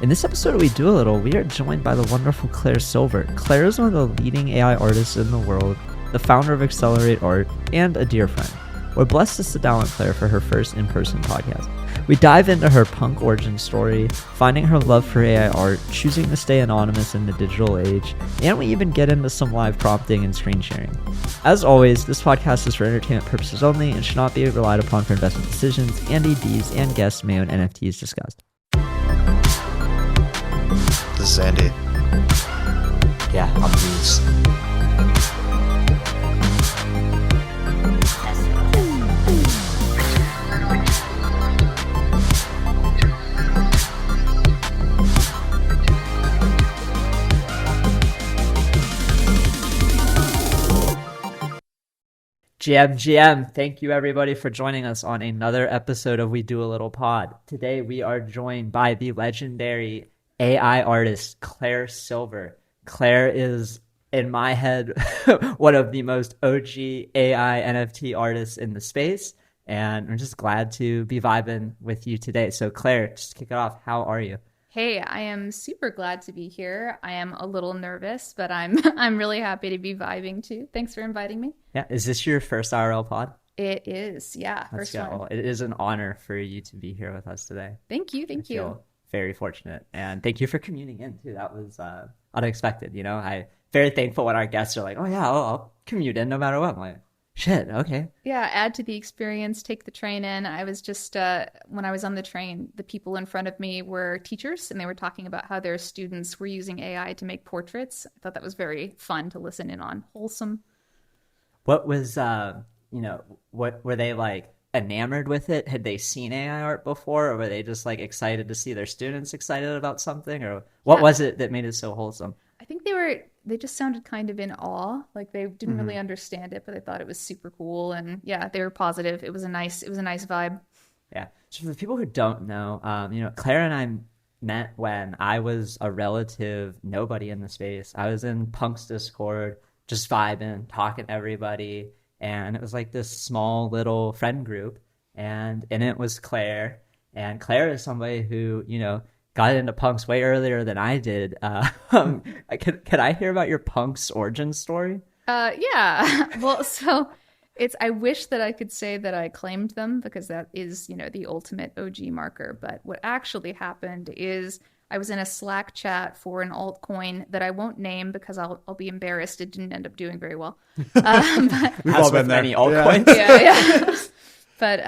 In this episode of We Do a Little, we are joined by the wonderful Claire Silver. Claire is one of the leading AI artists in the world, the founder of Accelerate Art, and a dear friend. We're blessed to sit down with Claire for her first in-person podcast. We dive into her punk origin story, finding her love for AI art, choosing to stay anonymous in the digital age, and we even get into some live prompting and screen sharing. As always, this podcast is for entertainment purposes only and should not be relied upon for investment decisions. Andy, Deeze, and guests may own NFTs discussed. This is Andy. Yeah, I'm Deeze. GM, thank you everybody for joining us on another episode of We Do a Little Pod. Today we are joined by the legendary AI artist, Claire Silver. Claire is, in my head, one of the most OG AI NFT artists in the space, and I'm just glad to be vibing with you today. So Claire, just kick it off, how are you? Hey, I am super glad to be here. I am a little nervous, but I'm really happy to be vibing too. Thanks for inviting me. Yeah, is this your first IRL pod? It is, yeah. Let's First go. one. It is an honor for you to be here with us today. Thank you. I feel very fortunate, and thank you for commuting in too. That was unexpected. You know, I very thankful when our guests are like, "Oh yeah, I'll commute in no matter what." I'm like, "Shit, okay." Yeah, add to the experience, take the train in. I was just, when I was on the train, the people in front of me were teachers, and they were talking about how their students were using AI to make portraits. I thought that was very fun to listen in on. Wholesome. What was, what were they like enamored with it? Had they seen AI art before, or were they just like excited to see their students excited about something, or what was it that made it so wholesome? I think they just sounded kind of in awe. Like they didn't really understand it, but they thought it was super cool. And yeah, they were positive. It was a nice vibe. Yeah. So for the people who don't know, Claire and I met when I was a relative nobody in the space. I was in Punk's Discord, just vibing, talking to everybody. And it was like this small little friend group. And in it was Claire. And Claire is somebody who, got into punks way earlier than I did. Could I hear about your punk's origin story? Yeah. Well, so I wish that I could say that I claimed them because that is, the ultimate OG marker. But what actually happened is I was in a Slack chat for an altcoin that I won't name because I'll be embarrassed. It didn't end up doing very well. But, We've all been there. Many altcoins. yeah. But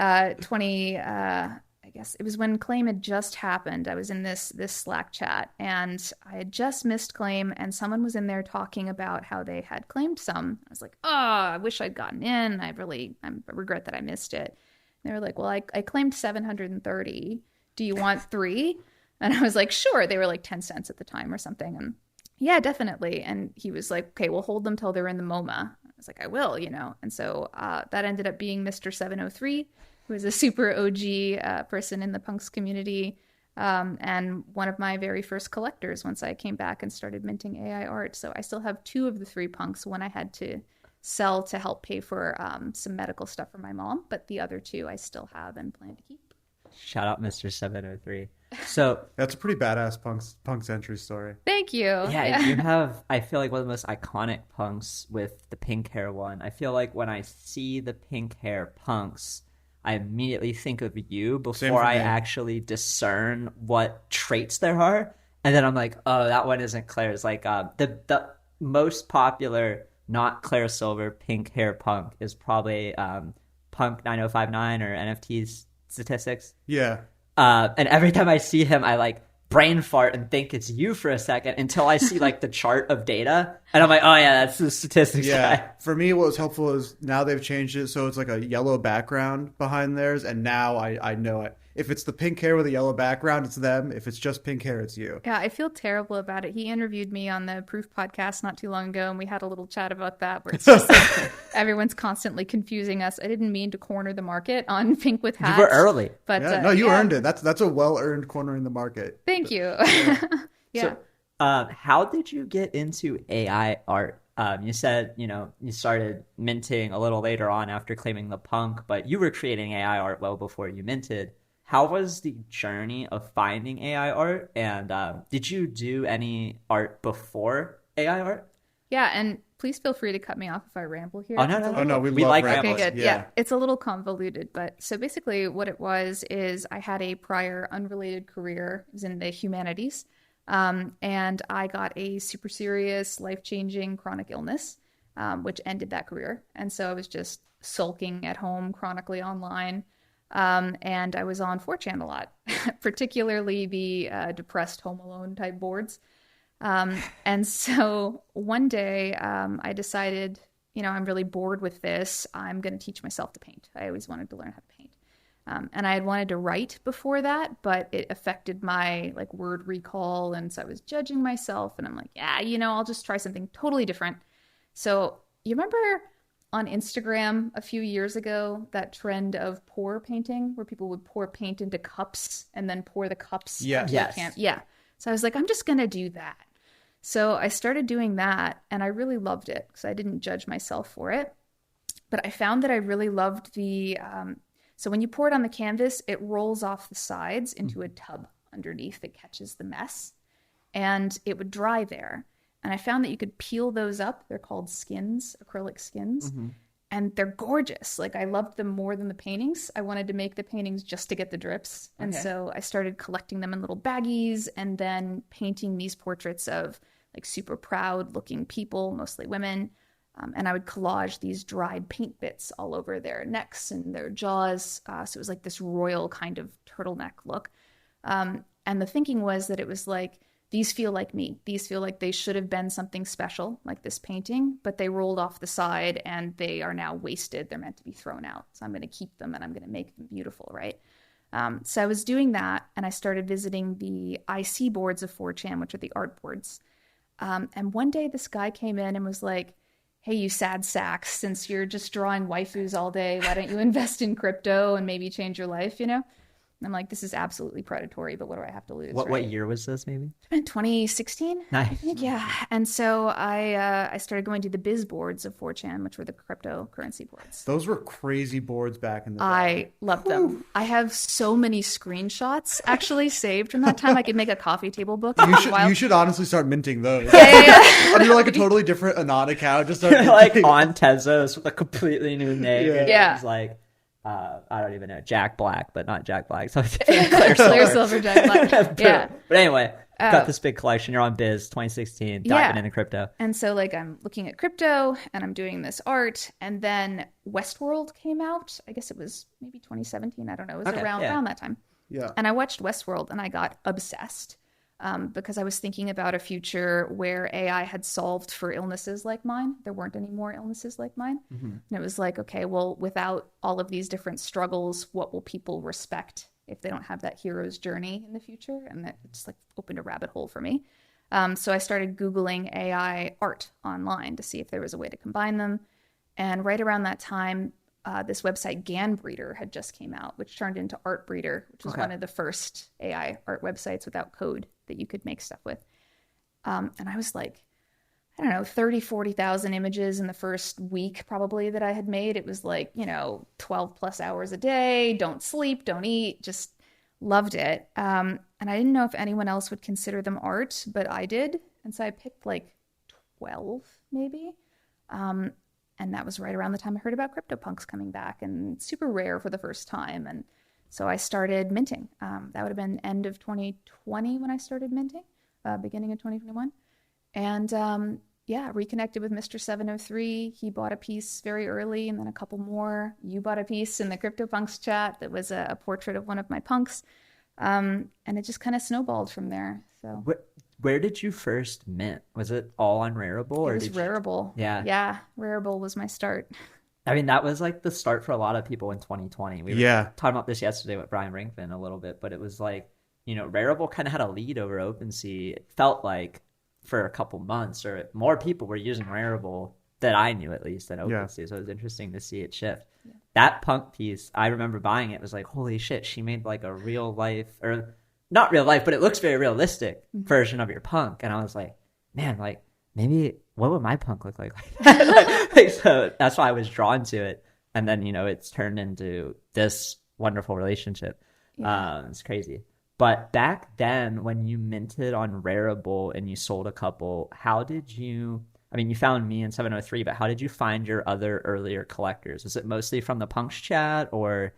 I guess it was when Claim had just happened. I was in this Slack chat and I had just missed Claim and someone was in there talking about how they had claimed some. I was like, oh, I wish I'd gotten in. I regret that I missed it. And they were like, well, I claimed 730. Do you want 3? And I was like, sure. They were like 10 cents at the time or something. And yeah, definitely. And he was like, okay, we'll hold them till they're in the MoMA. I was like, I will, And so that ended up being Mr. 703. Who is a super OG person in the punks community, and one of my very first collectors once I came back and started minting AI art. So I still have 2 of the 3 punks. One I had to sell to help pay for some medical stuff for my mom, but the other 2 I still have and plan to keep. Shout out Mr. 703. So That's a pretty badass punk's entry story. Thank you. yeah, you have, I feel like, one of the most iconic punks with the pink hair one. I feel like when I see the pink hair punks, I immediately think of you before I actually discern what traits there are. And then I'm like, oh, that one isn't Claire's. Like the most popular, not Claire Silver, pink hair punk is probably Punk 9059 or NFT's statistics. Yeah. And every time I see him, I like brain fart and think it's you for a second until I see like the chart of data and I'm like, oh yeah, that's the statistics guy. For me, what was helpful is now they've changed it so it's like a yellow background behind theirs, and now I know it. If it's the pink hair with a yellow background, it's them. If it's just pink hair, it's you. Yeah, I feel terrible about it. He interviewed me on the Proof podcast not too long ago, and we had a little chat about that where it's just like everyone's constantly confusing us. I didn't mean to corner the market on pink with hats. You were early. But yeah, no, you earned it. That's a well-earned cornering the market. Thank you. Yeah. So, how did you get into AI art? You said, you started minting a little later on after claiming the punk, but you were creating AI art well before you minted. how was the journey of finding AI art? And did you do any art before AI art? Yeah, and please feel free to cut me off if I ramble here. Oh, no. Oh no, we love like rambling. Okay, good. Yeah. Yeah, it's a little convoluted, but so basically what it was is I had a prior unrelated career. It was in the humanities, and I got a super serious, life-changing chronic illness, which ended that career. And so I was just sulking at home, chronically online, and I was on 4chan a lot, particularly the depressed Home Alone type boards. And so one day I decided, I'm really bored with this. I'm going to teach myself to paint. I always wanted to learn how to paint. And I had wanted to write before that, but it affected my like word recall. And so I was judging myself and I'm like, yeah, I'll just try something totally different. So you remember on Instagram a few years ago, that trend of pour painting where people would pour paint into cups and then pour the cups Yes. into the can. Yeah. So I was like, I'm just going to do that. So I started doing that and I really loved it because I didn't judge myself for it. But I found that I really loved so when you pour it on the canvas, it rolls off the sides into a tub underneath that catches the mess and it would dry there. And I found that you could peel those up. They're called skins, acrylic skins. And they're gorgeous. Like I loved them more than the paintings. I wanted to make the paintings just to get the drips. And so I started collecting them in little baggies and then painting these portraits of like super proud looking people, mostly women. And I would collage these dried paint bits all over their necks and their jaws. So it was like this royal kind of turtleneck look. And the thinking was that it was like, these feel like me. These feel like they should have been something special, like this painting, but they rolled off the side and they are now wasted. They're meant to be thrown out. So I'm going to keep them and I'm going to make them beautiful, right? So I was doing that and I started visiting the IC boards of 4chan, which are the art boards. And one day this guy came in and was like, hey, you sad sacks, since you're just drawing waifus all day, why don't you invest in crypto and maybe change your life, And I'm like, this is absolutely predatory, but what do I have to lose? What year was this, maybe? 2016, Nice. I think, yeah. And so I started going to the biz boards of 4chan, which were the cryptocurrency boards. Those were crazy boards back in the day. I loved them. I have so many screenshots actually saved from that time. I could make a coffee table book. You should honestly start minting those. Yeah. Under like a totally different Anon account. Just start Like minting. on Tezos with a completely new name. Yeah. It was like, I don't even know, Jack Black, but not Jack Black. So Claire Silver, Jack Black. Yeah. But anyway, got this big collection. You're on Biz 2016, diving into crypto. And so like I'm looking at crypto and I'm doing this art. And then Westworld came out. I guess it was maybe 2017. I don't know. It was around that time. Yeah. And I watched Westworld and I got obsessed. Because I was thinking about a future where AI had solved for illnesses like mine. There weren't any more illnesses like mine. And it was like, okay, well, without all of these different struggles, what will people respect if they don't have that hero's journey in the future? And that just like opened a rabbit hole for me. So I started Googling AI art online to see if there was a way to combine them. And right around that time, this website GanBreeder had just came out, which turned into Artbreeder, which was one of the first AI art websites without code that you could make stuff with. And I was like, I don't know, 30, 40,000 images in the first week probably that I had made. It was like, 12 plus hours a day, don't sleep, don't eat, just loved it. And I didn't know if anyone else would consider them art, but I did. And so I picked like 12 maybe. And that was right around the time I heard about CryptoPunks coming back and super rare for the first time. And so I started minting. That would have been end of 2020 when I started minting, beginning of 2021. And reconnected with Mr. 703. He bought a piece very early and then a couple more. You bought a piece in the CryptoPunks chat that was a portrait of one of my punks. And it just kind of snowballed from there. So Where did you first mint? Was it all on Rarible? It was Rarible. Yeah, Rarible was my start. I mean, that was like the start for a lot of people in 2020. We were talking about this yesterday with Brian Rinkman a little bit, but it was like, Rarible kind of had a lead over OpenSea. It felt like for a couple months or more people were using Rarible that I knew at least than OpenSea. So it was interesting to see it shift. Yeah. That punk piece, I remember buying it, was like, holy shit, she made like a real life, or not real life, but it looks very realistic version of your punk. And I was like, man, like maybe what would my punk look like? So that's why I was drawn to it. And then, it's turned into this wonderful relationship. It's crazy. But back then, when you minted on Rarible and you sold a couple, how did you? I mean, you found me in 703, but how did you find your other earlier collectors? Was it mostly from the Punks chat, or?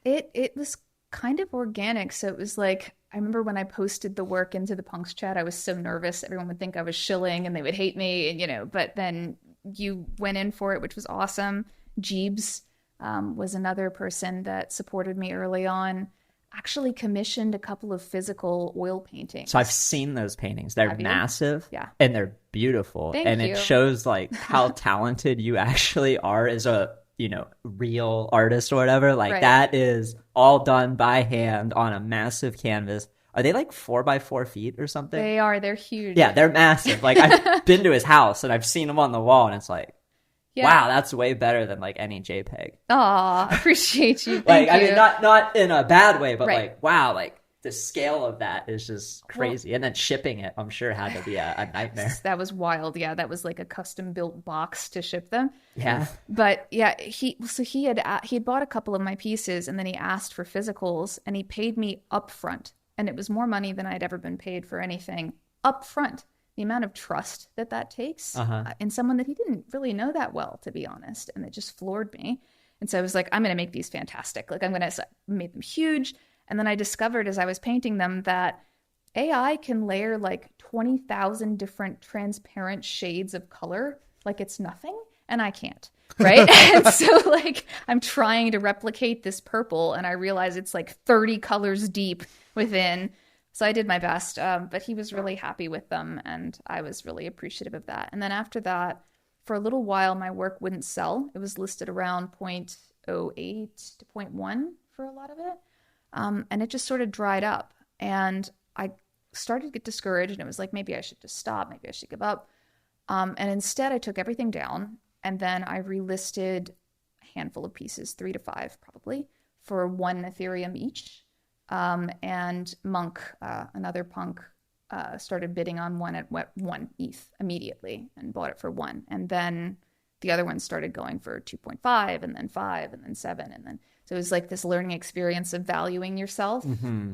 It was kind of organic. So it was like, I remember when I posted the work into the Punks chat, I was so nervous. Everyone would think I was shilling and they would hate me, and but then you went in for it, which was awesome. Jeebs was another person that supported me early on. Actually commissioned a couple of physical oil paintings. So I've seen those paintings. They're massive, yeah, and they're beautiful. Thank and you. It shows like how talented you actually are as a real artist or whatever. Like Right. That is all done by hand on a massive canvas. Are they like 4x4 feet or something? They are. They're huge. Yeah, they're massive. Like I've been to his house and I've seen them on the wall, and it's like, Yeah. wow, that's way better than like any JPEG. Aw, appreciate you. Like Thank I you. mean, not in a bad way, but Right. like wow, like the scale of that is just crazy. And then shipping it, I'm sure had to be a nightmare. That was wild. Yeah, that was like a custom built box to ship them. Yeah. But yeah, he had bought a couple of my pieces, and then he asked for physicals, and he paid me upfront, and it was more money than I'd ever been paid for anything upfront. The amount of trust that takes in someone that he didn't really know that well, to be honest, and it just floored me. And so I was like, I'm going to make these fantastic. Like I'm going to make them huge. And then I discovered as I was painting them that AI can layer like 20,000 different transparent shades of color like it's nothing, and I can't, right? And so like I'm trying to replicate this purple, and I realize it's like 30 colors deep within. So I did my best, but he was really happy with them, and I was really appreciative of that. And then after that, for a little while, my work wouldn't sell. It was listed around 0.08 to 0.1 for a lot of it. And it just sort of dried up, and I started to get discouraged, and it was like, maybe I should just stop. Maybe I should give up. And instead I took everything down, and then I relisted a handful of pieces, 3 to 5 probably, for 1 Ethereum each. And Monk, another punk, started bidding on one at 1 ETH immediately and bought it for 1. And then the other ones started going for 2.5, and then 5, and then 7, and then so it was like this learning experience of valuing yourself,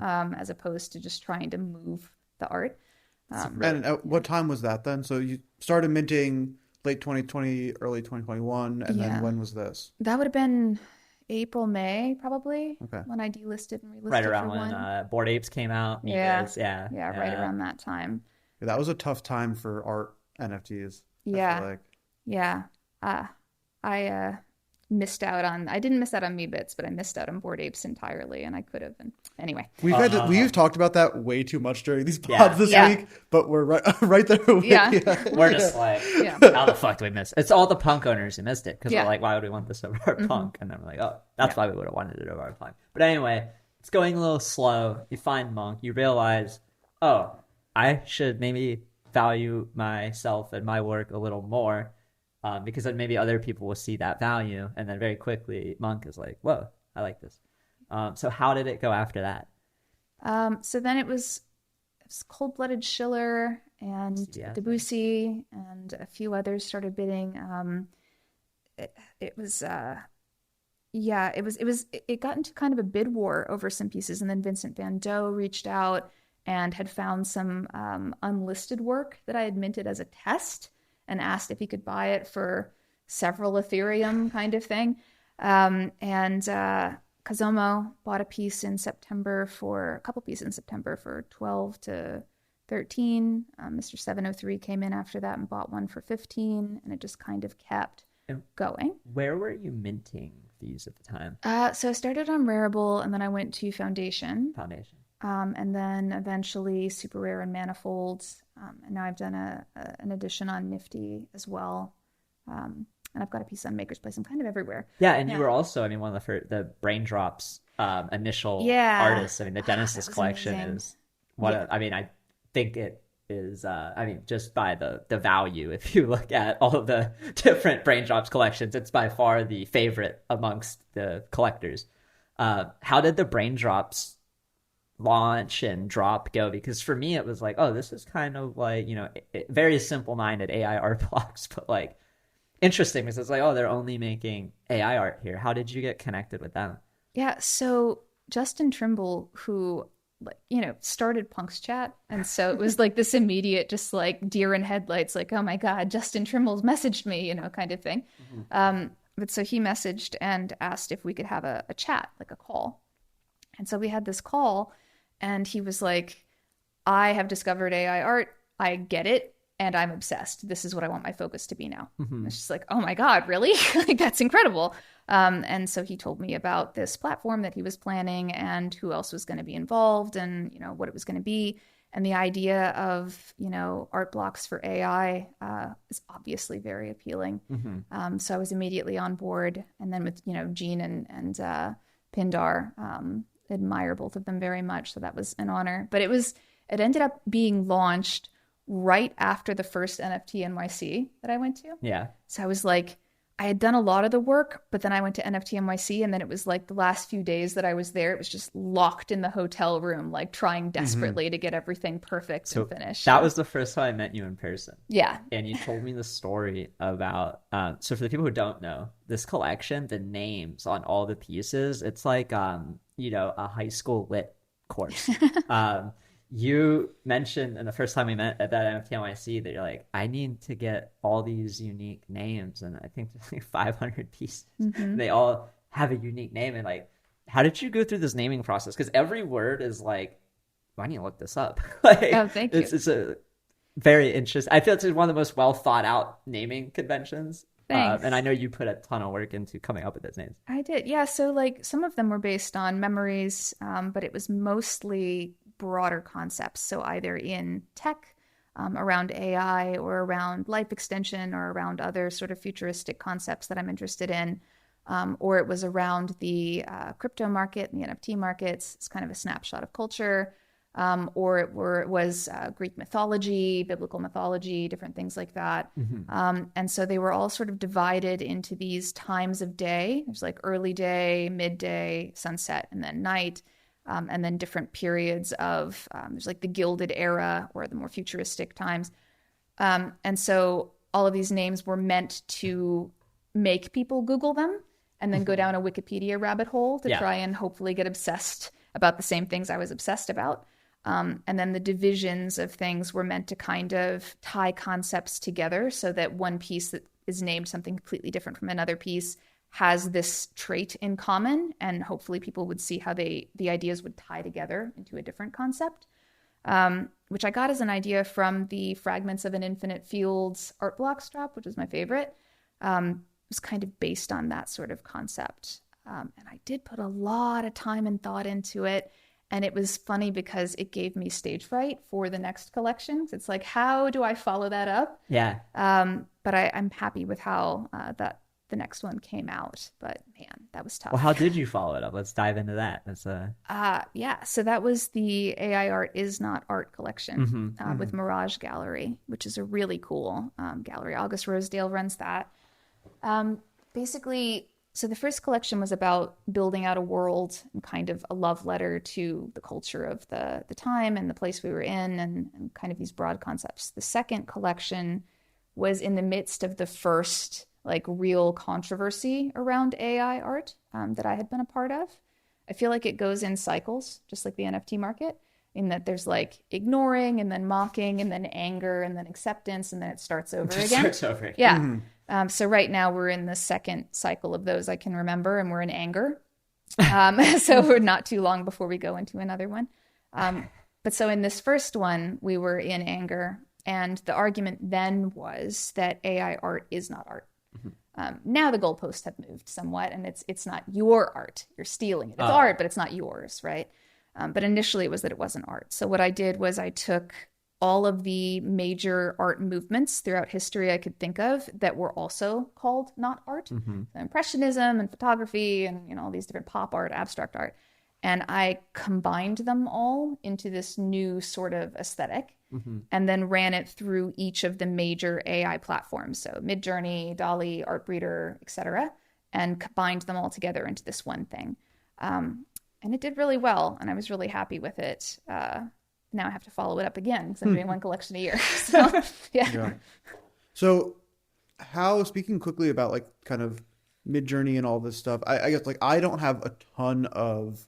as opposed to just trying to move the art. And at what time was that then? So you started minting late 2020, early 2021, and then when was this? That would have been April, May, probably. Okay. When I delisted and relisted Right around for when 1. Bored Apes came out. Yeah. Yeah, Right around that time. Yeah, that was a tough time for art NFTs. Yeah. I feel like. Yeah. I missed out on, I didn't miss out on Meebits, but I missed out on Bored Apes entirely, and I could have been. Anyway. We've talked about that way too much during these pods this Yeah. week, but we're right there with Yeah. We're just like, Yeah. how the fuck do we miss? It's all the punk owners who missed it because Yeah. we're like, why would we want this over our punk? And then we're like, oh, that's why we would have wanted it over our punk. But anyway, it's going a little slow. You find Monk, you realize, oh, I should maybe value myself and my work a little more. Because then maybe other people will see that value, and then very quickly Monk is like, whoa, I like this. So how did it go after that? So then it was Cold-Blooded Schiller and Debussy and a few others started bidding. It got into kind of a bid war over some pieces, and then Vincent Van Dough reached out and had found some unlisted work that I had minted as a test, and asked if he could buy it for several Ethereum kind of thing. And Kazomo bought a couple pieces in September for 12 to 13. Mr. 703 came in after that and bought one for 15, and it just kind of kept going. Where were you minting these at the time? So I started on Rarible, and then I went to Foundation. And then eventually Super Rare and Manifolds. And now I've done an edition on Nifty as well. And I've got a piece on Maker's Place. I'm kind of everywhere. Yeah, and you were also, I mean, one of the Braindrops initial artists. I mean, the Genesis collection amazing. is I think it is, just by the value, if you look at all of the different Braindrops collections, it's by far the favorite amongst the collectors. How did the Braindrops launch and drop go? Because for me it was like, oh, this is kind of like, very simple-minded AI art blocks, but like interesting because it's like, oh, they're only making AI art here. How did you get connected with them? Yeah, so Justin Trimble, who, like, you know, started Punk's Chat. And so it was like this immediate, just like deer in headlights, like, oh my God, Justin Trimble's messaged me, you know, kind of thing. But so he messaged and asked if we could have a chat, like a call. And so we had this call, and he was like, I have discovered AI art. I get it. And I'm obsessed. This is what I want my focus to be now. It's just like, oh my God, really? Like, that's incredible. And so he told me about this platform that he was planning and who else was going to be involved and, you know, what it was going to be. And the idea of, you know, art blocks for AI is obviously very appealing. So I was immediately on board. And then with, you know, Gene and Pindar, admire both of them very much. So that was an honor. But it ended up being launched right after the first NFT NYC that I went to. Yeah. So I was like, I had done a lot of the work, but then I went to NFT NYC, and then it was like the last few days that I was there, it was just locked in the hotel room, like trying desperately to get everything perfect and finished. That was the first time I met you in person. Yeah. And you told me the story about, so for the people who don't know, this collection, the names on all the pieces, it's like, you know, a high school lit course. You mentioned in the first time we met at that NFT NYC that you're like, I need to get all these unique names. And I think there's like 500 pieces. They all have a unique name. And like, how did you go through this naming process? Because every word is like, well, I need to look this up. Like, oh, thank you. It's a very interesting. I feel it's one of the most well thought out naming conventions. Thanks. And I know you put a ton of work into coming up with those names. I did. Yeah. So like some of them were based on memories, but it was mostly broader concepts. So either in tech, around AI, or around life extension, or around other sort of futuristic concepts that I'm interested in, or it was around the crypto market and the NFT markets. It's kind of a snapshot of culture, or it was Greek mythology, biblical mythology, different things like that. And so they were all sort of divided into these times of day. There's like early day, midday, sunset, and then night. And then different periods of, there's like the Gilded Era or the more futuristic times. And so all of these names were meant to make people Google them and then go down a Wikipedia rabbit hole to try and hopefully get obsessed about the same things I was obsessed about. And then the divisions of things were meant to kind of tie concepts together so that one piece that is named something completely different from another piece has this trait in common, and hopefully people would see how the ideas would tie together into a different concept, which I got as an idea from the Fragments of an Infinite Fields art blocks drop, which is my favorite. It was kind of based on that sort of concept. And I did put a lot of time and thought into it, and it was funny because it gave me stage fright for the next collections. It's like, how do I follow that up? Yeah. But I'm happy with how the next one came out, but man, that was tough. Well, how did you follow it up? Let's dive into that. Yeah. So that was the AI Art Is Not Art collection with Mirage Gallery, which is a really cool gallery. August Rosedale runs that. Basically, so the first collection was about building out a world and kind of a love letter to the culture of the time and the place we were in, and kind of these broad concepts. The second collection was in the midst of the first like real controversy around AI art that I had been a part of. I feel like it goes in cycles, just like the NFT market, in that there's like ignoring and then mocking and then anger and then acceptance, and then it starts over again. Yeah. So right now we're in the second cycle of those I can remember, and we're in anger. So we're not too long before we go into another one. But so in this first one, we were in anger, and the argument then was that AI art is not art. Now the goalposts have moved somewhat, and it's not your art. You're stealing it. It's art, but it's not yours, right? But initially it was that it wasn't art. So what I did was I took all of the major art movements throughout history I could think of that were also called not art. So Impressionism and photography and, you know, all these different pop art, abstract art. And I combined them all into this new sort of aesthetic, and then ran it through each of the major AI platforms. So Midjourney, DALL-E, Artbreeder, etc., and combined them all together into this one thing. And it did really well, and I was really happy with it. Now I have to follow it up again because I'm doing one collection a year. So, yeah. So how, speaking quickly about like kind of Midjourney and all this stuff, I guess like I don't have a ton of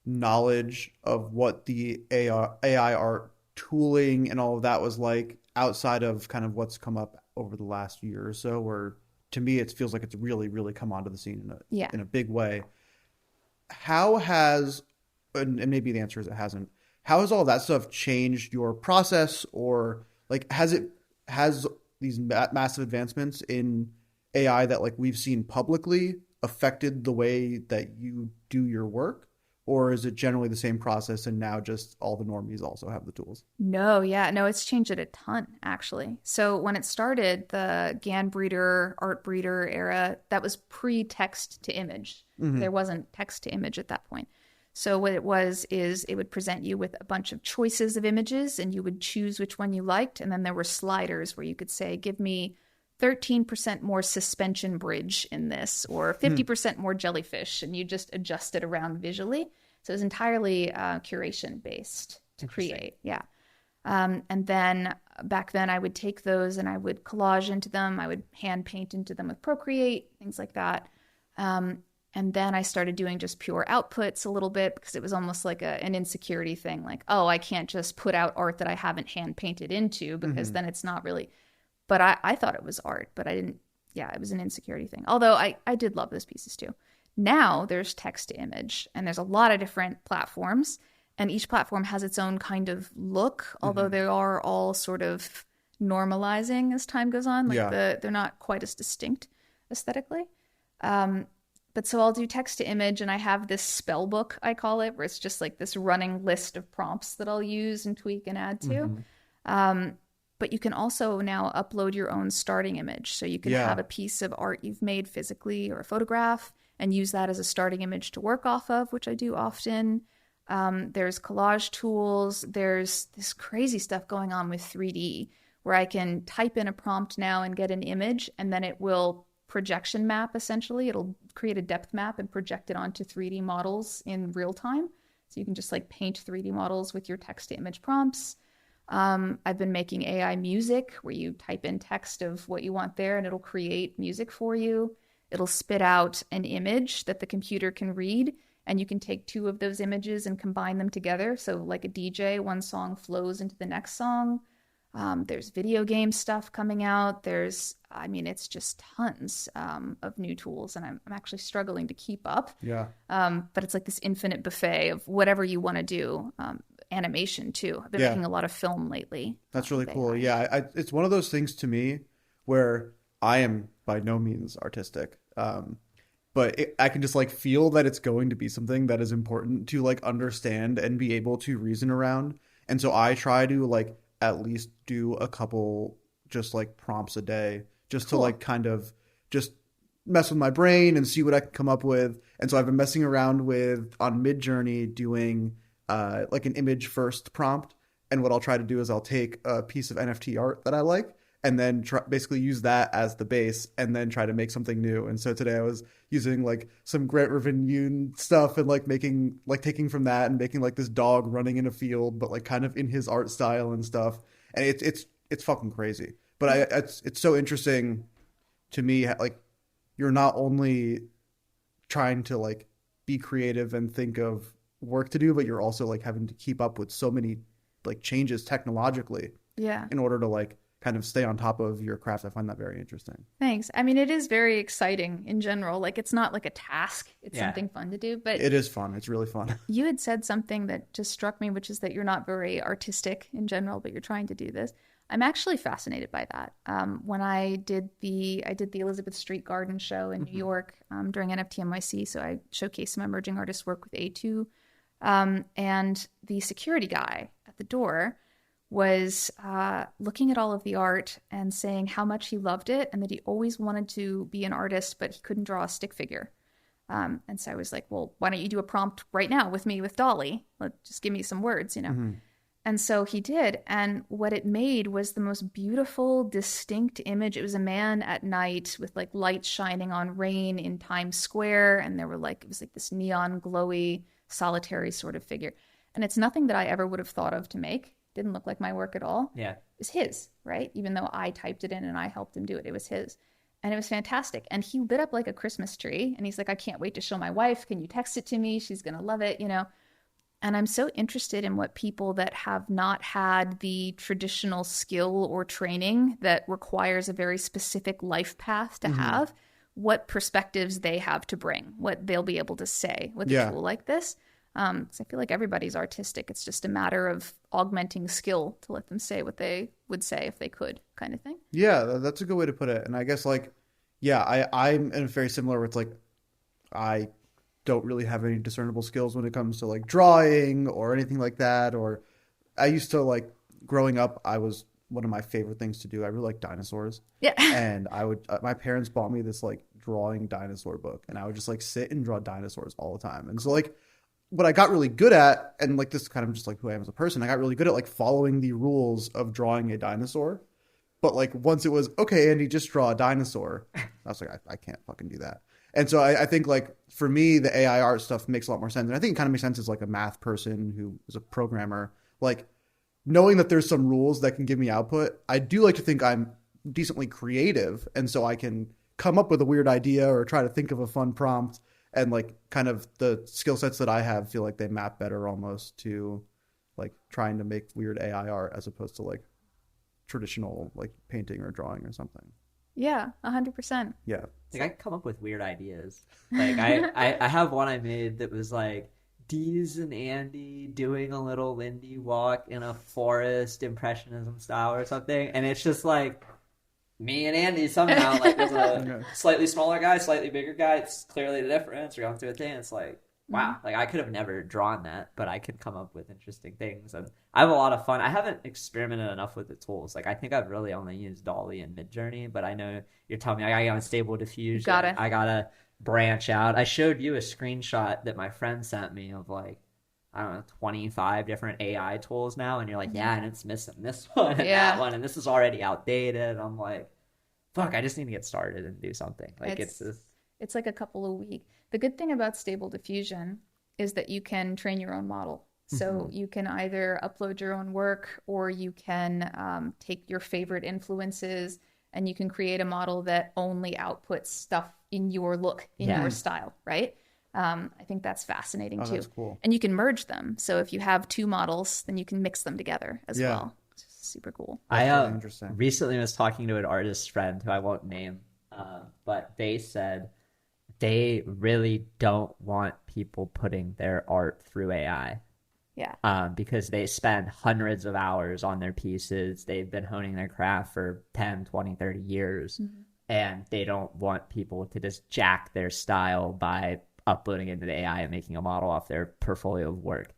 knowledge of what the AI art tooling and all of that was like outside of kind of what's come up over the last year or so, where to me it feels like it's really, really come onto the scene in a big way. How has, and maybe the answer is it hasn't, how has all that stuff changed your process, or like has these massive advancements in AI that like we've seen publicly affected the way that you do your work? Or is it generally the same process and now just all the normies also have the tools? No, it's changed it a ton, actually. So when it started, the GAN breeder, art breeder era, that was pre-text to image. There wasn't text to image at that point. So what it was is it would present you with a bunch of choices of images and you would choose which one you liked. And then there were sliders where you could say, give me 13% more suspension bridge in this, or 50% more jellyfish, and you just adjust it around visually. So it was entirely curation based to create. Yeah. And then back then I would take those and I would collage into them. I would hand paint into them with Procreate, things like that. And then I started doing just pure outputs a little bit because it was almost like an insecurity thing. Like, oh, I can't just put out art that I haven't hand painted into because then it's not really... But I thought it was art, but I didn't. Yeah, it was an insecurity thing. Although I did love those pieces too. Now there's text to image, and there's a lot of different platforms, and each platform has its own kind of look, although they are all sort of normalizing as time goes on. Like they're not quite as distinct aesthetically. But so I'll do text to image, and I have this spell book, I call it, where it's just like this running list of prompts that I'll use and tweak and add to. But you can also now upload your own starting image. So you can have a piece of art you've made physically or a photograph and use that as a starting image to work off of, which I do often. There's collage tools. There's this crazy stuff going on with 3D where I can type in a prompt now and get an image, and then it will projection map, essentially. It'll create a depth map and project it onto 3D models in real time. So you can just like paint 3D models with your text to image prompts. I've been making AI music where you type in text of what you want there and it'll create music for you. It'll spit out an image that the computer can read, and you can take two of those images and combine them together. So like a DJ, one song flows into the next song. There's video game stuff coming out. It's just tons of new tools, and I'm actually struggling to keep up. Yeah. But it's like this infinite buffet of whatever you want to do. Animation too. I've been making a lot of film lately. That's really cool. Yeah, it's one of those things to me where I am by no means artistic, but I can just like feel that it's going to be something that is important to like understand and be able to reason around. And so I try to like at least do a couple just like prompts a day just to like kind of just mess with my brain and see what I can come up with. And so I've been messing around with on Midjourney doing like an image first prompt, and what I'll try to do is I'll take a piece of NFT art that I like and then basically use that as the base and then try to make something new. And so today I was using like some Grant Revenue stuff and like making like taking from that and making like this dog running in a field but like kind of in his art style and stuff. And it's fucking crazy. But it's so interesting to me, like you're not only trying to like be creative and think of work to do, but you're also like having to keep up with so many like changes technologically in order to like kind of stay on top of your craft. I find that very interesting. Thanks. I mean, it is very exciting in general. Like it's not like a task, it's something fun to do, but it is fun. It's really fun. You had said something that just struck me, which is that you're not very artistic in general, but you're trying to do this. I'm actually fascinated by that. When I did the Elizabeth Street Garden show in New York during NFT NYC, so I showcased some emerging artists' work with A2. And the security guy at the door was looking at all of the art and saying how much he loved it and that he always wanted to be an artist, but he couldn't draw a stick figure. And so I was like, well, why don't you do a prompt right now with me with Dolly? Just give me some words, you know? And so he did. And what it made was the most beautiful, distinct image. It was a man at night with like lights shining on rain in Times Square. And it was like this neon glowy, solitary sort of figure. And it's nothing that I ever would have thought of to make. Didn't look like my work at all. Yeah. It was his, right? Even though I typed it in and I helped him do it, it was his. And it was fantastic. And he lit up like a Christmas tree. And he's like, I can't wait to show my wife. Can you text it to me? She's going to love it, you know? And I'm so interested in what people that have not had the traditional skill or training that requires a very specific life path to have, what perspectives they have to bring, what they'll be able to say with a tool like this. 'Cause I feel like everybody's artistic. It's just a matter of augmenting skill to let them say what they would say if they could, kind of thing. Yeah, that's a good way to put it. And I guess like, yeah, I'm in a very similar where it's like, I don't really have any discernible skills when it comes to like drawing or anything like that. Or I used to like growing up, one of my favorite things to do. I really like dinosaurs. Yeah. And I would, my parents bought me this like drawing dinosaur book, and I would just like sit and draw dinosaurs all the time. And so like, what I got really good at, and like this is kind of just like who I am as a person, I got really good at like following the rules of drawing a dinosaur. But like once it was, okay, Andy, just draw a dinosaur, I was like, I can't fucking do that. And so I think like for me, the AI art stuff makes a lot more sense. And I think it kind of makes sense as like a math person who is a programmer, like knowing that there's some rules that can give me output. I do like to think I'm decently creative. And so I can come up with a weird idea or try to think of a fun prompt. And like kind of the skill sets that I have feel like they map better almost to like trying to make weird AI art as opposed to like traditional like painting or drawing or something. Yeah, 100%. Yeah. Like I come up with weird ideas. Like I have one I made that was like Deeze and Andy doing a little Lindy walk in a forest impressionism style or something. And it's just like me and Andy somehow, like, there's a slightly smaller guy, slightly bigger guy. It's clearly the difference. We're going through a thing. It's like, wow, like I could have never drawn that, but I could come up with interesting things. And I have a lot of fun. I haven't experimented enough with the tools. Like, I think I've really only used Dolly and Midjourney, but I know you're telling me I got Stable Diffusion. I gotta branch out. I showed you a screenshot that my friend sent me of like, I don't know, 25 different AI tools now. And you're like, yeah, and it's missing this one and that one. And this is already outdated. I'm like, fuck, I just need to get started and do something. Like it's like a couple of weeks. The good thing about Stable Diffusion is that you can train your own model. So you can either upload your own work, or you can take your favorite influences and you can create a model that only outputs stuff in your look, in your style, right? I think that's fascinating too. That's cool. And you can merge them. So if you have two models, then you can mix them together as well. It's super cool. I recently was talking to an artist friend who I won't name, but they said they really don't want people putting their art through AI. Yeah. Because they spend hundreds of hours on their pieces. They've been honing their craft for 10, 20, 30 years. And they don't want people to just jack their style by uploading into the AI and making a model off their portfolio of work.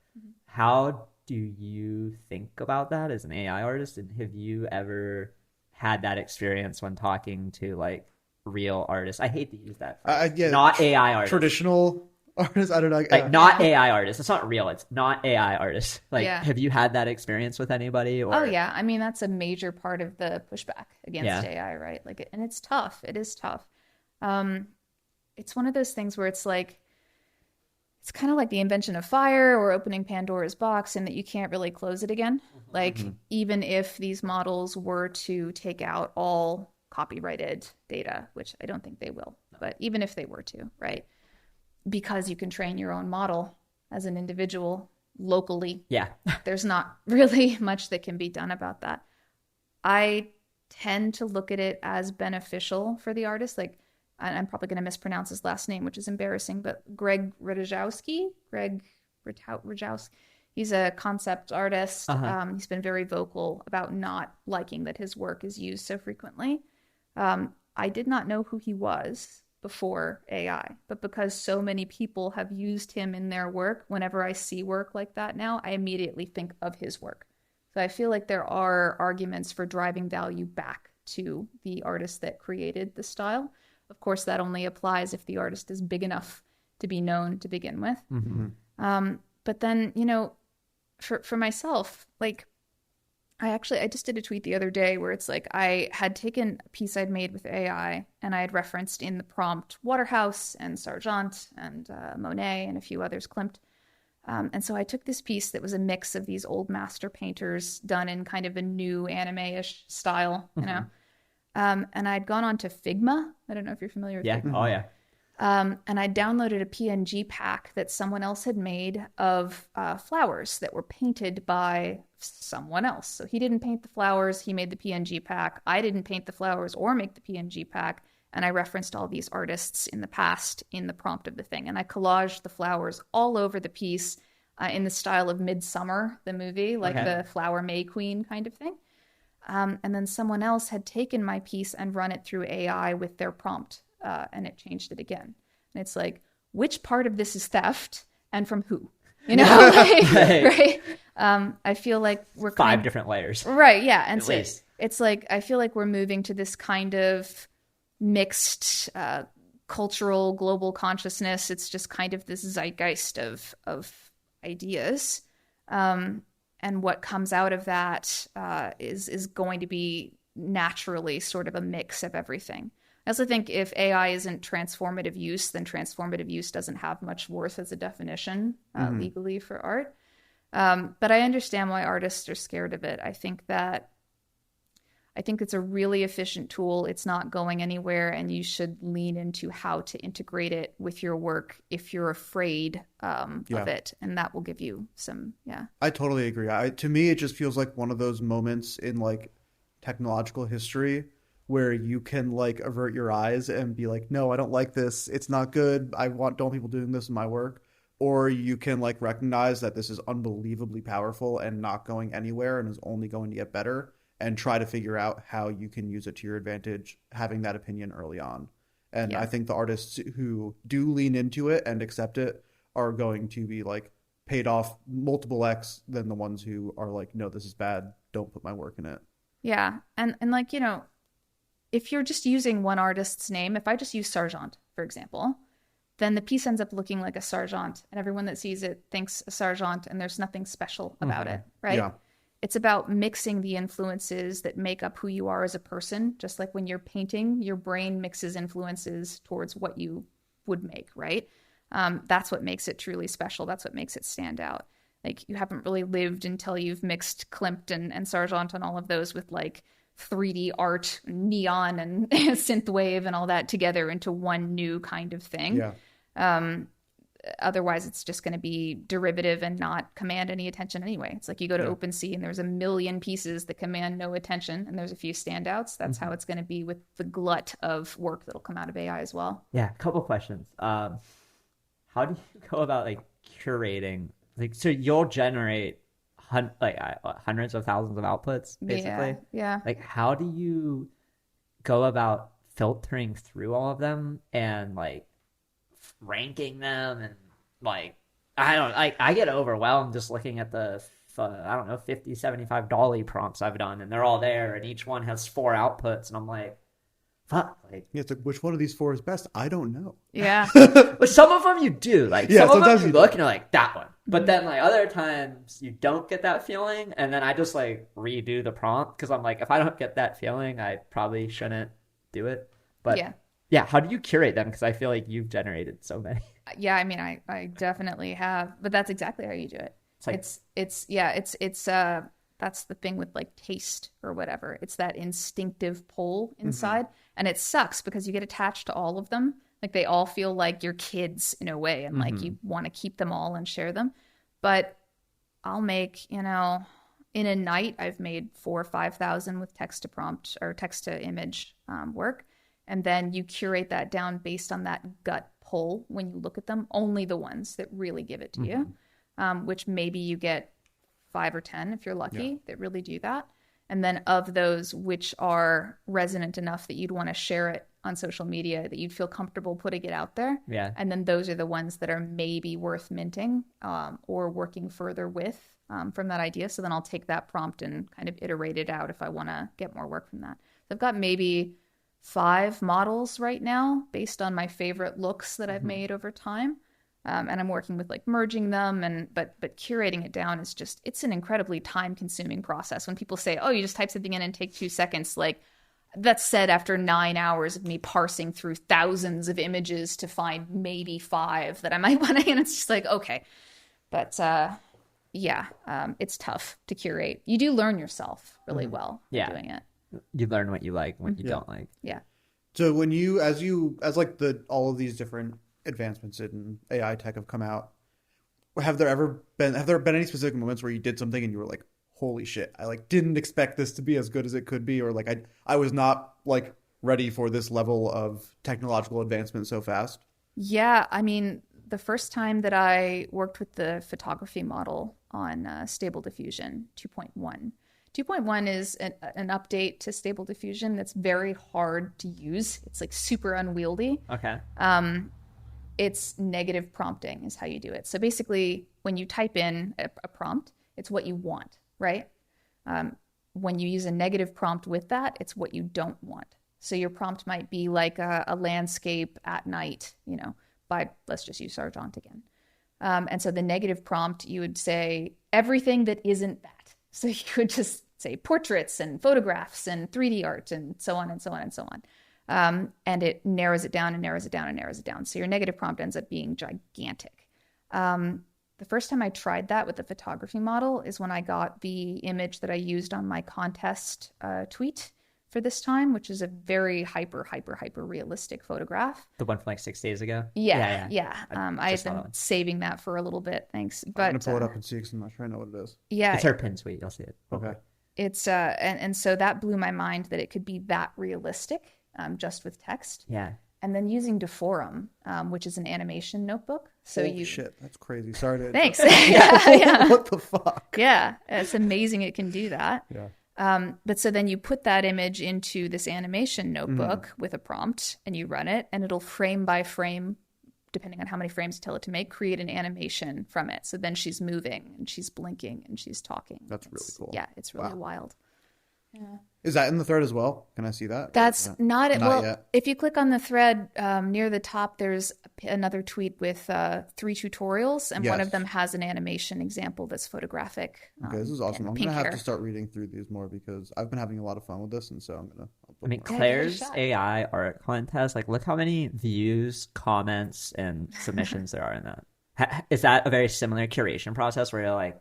How do you think about that as an AI artist? And have you ever had that experience when talking to like real artists? I hate to use that phrase. Not AI artists. Traditional artists? I don't know. Like not AI artists. It's not real. It's not AI artists. Like, have you had that experience with anybody? Or... Oh yeah. I mean, that's a major part of the pushback against AI, right? Like, and it's tough. It is tough. It's one of those things where it's like, it's kind of like the invention of fire or opening Pandora's box, in that you can't really close it again. Like, even if these models were to take out all copyrighted data, which I don't think they will, but even if they were to, right? Because you can train your own model as an individual locally. Yeah. There's not really much that can be done about that. I tend to look at it as beneficial for the artist. Like, I'm probably going to mispronounce his last name, which is embarrassing, but Greg Rajkowski, he's a concept artist. He's been very vocal about not liking that his work is used so frequently. I did not know who he was before AI, but because so many people have used him in their work, whenever I see work like that now, I immediately think of his work. So I feel like there are arguments for driving value back to the artist that created the style. Of course, that only applies if the artist is big enough to be known to begin with. But then, you know, for myself, like, I just did a tweet the other day where it's like, I had taken a piece I'd made with AI and I had referenced in the prompt Waterhouse and Sargent and Monet and a few others, Klimt. And so I took this piece that was a mix of these old master painters done in kind of a new anime-ish style, you know. And I'd gone on to Figma. I don't know if you're familiar with Figma. Oh, yeah. And I downloaded a PNG pack that someone else had made of flowers that were painted by someone else. So he didn't paint the flowers, he made the PNG pack. I didn't paint the flowers or make the PNG pack. And I referenced all these artists in the past in the prompt of the thing. And I collaged the flowers all over the piece in the style of Midsummer, the movie, like the Flower May Queen kind of thing. And then someone else had taken my piece and run it through AI with their prompt, and it changed it again. And it's like, which part of this is theft and from who? You know, like, right? I feel like we're five different layers, right? Yeah, and so it's like I feel like we're moving to this kind of mixed cultural global consciousness. It's just kind of this zeitgeist of ideas. And what comes out of that is going to be naturally sort of a mix of everything. I also think if AI isn't transformative use, then transformative use doesn't have much worth as a definition legally for art. But I understand why artists are scared of it. I think it's a really efficient tool. It's not going anywhere, and you should lean into how to integrate it with your work if you're afraid of it, and that will give you some. I totally agree. To me, it just feels like one of those moments in like technological history where you can like avert your eyes and be like, no, I don't like this. It's not good. I don't want people doing this in my work. Or you can like recognize that this is unbelievably powerful and not going anywhere and is only going to get better, and try to figure out how you can use it to your advantage, having that opinion early on. And I think the artists who do lean into it and accept it are going to be like paid off multiple X than the ones who are like, no, this is bad. Don't put my work in it. Yeah. And like, you know, if you're just using one artist's name, if I just use Sargent, for example, then the piece ends up looking like a Sargent, and everyone that sees it thinks a Sargent, and there's nothing special about it, right? Yeah. It's about mixing the influences that make up who you are as a person. Just like when you're painting, your brain mixes influences towards what you would make, right? That's what makes it truly special. That's what makes it stand out. Like, you haven't really lived until you've mixed Klimt and Sargent and all of those with like 3D art, neon and synthwave and all that together into one new kind of thing. Yeah. Otherwise, it's just going to be derivative and not command any attention anyway. It's like you go to OpenSea and there's a million pieces that command no attention, and there's a few standouts. That's how it's going to be with the glut of work that'll come out of AI as well. Yeah, a couple questions. How do you go about like curating? Like, so you'll generate hundreds of thousands of outputs, basically. Yeah. Like, how do you go about filtering through all of them and like ranking them? And like, I get overwhelmed just looking at the 50, 75 dolly prompts I've done, and they're all there, and each one has 4 outputs, and I'm like, fuck, like, it's like, which one of these 4 is best? I don't know. Yeah. But some of them you do, like, some of them you look and you're like, that one. But then like other times you don't get that feeling, and then I just like redo the prompt because I'm like, if I don't get that feeling, I probably shouldn't do it. But yeah, how do you curate them? Because I feel like you've generated so many. Yeah, I mean, I definitely have, but that's exactly how you do it. It's that's the thing with like taste or whatever. It's that instinctive pull inside, and it sucks because you get attached to all of them. Like, they all feel like your kids in a way, and like you want to keep them all and share them. But I'll make, in a night, I've made 4,000 or 5,000 with text to prompt or text to image work. And then you curate that down based on that gut pull when you look at them, only the ones that really give it to you, which maybe you get 5 or 10 if you're lucky that really do that. And then of those which are resonant enough that you'd want to share it on social media, that you'd feel comfortable putting it out there. Yeah. And then those are the ones that are maybe worth minting or working further with from that idea. So then I'll take that prompt and kind of iterate it out if I want to get more work from that. So I've got maybe 5 models right now based on my favorite looks that I've made over time. And I'm working with like merging them, but curating it down is just, it's an incredibly time consuming process. When people say, oh, you just type something in and take 2 seconds, like, that's said after 9 hours of me parsing through thousands of images to find maybe 5 that I might want to, and it's just like, okay. But it's tough to curate. You do learn yourself really well doing it. You learn what you like, what you don't like. Yeah. So when you, as like all of these different advancements in AI tech have come out, have there been any specific moments where you did something and you were like, holy shit, I like didn't expect this to be as good as it could be, or like I was not like ready for this level of technological advancement so fast? Yeah, I mean, the first time that I worked with the photography model on Stable Diffusion 2.1. 2.1 is an update to Stable Diffusion that's very hard to use. It's like super unwieldy. Okay. It's negative prompting is how you do it. So basically, when you type in a prompt, it's what you want, right? When you use a negative prompt with that, it's what you don't want. So your prompt might be like a landscape at night, by, let's just use Sargent again. And so the negative prompt, you would say everything that isn't that. So you could just say portraits and photographs and 3D art and so on and so on and so on. And it narrows it down and narrows it down and narrows it down. So your negative prompt ends up being gigantic. The first time I tried that with the photography model is when I got the image that I used on my contest tweet for this time, which is a very hyper realistic photograph. The one from like 6 days ago? Yeah. I had saw that been one. saving that for a little bit, thanks. But I'm gonna pull it up and see because I'm not sure I know what it is. yeah, It's her pin tweet. You'll see it. Okay. it's and so that blew my mind that it could be that realistic, just with text. Yeah. And then using Deforum, which is an animation notebook. So Holy shit, that's crazy. Sorry to Thanks. yeah. What the fuck? Yeah, it's amazing it can do that. Yeah. But so then you put that image into this animation notebook with a prompt and you run it, and it'll frame by frame, depending on how many frames you tell it to make, create an animation from it. So then she's moving and she's blinking and she's talking. That's really cool. Yeah, it's really Wow. wild. Yeah. Is that in the thread as well? Can I see that? That's not it. Not Well, yet. if you click on the thread near the top, there's another tweet with 3 tutorials, and one Yes. of them has an animation example that's photographic. Okay, this is awesome. and I'm pink gonna have hair. to start reading through these more because I've been having a lot of fun with this, and so I'm gonna. I mean, give it a Claire's shot. AI art contest, like, look how many views, comments, and submissions there are in that. Is that a very similar curation process where you're like,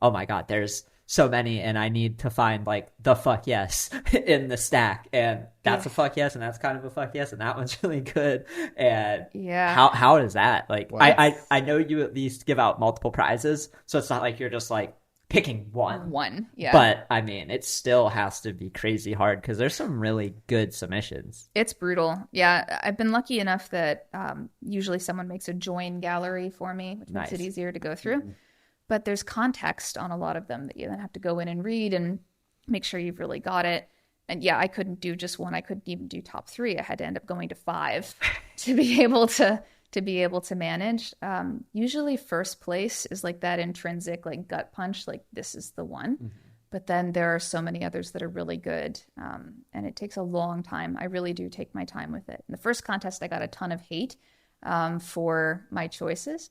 oh my God, there's so many, and I need to find, like, the fuck yes in the stack, and that's a fuck yes, and that's kind of a fuck yes, and that one's really good, and Yeah. how is that? Like, Wow. I know you at least give out multiple prizes, so it's not like you're just, like, picking one. Yeah. But I mean, it still has to be crazy hard because there's some really good submissions. It's brutal. Yeah, I've been lucky enough that usually someone makes a join gallery for me, which makes it Nice. easier to go through. But there's context on a lot of them that you then have to go in and read and make sure you've really got it. And yeah, I couldn't do just one. I couldn't even do top 3. I had to end up going to 5 to be able to manage. Usually first place is like that intrinsic like gut punch, like this is the one. But then there are so many others that are really good. And it takes a long time. I really do take my time with it. In the first contest, I got a ton of hate for my choices.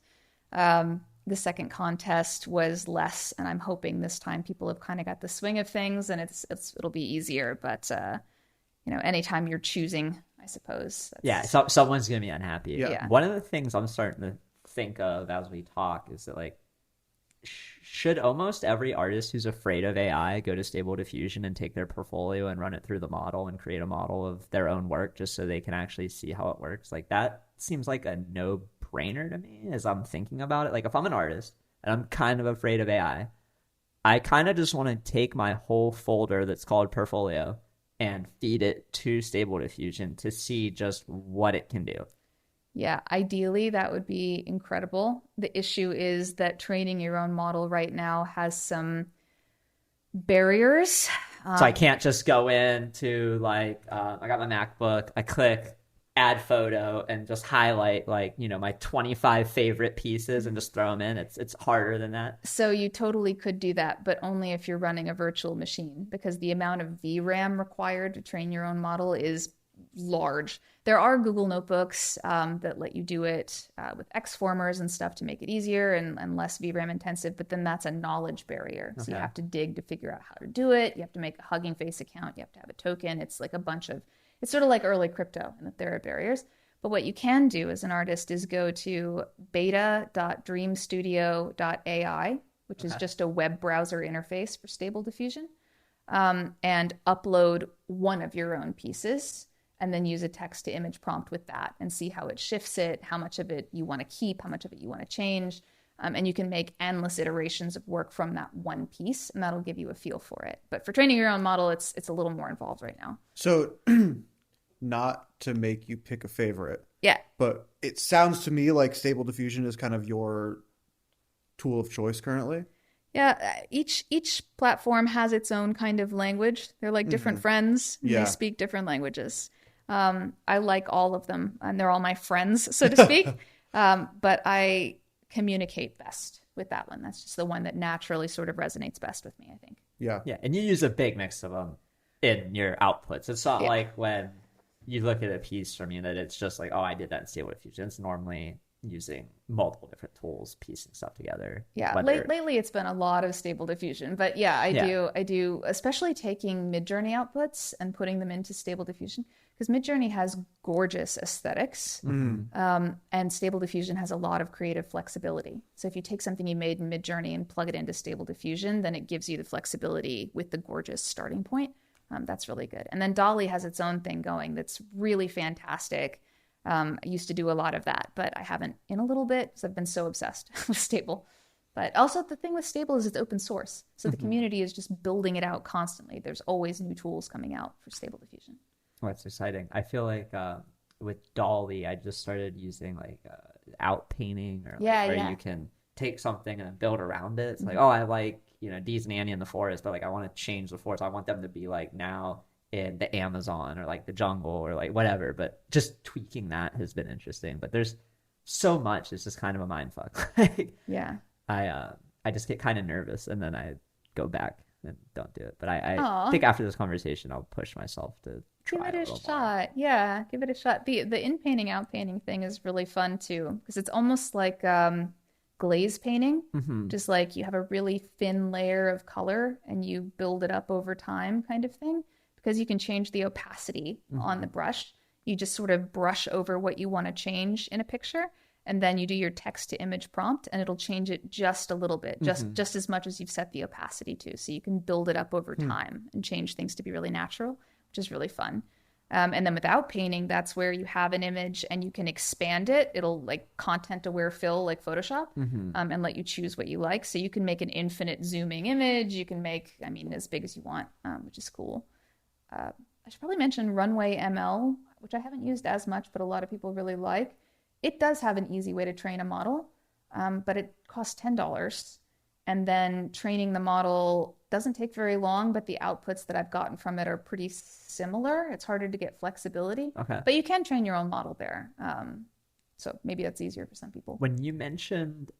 The second contest was less, and I'm hoping this time people have kind of got the swing of things, and it'll be easier. But anytime you're choosing, I suppose. Yeah, so someone's gonna be unhappy. Yeah. One of the things I'm starting to think of as we talk is that, like, should almost every artist who's afraid of AI go to Stable Diffusion and take their portfolio and run it through the model and create a model of their own work just so they can actually see how it works? Like, that seems like a no-brainer to me as I'm thinking about it. Like, if I'm an artist and I'm kind of afraid of AI, I kind of just want to take my whole folder that's called portfolio and feed it to Stable Diffusion to see just what it can do. Yeah, ideally that would be incredible. The issue is that training your own model right now has some barriers. So I can't just go into, like, I got my MacBook, I click add photo and just highlight, like, my 25 favorite pieces and just throw them in. It's harder than that. So you totally could do that, but only if you're running a virtual machine, because the amount of VRAM required to train your own model is large. There are Google notebooks that let you do it with Xformers and stuff to make it easier and less VRAM intensive, but then that's a knowledge barrier. So you have to dig to figure out how to do it. You have to make a Hugging Face account. You have to have a token. It's like it's sort of like early crypto in that there are barriers. But what you can do as an artist is go to beta.dreamstudio.ai, which is just a web browser interface for Stable Diffusion, and upload one of your own pieces. and then use a text to image prompt with that and see how it shifts it, how much of it you want to keep, how much of it you want to change. And you can make endless iterations of work from that one piece, and that'll give you a feel for it. But for training your own model, it's a little more involved right now. So not to make you pick a favorite. Yeah. But it sounds to me like Stable Diffusion is kind of your tool of choice currently. Yeah, each platform has its own kind of language. They're like different friends. And Yeah. They speak different languages. I like all of them, and they're all my friends, so to speak. But I communicate best with that one. That's just the one that naturally sort of resonates best with me, I think. Yeah. Yeah, and you use a big mix of them in your outputs. It's not like when you look at a piece from you that it's just like, oh, I did that in Stable Diffusion. It's normally using multiple different tools, piecing stuff together. Yeah, lately it's been a lot of Stable Diffusion, but yeah, I do, especially taking Midjourney outputs and putting them into Stable Diffusion, because Midjourney has gorgeous aesthetics, and Stable Diffusion has a lot of creative flexibility. So if you take something you made in Midjourney and plug it into Stable Diffusion, then it gives you the flexibility with the gorgeous starting point. That's really good. And then Dolly has its own thing going that's really fantastic. I used to do a lot of that, but I haven't in a little bit because I've been so obsessed with Stable. But also the thing with Stable is it's open source. So the community is just building it out constantly. There's always new tools coming out for Stable Diffusion. Oh, that's exciting. I feel like with Dolly, I just started using like out painting or where you can take something and build around it. It's like, oh, I like, Deeze and Annie in the forest, but like I want to change the forest. I want them to be like now in the Amazon or like the jungle or like whatever, but just tweaking that has been interesting. But there's so much, it's just kind of a mind fuck. Yeah. I just get kind of nervous and then I go back and don't do it. But I think after this conversation, I'll push myself to try give it a little shot. more. Yeah, give it a shot. The in painting, out painting thing is really fun too, because it's almost like glaze painting. Just like you have a really thin layer of color and you build it up over time kind of thing, because you can change the opacity on the brush. You just sort of brush over what you want to change in a picture, and then you do your text to image prompt and it'll change it just a little bit, just as much as you've set the opacity to. So you can build it up over time and change things to be really natural, which is really fun. And then without painting, that's where you have an image and you can expand it. It'll like content aware fill like Photoshop, and let you choose what you like. So you can make an infinite zooming image. You can make, as big as you want, which is cool. I should probably mention Runway ML, which I haven't used as much, but a lot of people really like. It does have an easy way to train a model, but it costs $10. And then training the model doesn't take very long, but the outputs that I've gotten from it are pretty similar. It's harder to get flexibility, but you can train your own model there. So maybe that's easier for some people. When you mentioned,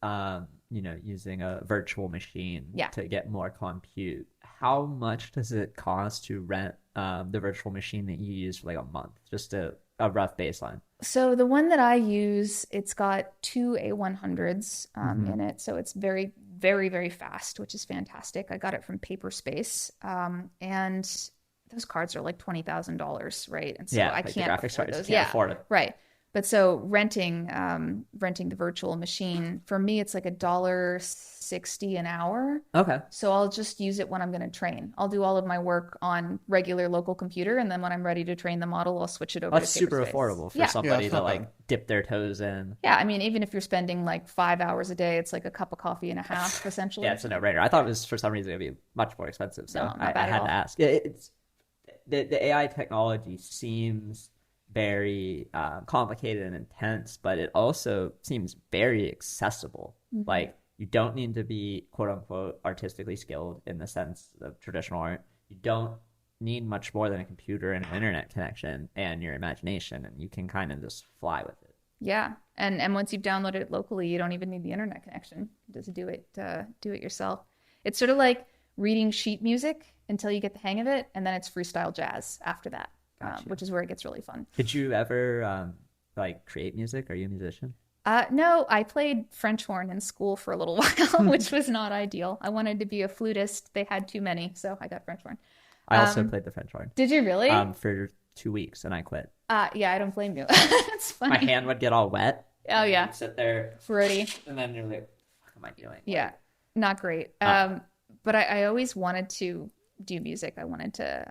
using a virtual machine to get more compute, how much does it cost to rent the virtual machine that you use for like a month? Just a rough baseline. So the one that I use, it's got 2 A100s in it. So it's very, very, very fast, which is fantastic. I got it from Paperspace. And those cards are like $20,000, right? And so I can't afford those. Can't afford it. Right. But so renting the virtual machine, for me, it's like $1.60 an hour. Okay. So I'll just use it when I'm going to train. I'll do all of my work on regular local computer, and then when I'm ready to train the model, I'll switch it over to That's super Paperspace. affordable for somebody to like dip their toes in. Yeah, even if you're spending like 5 hours a day, it's like a cup of coffee and a half, essentially. Yeah, it's a no-brainer. I thought it was for some reason going to be much more expensive, so I had to ask. Yeah, it's the AI technology seems very complicated and intense, but it also seems very accessible. Like, you don't need to be quote unquote artistically skilled in the sense of traditional art. You don't need much more than a computer and an internet connection and your imagination, and you can kind of just fly with it. Yeah, and once you've downloaded it locally, you don't even need the internet connection. Just do it yourself. It's sort of like reading sheet music until you get the hang of it, and then it's freestyle jazz after that. Gotcha. Which is where it gets really fun. Did you ever create music? Are you a musician? No, I played French horn in school for a little while, which was not ideal. I wanted to be a flutist. They had too many, so I got French horn. I also played the French horn. Did you really? For 2 weeks, and I quit. Yeah, I don't blame you. It's funny. My hand would get all wet. Oh, yeah. You'd sit there. Fruity. And then you're like, what am I doing? Yeah, not great. But I always wanted to do music. I wanted to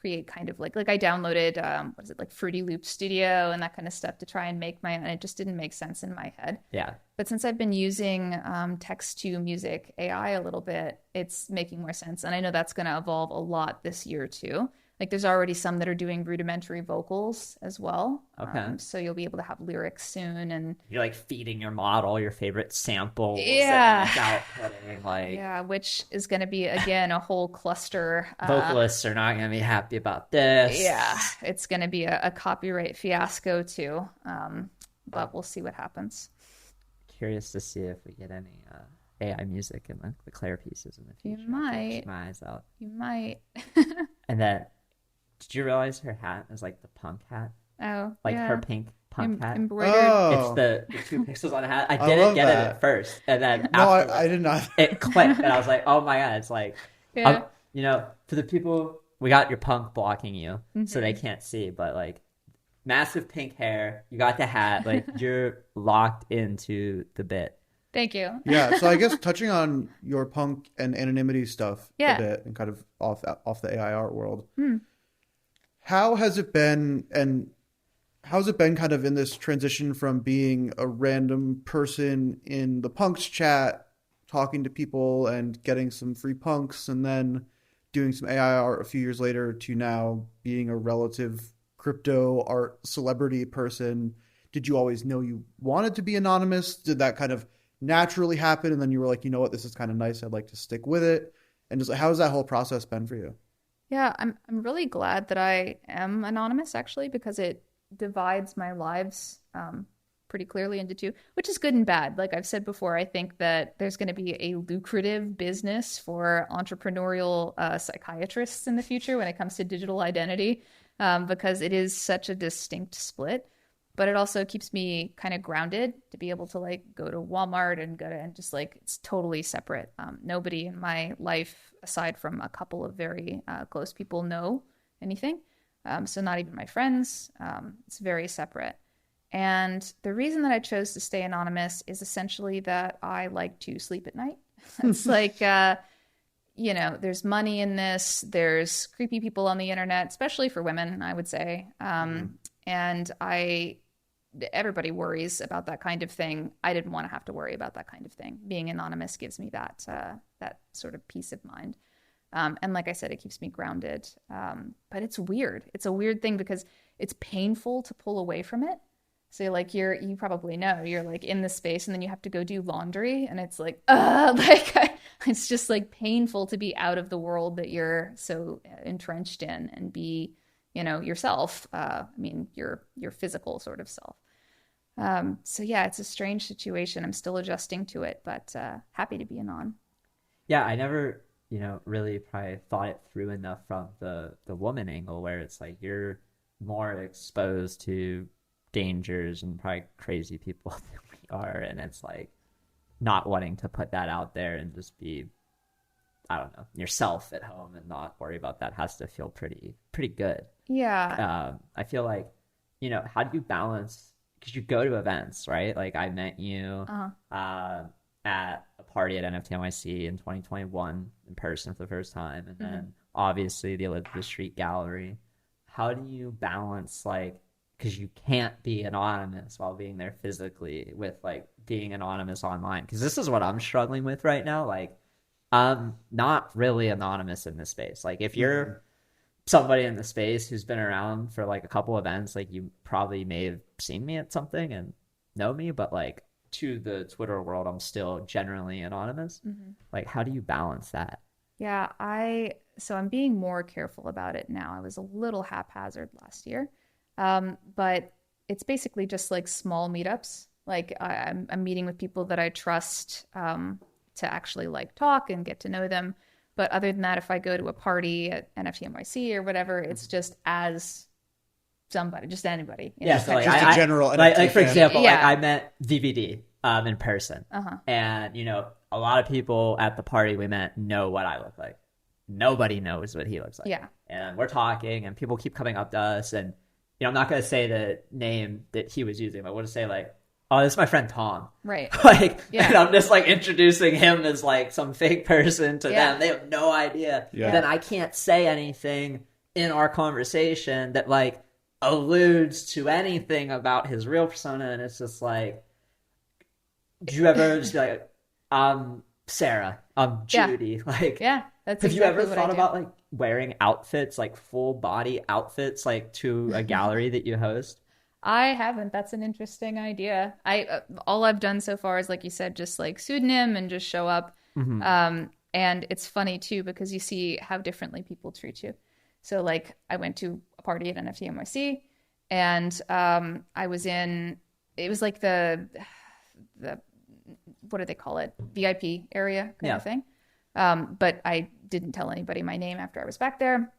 create kind of like I downloaded what is it, like Fruity Loop Studio and that kind of stuff to try and make my own. It just didn't make sense in my head. Yeah. But since I've been using text to music AI a little bit, it's making more sense. And I know that's going to evolve a lot this year too. Like there's already some that are doing rudimentary vocals as well. Okay. So you'll be able to have lyrics soon, and You're like feeding your model your favorite samples. Yeah. And it's outputting, like yeah, which is going to be again a whole cluster. vocalists are not going to be happy about this. Yeah, it's going to be a copyright fiasco too. But we'll see what happens. Curious to see if we get any AI music in the Claire pieces in the future. You might. Keep my eyes out. You might. And then, did you realize her hat is like the punk hat? Oh, Like yeah. her pink punk hat? Embroidered. Oh. It's the 2 pixels on the hat. I I didn't love get it that. at first. And then No, afterwards, I did not. it clicked. And I was like, oh my God. It's like, Yeah. you know, for the people, we got your punk blocking you Mm-hmm. so they can't see. But like, massive pink hair. You got the hat. Like, you're locked into the bit. Thank you. Yeah, so I guess touching on your punk and anonymity stuff Yeah. a bit and kind of off the AI art world. Hmm. How has it been, and how's it been kind of in this transition from being a random person in the punks chat, talking to people and getting some free punks, and then doing some AI art a few years later to now being a relative crypto art celebrity person? Did you always know you wanted to be anonymous? Did that kind of naturally happen, and then you were like, you know what, this is kind of nice, I'd like to stick with it? And just how's that whole process been for you? Yeah, I'm really glad that I am anonymous actually, because it divides my lives pretty clearly into two, which is good and bad. Like I've said before, I think that there's going to be a lucrative business for entrepreneurial psychiatrists in the future when it comes to digital identity, because it is such a distinct split. But it also keeps me kind of grounded to be able to like go to Walmart and just like, it's totally separate. Nobody in my life, aside from a couple of very close people, know anything. So not even my friends. It's very separate. And the reason that I chose to stay anonymous is essentially that I like to sleep at night. It's like, you know, there's money in this. There's creepy people on the internet, especially for women, I would say. And everybody worries about that kind of thing. I didn't want to have to worry about that kind of thing. Being anonymous gives me that sort of peace of mind. And like I said, it keeps me grounded. But it's weird. It's a weird thing because it's painful to pull away from it. So like you probably know, you're like in the space and then you have to go do laundry and it's like, it's just like painful to be out of the world that you're so entrenched in and be, you know, yourself. I mean, your physical sort of self. So yeah, it's a strange situation. I'm still adjusting to it, but happy to be anon. Yeah, I never, you know, really probably thought it through enough from the woman angle where it's like you're more exposed to dangers and probably crazy people than we are, and it's like not wanting to put that out there and just be, I don't know, yourself at home and not worry about that has to feel pretty good. Yeah. I feel like, you know, how do you balance, because you go to events, right? Like I met you at a party at NFT NYC in 2021 in person for the first time, and then obviously the Elizabeth Street Gallery. How do you balance, like, because you can't be anonymous while being there physically with like being anonymous online? Because this is what I'm struggling with right now. Like, I'm not really anonymous in this space. Like if you're somebody in the space who's been around for like a couple events, like you probably may have seen me at something and know me, but like to the Twitter world, I'm still generally anonymous. Like, how do you balance that? Yeah, so I'm being more careful about it now. I was a little haphazard last year. But it's basically just like small meetups. Like I'm meeting with people that I trust to actually like talk and get to know them. But other than that, if I go to a party at NFT NYC or whatever, it's just as somebody, just anybody. You know? So like Just a general like NFT for fan. example, like Yeah. I met DVD in person, and you know, a lot of people at the party we met know what I look like. Nobody knows what he looks like. Yeah. And we're talking, and people keep coming up to us, and you know, I'm not going to say the name that he was using, but we'll just say like, oh, this is my friend Tom. Right. Like, Yeah. and I'm just like introducing him as like some fake person to Yeah. them. They have no idea. Yeah. Then I can't say anything in our conversation that like alludes to anything about his real persona, and it's just like, do you ever just be like, I'm Sarah, I'm Judy? Like, that's have exactly you ever what I thought do. about like wearing outfits, like full body outfits, like to a gallery that you host? I haven't. That's an interesting idea. All I've done so far is, like you said, just like pseudonym and just show up. And it's funny too because you see how differently people treat you. So like I went to a party at NFT NYC, and I was in. It was like the what do they call it? VIP area kind of thing. But I didn't tell anybody my name after I was back there.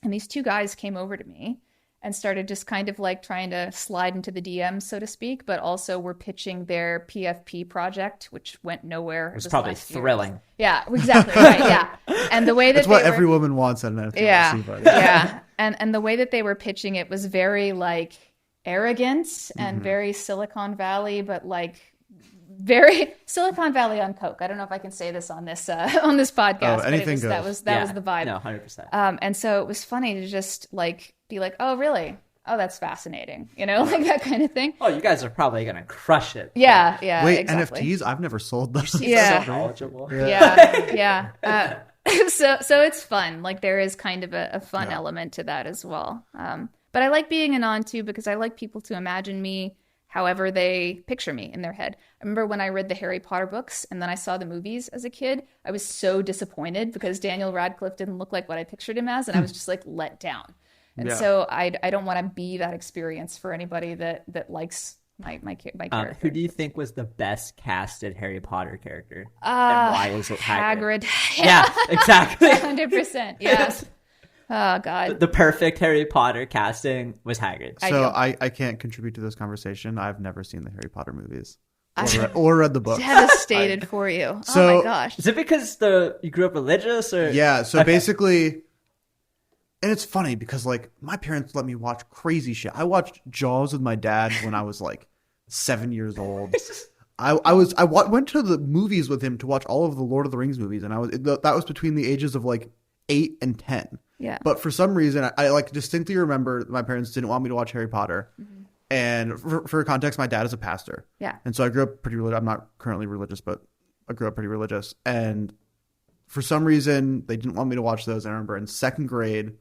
And these two guys came over to me and started just kind of like trying to slide into the DMs, so to speak, but also were pitching their PFP project, which went nowhere. It was probably thrilling. Yeah, exactly. Right. Yeah. And the way that That's what every woman wants at an NFT party. Yeah. And the way that they were pitching it was very like arrogant and very Silicon Valley, but like very Silicon Valley on coke. I don't know if I can say this on this podcast. Anything but goes. That was the vibe. No, 100%. And so it was funny to just like be like, oh really? Oh, that's fascinating. You know, like that kind of thing. Oh, you guys are probably gonna crush it. Yeah. Wait, exactly. NFTs? I've never sold those. Yeah. So knowledgeable. Yeah. So it's fun. Like there is kind of a fun element to that as well. But I like being anon too because I like people to imagine me however they picture me in their head. I remember when I read the Harry Potter books and then I saw the movies as a kid, I was so disappointed because Daniel Radcliffe didn't look like what I pictured him as, and I was just like let down. And so I don't want to be that experience for anybody that likes my character. Who do you think was the best casted Harry Potter character? And why was it Hagrid? Yeah, exactly. 100%. Yeah. Oh God. The perfect Harry Potter casting was Hagrid. So I can't contribute to this conversation. I've never seen the Harry Potter movies or read the book. Devastated for you. So, oh my gosh. Is it because you grew up religious or? Yeah. So basically, and it's funny because like my parents let me watch crazy shit. I watched Jaws with my dad when I was like 7 years old. I went to the movies with him to watch all of the Lord of the Rings movies, and that was between the ages of like 8 and 10. Yeah. But for some reason, I like distinctly remember my parents didn't want me to watch Harry Potter. And for context, my dad is a pastor. Yeah. And so I grew up pretty religious. I'm not currently religious, but I grew up pretty religious. And for some reason, they didn't want me to watch those. And I remember in second grade,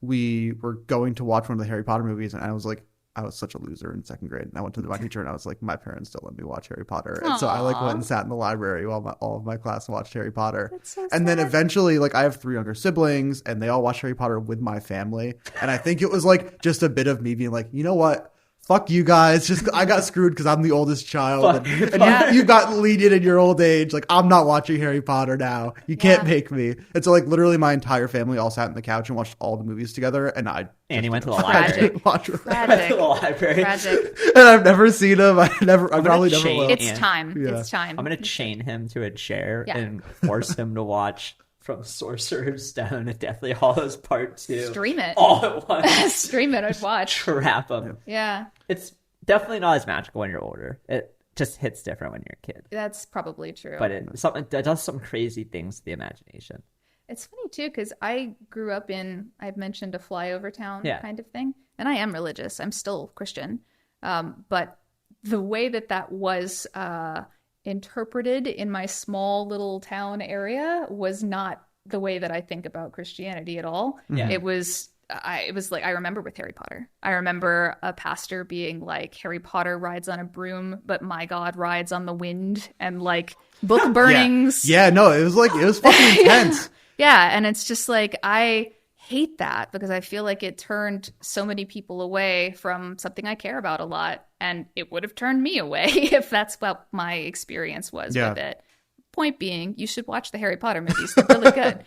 we were going to watch one of the Harry Potter movies. And I was such a loser in second grade. And I went to my teacher and I was like, my parents don't let me watch Harry Potter. And so I like went and sat in the library while all of my class watched Harry Potter. That's so and then sad. eventually, like I have 3 younger siblings and they all watched Harry Potter with my family. And I think it was like just a bit of me being like, you know what? Fuck you guys. Just I got screwed because I'm the oldest child. And you got lenient in your old age. Like I'm not watching Harry Potter now. You can't make me. And so like literally my entire family all sat on the couch and watched all the movies together. And he went to the Tragic. library. Tragic. And I've never seen him. I probably never will. It's time. Yeah. It's time. I'm gonna chain him to a chair and force him to watch From Sorcerer's Stone and Deathly Hallows Part 2. Stream it. All at once. Stream it. I'd watch. Trap him. Yeah. It's definitely not as magical when you're older. It just hits different when you're a kid. That's probably true. But it does some crazy things to the imagination. It's funny too because I grew up in, I've mentioned, a flyover town kind of thing, and I am religious. I'm still Christian, but the way that was interpreted in my small little town area was not the way that I think about Christianity at all. Yeah. It was like I remember with Harry Potter. I remember a pastor being like, Harry Potter rides on a broom, but my God rides on the wind, and like book burnings. Yeah, no, it was fucking intense. Yeah, and it's just like I hate that because I feel like it turned so many people away from something I care about a lot, and it would have turned me away if that's what my experience was with it. Point being, you should watch the Harry Potter movies. They're really good.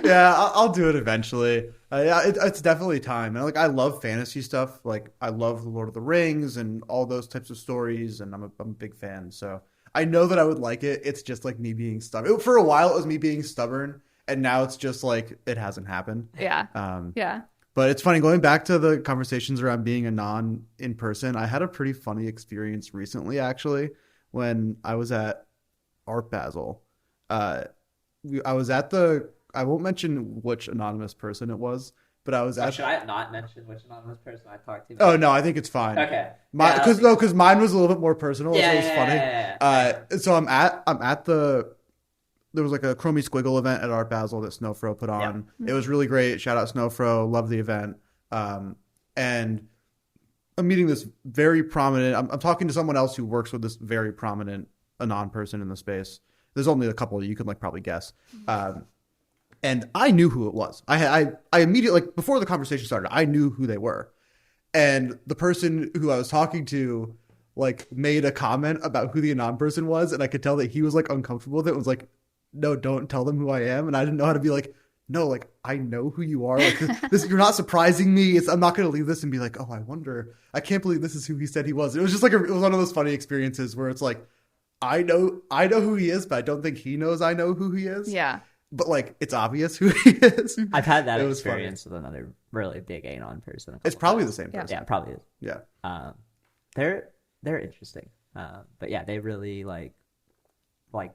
Yeah, I'll do it eventually. It's definitely time. And like I love fantasy stuff. Like I love the Lord of the Rings and all those types of stories, and I'm a big fan. So I know that I would like it. It's just like me being stubborn. For a while, it was me being stubborn. And now it's just like it hasn't happened. Yeah. Yeah. But it's funny, going back to the conversations around being a non in person, I had a pretty funny experience recently, actually, when I was at Art Basel. I was at I won't mention which anonymous person it was, but I was at. Should I not mention which anonymous person I talked to? Oh no, I think it's fine. Okay. Because mine was a little bit more personal, so it was funny. Yeah. So I'm at the. There was like a Chromie Squiggle event at Art Basel that Snowfro put on. It was really great. Shout out Snowfro. Love the event. And I'm meeting this very prominent. I'm talking to someone else who works with this very prominent anon person in the space. There's only a couple you can like probably guess. And I knew who it was. I immediately, like before the conversation started, I knew who they were. And the person who I was talking to like made a comment about who the anon person was, and I could tell that he was like uncomfortable with it. It was like, no, don't tell them who I am. And I didn't know how to be like, no, like I know who you are. Like this you're not surprising me. I'm not going to leave this and be like, oh, I wonder. I can't believe this is who he said he was. It was just like it was one of those funny experiences where it's like, I know who he is, but I don't think he knows I know who he is. Yeah. But like it's obvious who he is. I've had that experience with another really big anon person. It's probably the same person. Yeah, probably is. Yeah. They're interesting. But yeah, they really like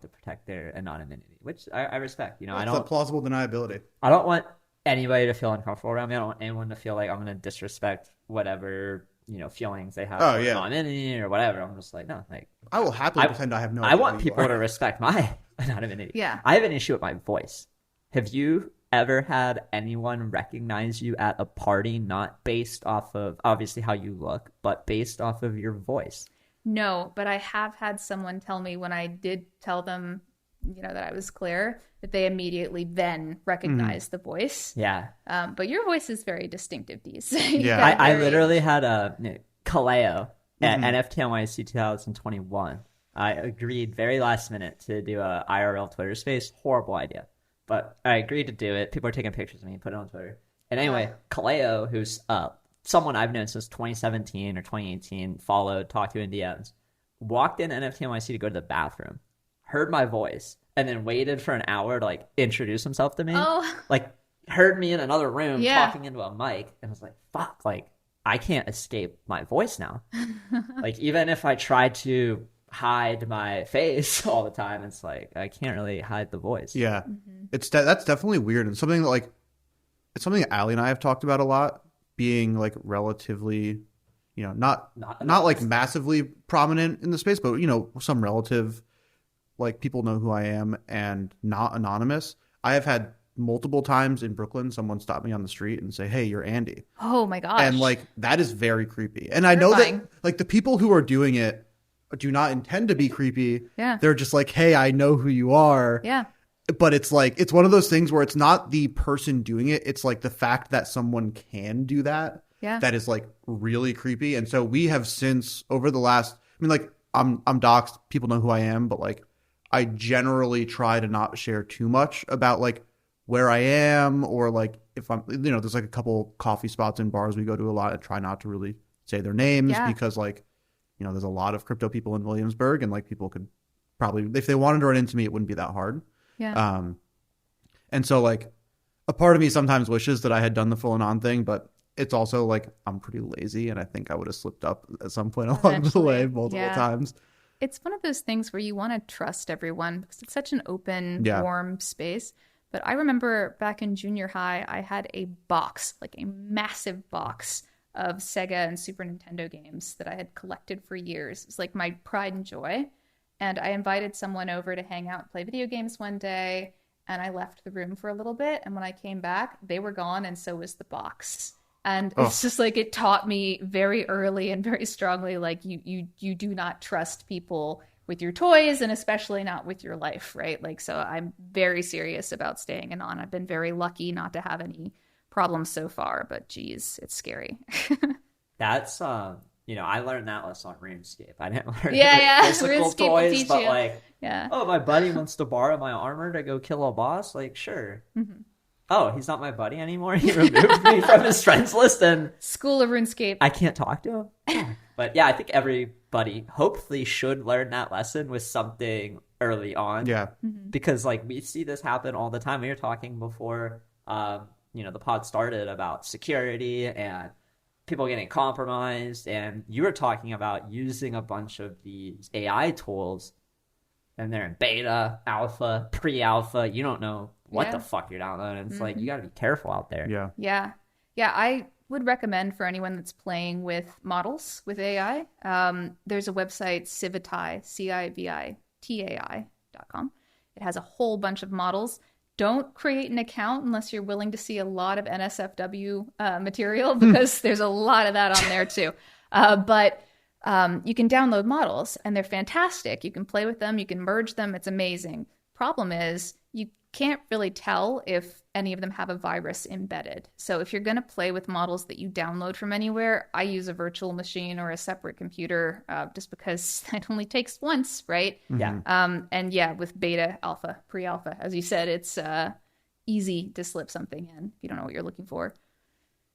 to protect their anonymity, which I respect. You know, It's a plausible deniability. I don't want anybody to feel uncomfortable around me. I don't want anyone to feel like I'm going to disrespect whatever, you know, feelings they have for anonymity or whatever. I'm just like, no, like I will happily pretend I have no idea. I want people to respect my anonymity. Yeah. I have an issue with my voice. Have you ever had anyone recognize you at a party not based off of obviously how you look, but based off of your voice? No, but I have had someone tell me when I did tell them, you know, that I was Claire, that they immediately then recognized the voice. Yeah. But your voice is very distinctive, Deeze. Yeah. I literally had a Kaleo at NFT NYC 2021. I agreed very last minute to do a IRL Twitter space. Horrible idea. But I agreed to do it. People are taking pictures of me and put it on Twitter. And anyway, Kaleo, who's someone I've known since 2017 or 2018, followed, talked to in DMs, walked in NFT NYC to go to the bathroom, heard my voice, and then waited for an hour to like introduce himself to me. Oh. Like heard me in another room talking into a mic and was like, fuck, like I can't escape my voice now. Like even if I tried to hide my face all the time, it's like I can't really hide the voice. Yeah. That's definitely weird, and something that like it's something that Allie and I have talked about a lot, being like relatively, you know, not like massively prominent in the space, but you know, some relative, like people know who I am and not anonymous. I have had multiple times in Brooklyn someone stop me on the street and say, hey, you're Andy. Oh my gosh. And like that is very creepy. And I know that like the people who are doing it do not intend to be creepy. Yeah. They're just like, hey, I know who you are. Yeah. But it's like, it's one of those things where it's not the person doing it. It's like the fact that someone can do that. Yeah. That is like really creepy. And so we have since over the last, I mean, like I'm doxxed. People know who I am, but like I generally try to not share too much about like where I am, or like if I'm, you know, there's like a couple coffee spots and bars we go to a lot. I try not to really say their names because like, you know, there's a lot of crypto people in Williamsburg, and like people could probably, if they wanted to run into me, it wouldn't be that hard. Yeah. And so like a part of me sometimes wishes that I had done the full anon thing, but it's also like I'm pretty lazy, and I think I would have slipped up at some point along the way multiple times. It's one of those things where you want to trust everyone because it's such an open, warm space. But I remember back in junior high, I had a box, like a massive box of Sega and Super Nintendo games that I had collected for years. It was like my pride and joy. And I invited someone over to hang out and play video games one day. And I left the room for a little bit. And when I came back, they were gone. And so was the box. And it's just like, it taught me very early and very strongly, like you do not trust people with your toys, and especially not with your life, right? Like, so I'm very serious about staying anon. I've been very lucky not to have any problems so far, but geez, it's scary. That's you know, I learned that lesson on RuneScape. I didn't learn physical RuneScape toys, but you. like, oh, my buddy wants to borrow my armor to go kill a boss. Like, sure. Mm-hmm. Oh, he's not my buddy anymore. He removed me from his friends list, and School of RuneScape. I can't talk to him. But yeah, I think everybody hopefully should learn that lesson with something early on. Yeah. Mm-hmm. Because like we see this happen all the time. We were talking before, you know, the pod started about security and people getting compromised, and you were talking about using a bunch of these AI tools, and they're in beta, alpha, pre-alpha. You don't know what the fuck you're downloading. It's like, you got to be careful out there. Yeah. Yeah. Yeah, I would recommend for anyone that's playing with models with AI. There's a website, Civitai, CIVITAI.com. It has a whole bunch of models. Don't create an account unless you're willing to see a lot of NSFW material, because there's a lot of that on there too. But you can download models and they're fantastic. You can play with them, you can merge them. It's amazing. Problem is, you can't really tell if any of them have a virus embedded. So if you're going to play with models that you download from anywhere, I use a virtual machine or a separate computer, just because it only takes once, right? Yeah. And yeah, with beta, alpha, pre-alpha, as you said, it's easy to slip something in if you don't know what you're looking for.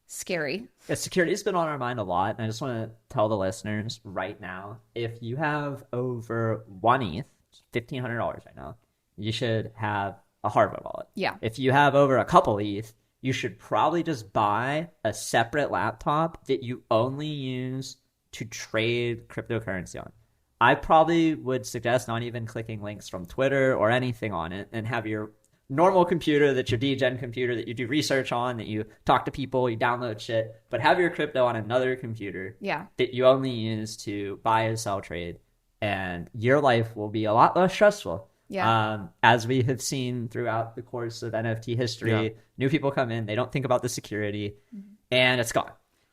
Scary. Yeah, security has been on our mind a lot, and I just want to tell the listeners right now, if you have over 1 ETH, $1,500 right now, you should have a hardware wallet. Yeah. If you have over a couple ETH, you should probably just buy a separate laptop that you only use to trade cryptocurrency on. I probably would suggest not even clicking links from Twitter or anything on it, and have your normal computer, that's your DGen computer that you do research on, that you talk to people, you download shit, but have your crypto on another computer that you only use to buy and sell trade, and your life will be a lot less stressful. Yeah. As we have seen throughout the course of NFT history, new people come in, they don't think about the security, and it's gone.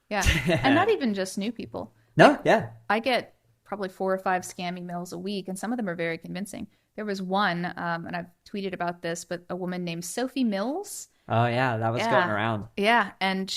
Yeah. And not even just new people. No, yeah. I get probably 4 or 5 scam emails a week, and some of them are very convincing. There was one, and I've tweeted about this, but a woman named Sophie Mills. Oh, yeah, that was going around. Yeah, and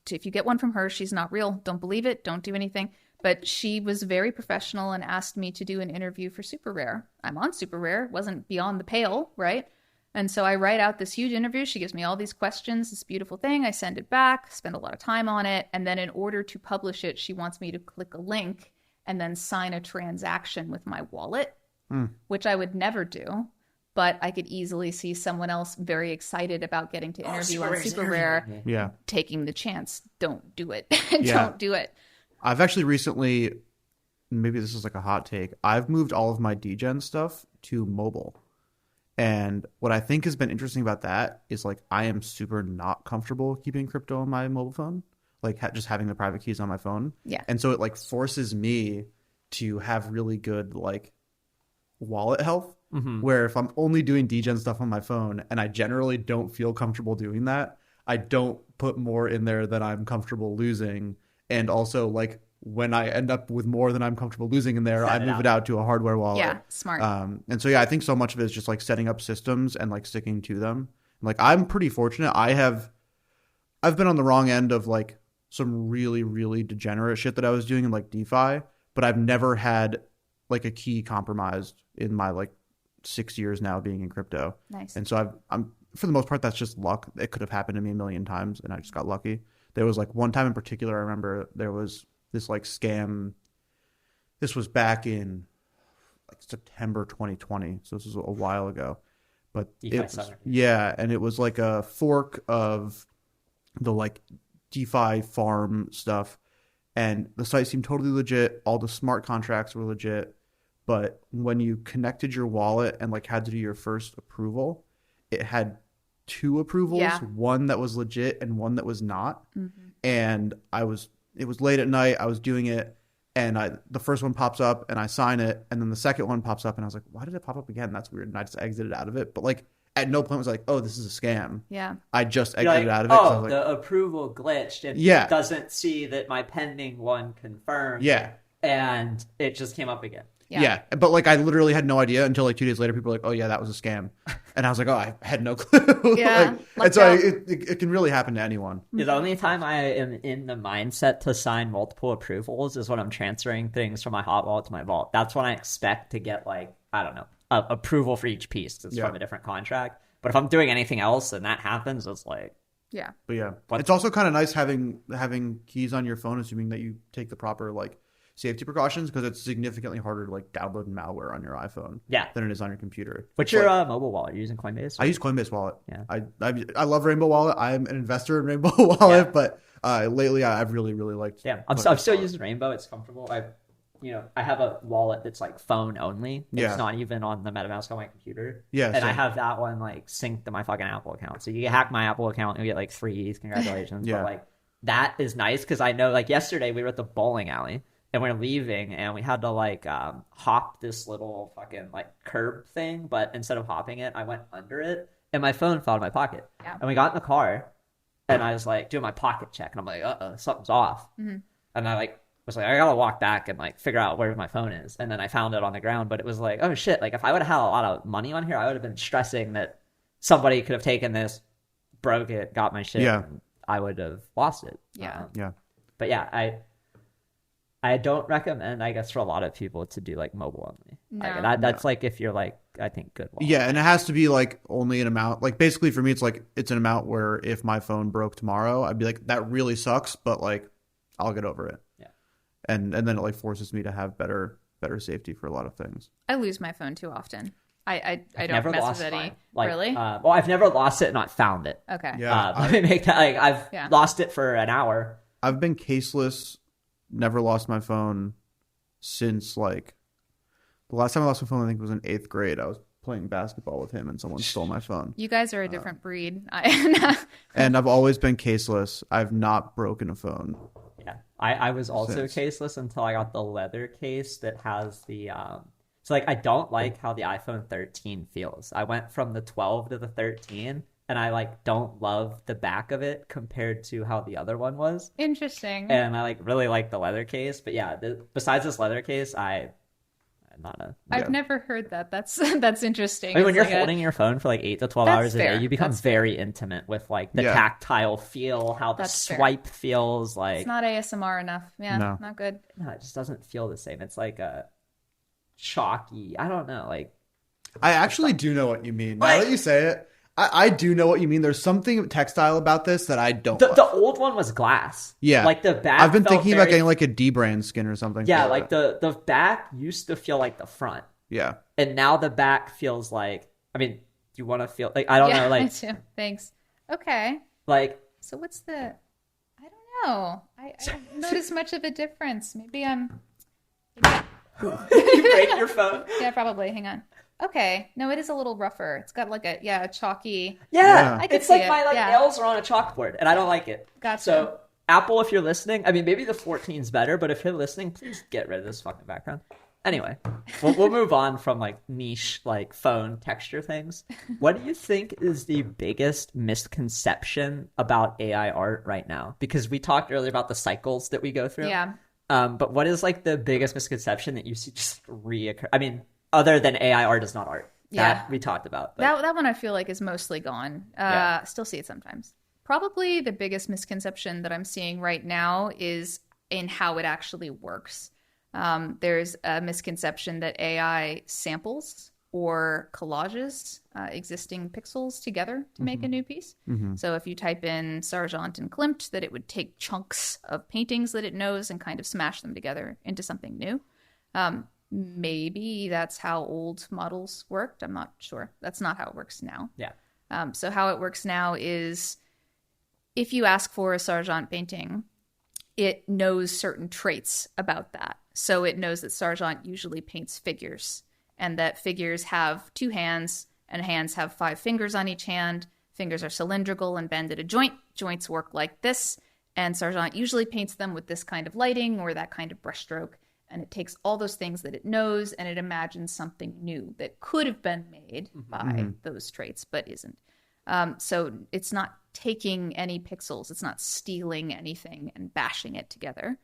if you get one from her, she's not real. Don't believe it. Don't do anything. But she was very professional and asked me to do an interview for Super Rare. I'm on Super Rare. Wasn't beyond the pale, right? And so I write out this huge interview. She gives me all these questions, this beautiful thing. I send it back, spend a lot of time on it. And then in order to publish it, she wants me to click a link and then sign a transaction with my wallet, which I would never do. But I could easily see someone else very excited about getting to interview on Super Rare, taking the chance. Don't do it. Don't do it. I've actually recently, maybe this is like a hot take, I've moved all of my DGen stuff to mobile. And what I think has been interesting about that is, like, I am super not comfortable keeping crypto on my mobile phone, like just having the private keys on my phone. Yeah. And so it like forces me to have really good like wallet health, where if I'm only doing DGen stuff on my phone and I generally don't feel comfortable doing that, I don't put more in there than I'm comfortable losing. And also, like, when I end up with more than I'm comfortable losing in there, I move it out to a hardware wallet. Yeah, smart. And so, yeah, I think so much of it is just like setting up systems and like sticking to them. Like, I'm pretty fortunate. I've been on the wrong end of like some really, really degenerate shit that I was doing in like DeFi, but I've never had like a key compromised in my like 6 years now being in crypto. Nice. And so I'm for the most part, that's just luck. It could have happened to me a million times, and I just got lucky. There was like one time in particular, I remember there was this like scam. This was back in like September 2020, so this was a while ago. But and it was like a fork of the like DeFi farm stuff, and the site seemed totally legit. All the smart contracts were legit, but when you connected your wallet and like had to do your first approval, it had 2 approvals, one that was legit and one that was not. And it was late at night, I was doing it, and the first one pops up and I sign it, and then the second one pops up and I was like, why did it pop up again? That's weird. And I just exited out of it. But like at no point was I like, oh, this is a scam. Yeah. I just exited out of it. Oh, like, the approval glitched and it doesn't see that my pending one confirmed. Yeah. And it just came up again. Yeah. But like I literally had no idea until like 2 days later, people were like, oh yeah, that was a scam. And I was like, oh, I had no clue. Yeah. And so it can really happen to anyone. The only time I am in the mindset to sign multiple approvals is when I'm transferring things from my hot wallet to my vault. That's when I expect to get like, I don't know, approval for each piece. It's from a different contract. But if I'm doing anything else and that happens, it's like... Yeah. But yeah. It's also kind of nice having keys on your phone, assuming that you take the proper like safety precautions, because it's significantly harder to like download malware on your iPhone than it is on your computer. What's your mobile wallet? Are you using Coinbase? I use Coinbase Wallet. Yeah. I love Rainbow Wallet. I'm an investor in Rainbow Wallet, but lately I've really liked. Yeah, I'm still using Rainbow. It's comfortable. I have a wallet that's like phone only. Yeah. It's not even on the MetaMask on my computer. Yeah, and I same. have that one like synced to my fucking Apple account. So you can hack my Apple account and you get like 3 E's. Congratulations. Yeah. But like that is nice because I know like yesterday we were at the bowling alley and we're leaving and we had to like hop this little fucking like curb thing, but instead of hopping it, I went under it and my phone fell out of my pocket. Yeah. And we got in the car and I was like doing my pocket check and I'm like, something's off. And I like was like, I gotta walk back and like figure out where my phone is. And then I found it on the ground, but it was like, oh shit, like if I would have had a lot of money on here, I would have been stressing that somebody could have taken this, broke it, got my shit, and I would have lost it. Yeah. But yeah, I don't recommend, I guess, for a lot of people to do like mobile only. No. Like, that's like if you're like, I think good. Yeah, and it has to be like only an amount. Like basically for me, it's like it's an amount where if my phone broke tomorrow, I'd be like, that really sucks, but like I'll get over it. Yeah. And then it like forces me to have better safety for a lot of things. I lose my phone too often. I don't never mess lost with any. mine. Like, Really? Well, I've never lost it, not found it. Okay. Yeah. Let me make that like I've lost it for an hour. I've been caseless, never lost my phone since like the last time I lost my phone, I think was in 8th grade. I was playing basketball with him and someone stole my phone. You guys are a different breed. And I've always been caseless. I've not broken a phone. Yeah, I was also Since. caseless until I got the leather case that has the so like I don't like how the iPhone 13 feels. I went from the 12 to the 13 and I like don't love the back of it compared to how the other one was. Interesting. And I like really like the leather case, but yeah, besides this leather case, I've never heard that. That's interesting. I mean, when It's you're like holding your phone for like 8 to 12 That's hours a fair. day, you become That's fair. very intimate with like the tactile feel, how the That's fair. swipe feels. Like It's not ASMR enough. Yeah, No. not good. no, it just doesn't feel the same. It's like a chalky. I don't know. Like I actually do know what you mean. Now Like- that you say it, I do know what you mean. There's something textile about this that I don't the love. old one was glass. Yeah. like the back. I've been felt thinking about very- getting like a D-brand skin or something. Yeah, for like it. the back used to feel like the front, Yeah. and now the back feels like. I mean, you want to feel like I don't yeah, know, like me too. Thanks. Okay. like So what's the? I don't know. I don't notice much of a difference. Maybe I'm. you break your phone. Yeah, probably. Hang on. Okay. No, it is a little rougher. It's got like a chalky. Yeah, I could it's like see it. my like Yeah. nails are on a chalkboard, and I don't like it. Gotcha. So Apple, if you're listening, I mean, maybe the 14's better, but if you're listening, please get rid of this fucking background. Anyway, we'll move on from like niche like phone texture things. What do you think is the biggest misconception about AI art right now? Because we talked earlier about the cycles that we go through. Yeah. But what is like the biggest misconception that you see just reoccur? I mean, other than AI art is not art. Yeah. That we talked about. But... That one I feel like is mostly gone. Still see it sometimes. Probably the biggest misconception that I'm seeing right now is in how it actually works. There's a misconception that AI samples or collages existing pixels together to make a new piece. So if you type in Sargent and Klimt, that it would take chunks of paintings that it knows and kind of smash them together into something new. Maybe that's how old models worked. I'm not sure. That's not how it works now. Yeah. So how it works now is if you ask for a Sargent painting, it knows certain traits about that. So it knows that Sargent usually paints figures and that figures have 2 hands and hands have 5 fingers on each hand. Fingers are cylindrical and bend at a joint. Joints work like this. And Sargent usually paints them with this kind of lighting or that kind of brushstroke. And it takes all those things that it knows and it imagines something new that could have been made by those traits, but isn't. So it's not taking any pixels. It's not stealing anything and bashing it together.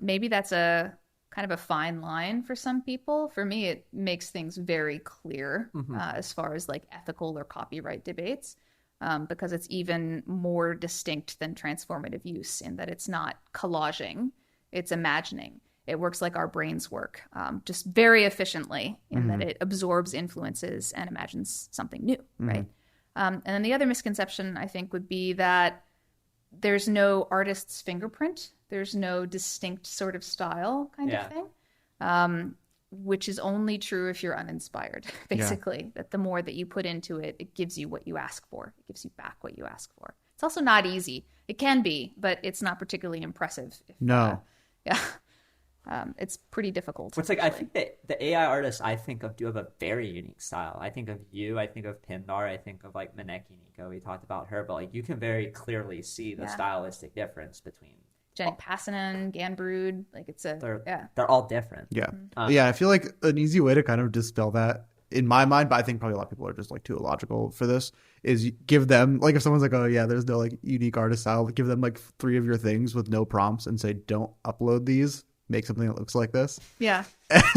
Maybe that's a kind of a fine line for some people. For me, it makes things very clear as far as like ethical or copyright debates, because it's even more distinct than transformative use in that it's not collaging, it's imagining. It works like our brains work, just very efficiently in that it absorbs influences and imagines something new, right? And then the other misconception, I think, would be that there's no artist's fingerprint. There's no distinct sort of style kind of thing, which is only true if you're uninspired, basically. That the more that you put into it, it gives you what you ask for. It gives you back what you ask for. It's also not easy. It can be, but it's not particularly impressive. No. Yeah. It's pretty difficult. It's like, I think that the AI artists I think of do have a very unique style. I think of you, I think of Pindar, I think of like Maneki Nico. We talked about her, but like you can very clearly see the stylistic difference between Jenny Passanen, Ganbrood, like they're all different. Yeah. Yeah, I feel like an easy way to kind of dispel that in my mind, but I think probably a lot of people are just like too illogical for this, is give them, like, if someone's like, oh yeah, there's no like unique artist style, give them like 3 of your things with no prompts and say, don't upload these, make something that looks like this. Yeah.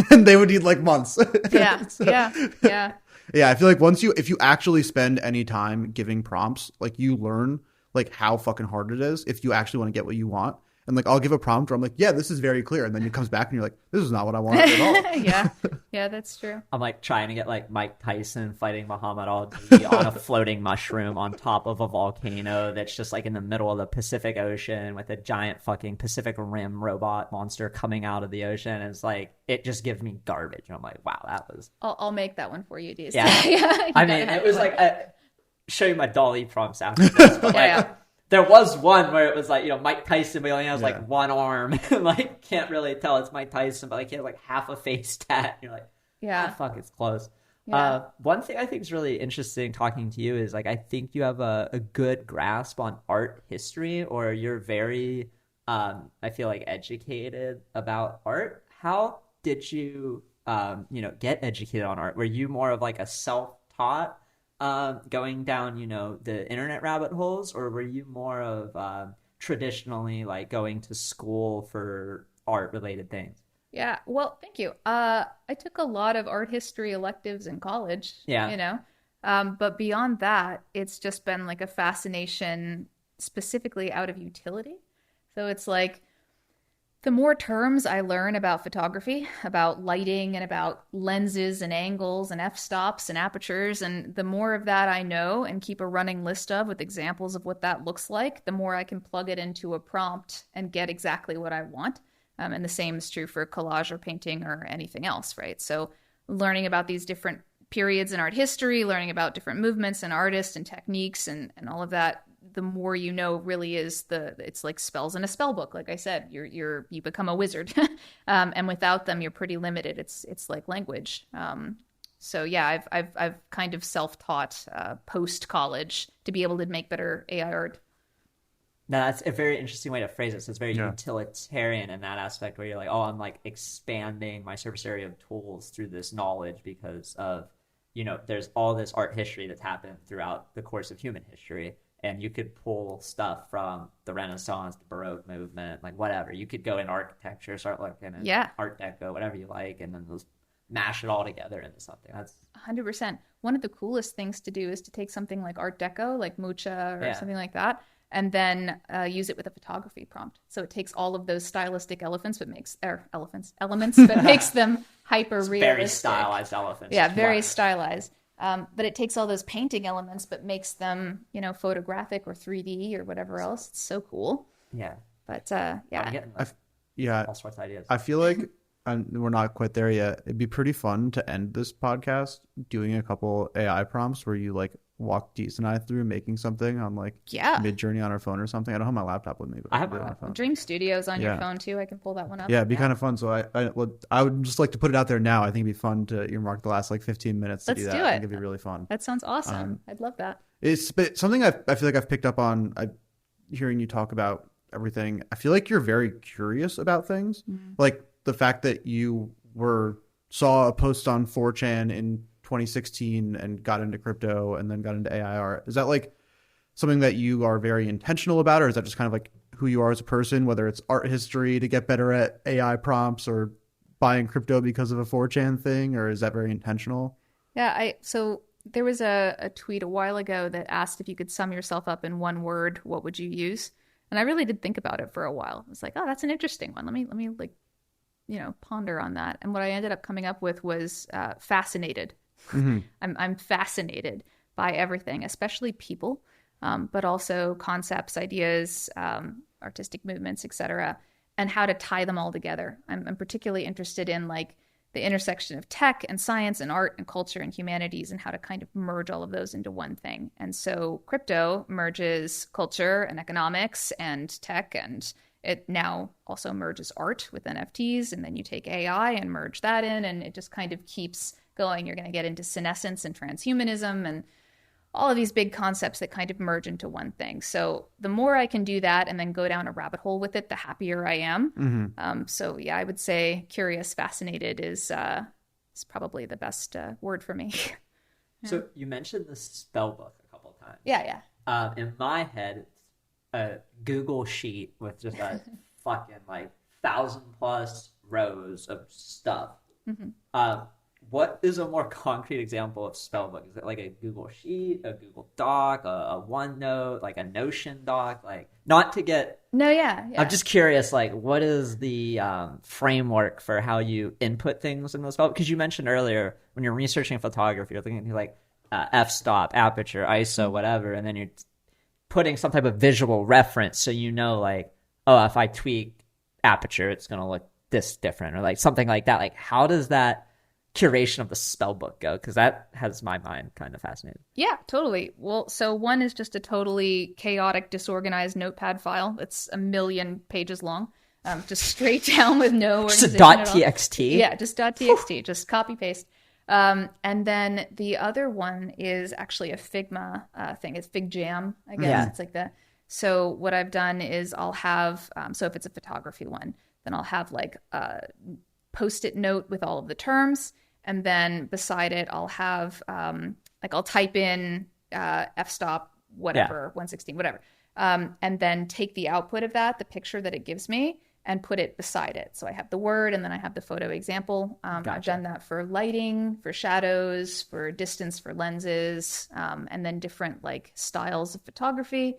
And they would need like months. Yeah. So, Yeah. Yeah, I feel like if you actually spend any time giving prompts, like you learn like how fucking hard it is if you actually want to get what you want. And like I'll give a prompt where I'm like, yeah, this is very clear, and then it comes back and you're like, this is not what I wanted at all. Yeah, that's true. I'm like trying to get like Mike Tyson fighting Muhammad Ali on a floating mushroom on top of a volcano that's just like in the middle of the Pacific Ocean with a giant fucking Pacific Rim robot monster coming out of the ocean. And it's like, it just gives me garbage. And I'm like, wow, that was... I'll make that one for you, Deeze. Yeah. I mean, it was like, show you my Dolly prompts after this, but like... There was one where it was like, Mike Tyson, but he only has like one arm. Like, can't really tell it's Mike Tyson, but like he has like half a face tat. And you're like, fuck, it's close. Yeah. One thing I think is really interesting talking to you is like, I think you have a good grasp on art history, or you're very, I feel like, educated about art. How did you, get educated on art? Were you more of like a self-taught going down, the internet rabbit holes, or were you more of traditionally like going to school for art related things? Yeah, well, thank you. I took a lot of art history electives in college. Yeah. But beyond that, it's just been like a fascination specifically out of utility. So it's like the more terms I learn about photography, about lighting and about lenses and angles and f-stops and apertures, and the more of that I know and keep a running list of with examples of what that looks like, the more I can plug it into a prompt and get exactly what I want. And the same is true for collage or painting or anything else, right? So learning about these different periods in art history, learning about different movements and artists and techniques and all of that, the more you know really is it's like spells in a spell book. Like I said, you become a wizard. And without them, you're pretty limited. It's like language. So yeah, I've kind of self-taught post college to be able to make better AI art. Now, that's a very interesting way to phrase it. So it's very utilitarian in that aspect where you're like, oh, I'm like expanding my surface area of tools through this knowledge because of, there's all this art history that's happened throughout the course of human history. And you could pull stuff from the Renaissance, the Baroque movement, like whatever. You could go in architecture, start looking at Art Deco, whatever you like, and then just mash it all together into something. That's 100%. One of the coolest things to do is to take something like Art Deco, like Mucha or something like that, and then use it with a photography prompt. So it takes all of those stylistic elements, but makes them hyper realistic. Very stylized elephants. Yeah, very stylized. But it takes all those painting elements, but makes them, photographic or 3D or whatever else. It's so cool. Yeah. But I'm getting all sorts of ideas. I feel like we're not quite there yet. It'd be pretty fun to end this podcast doing a couple AI prompts where you like walk Deeze and I through making something on like Mid-Journey on our phone or something. I don't have my laptop with me, but I have it on my phone. Dream Studios on your phone too. I can pull that one up. Yeah, it'd be kind of fun. So I would just like to put it out there now. I think it'd be fun to earmark the last like 15 minutes to do that. I think it'd be really fun. That sounds awesome. I'd love that. It's something I feel like I've picked up on hearing you talk about everything. I feel like you're very curious about things. Mm-hmm. Like the fact that you saw a post on 4chan in 2016 and got into crypto and then got into AI art. Is that like something that you are very intentional about, or is that just kind of like who you are as a person, whether it's art history to get better at AI prompts or buying crypto because of a 4chan thing, or is that very intentional? Yeah, so there was a tweet a while ago that asked if you could sum yourself up in one word, what would you use? And I really did think about it for a while. I was like, oh, that's an interesting one. Let me like, ponder on that. And what I ended up coming up with was fascinated. Mm-hmm. I'm fascinated by everything, especially people, but also concepts, ideas, artistic movements, etc., and how to tie them all together. I'm particularly interested in like the intersection of tech and science and art and culture and humanities and how to kind of merge all of those into one thing. And so crypto merges culture and economics and tech and it now also merges art with NFTs, and then you take AI and merge that in, and it just kind of keeps going. You're going to get into senescence and transhumanism and all of these big concepts that kind of merge into one thing. So the more I can do that and then go down a rabbit hole with it, the happier I am. So yeah, I would say curious, fascinated is probably the best word for me. So you mentioned the spellbook a couple of times. Yeah. In my head, it's a Google sheet with just a fucking 1,000+ rows of stuff. What is a more concrete example of spellbook? Is it like a Google sheet, a Google Doc, a OneNote, like a Notion doc? Not to get... No, yeah. I'm just curious, what is the framework for how you input things in the spellbook? Because you mentioned earlier, when you're researching photography, you're looking at f-stop, aperture, ISO, whatever, and then you're putting some type of visual reference so you know, if I tweak aperture, it's going to look this different, or something like that. How does that curation of the spellbook go? Because that has my mind kind of fascinated. Yeah, totally. Well, so one is just a totally chaotic, disorganized notepad file that's 1 million pages long, just straight down with no organization Just at all. .txt? Yeah, just .txt, just copy paste. And then the other one is actually a Figma thing. It's Fig Jam, I guess. Yeah. It's so what I've done is I'll have, so if it's a photography one, then I'll have a Post-it note with all of the terms. And then beside it, I'll have, I'll type in f-stop, whatever, 116, whatever. And then take the output of that, the picture that it gives me, and put it beside it. So I have the word, and then I have the photo example. Gotcha. I've done that for lighting, for shadows, for distance, for lenses, and then different styles of photography.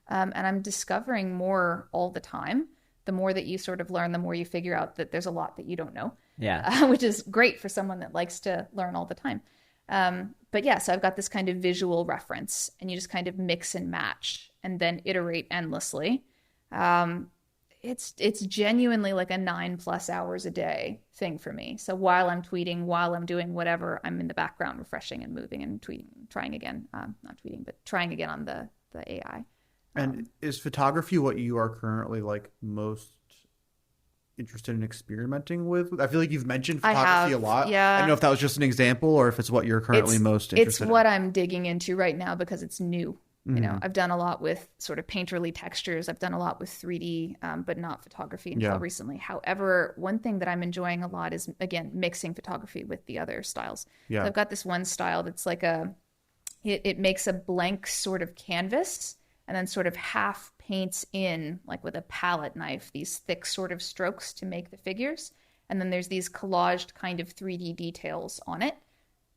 And I'm discovering more all the time. The more that you sort of learn, the more you figure out that there's a lot that you don't know. Yeah. Which is great for someone that likes to learn all the time. But yeah, so I've got this kind of visual reference, and you just kind of mix and match and then iterate endlessly. It's genuinely a 9+ hours a day thing for me. So while I'm tweeting, while I'm doing whatever, I'm in the background refreshing and moving and tweeting, trying again. Not tweeting, but trying again on the AI. And is photography what you are currently most interested in experimenting with? I feel like you've mentioned photography a lot. Yeah. I don't know if that was just an example or if it's what you're currently most interested in. It's what I'm digging into right now because it's new. I've done a lot with sort of painterly textures. I've done a lot with 3D, but not photography until recently. However, one thing that I'm enjoying a lot is, again, mixing photography with the other styles. Yeah. So I've got this one style that's it makes a blank sort of canvas and then sort of half paints in, with a palette knife, these thick sort of strokes to make the figures. And then there's these collaged kind of 3D details on it.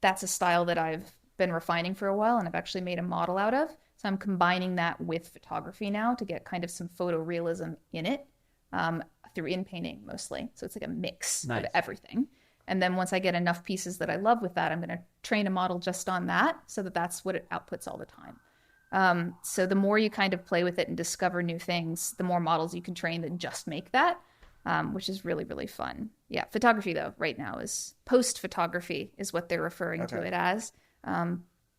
That's a style that I've been refining for a while, and I've actually made a model out of. So I'm combining that with photography now to get kind of some photorealism in it, through in painting mostly. So it's a mix of everything. And then once I get enough pieces that I love with that, I'm going to train a model just on that so that that's what it outputs all the time. So the more you kind of play with it and discover new things, the more models you can train that just make that, which is really, really fun. Yeah. Photography though, right now is post photography is what they're referring to it as.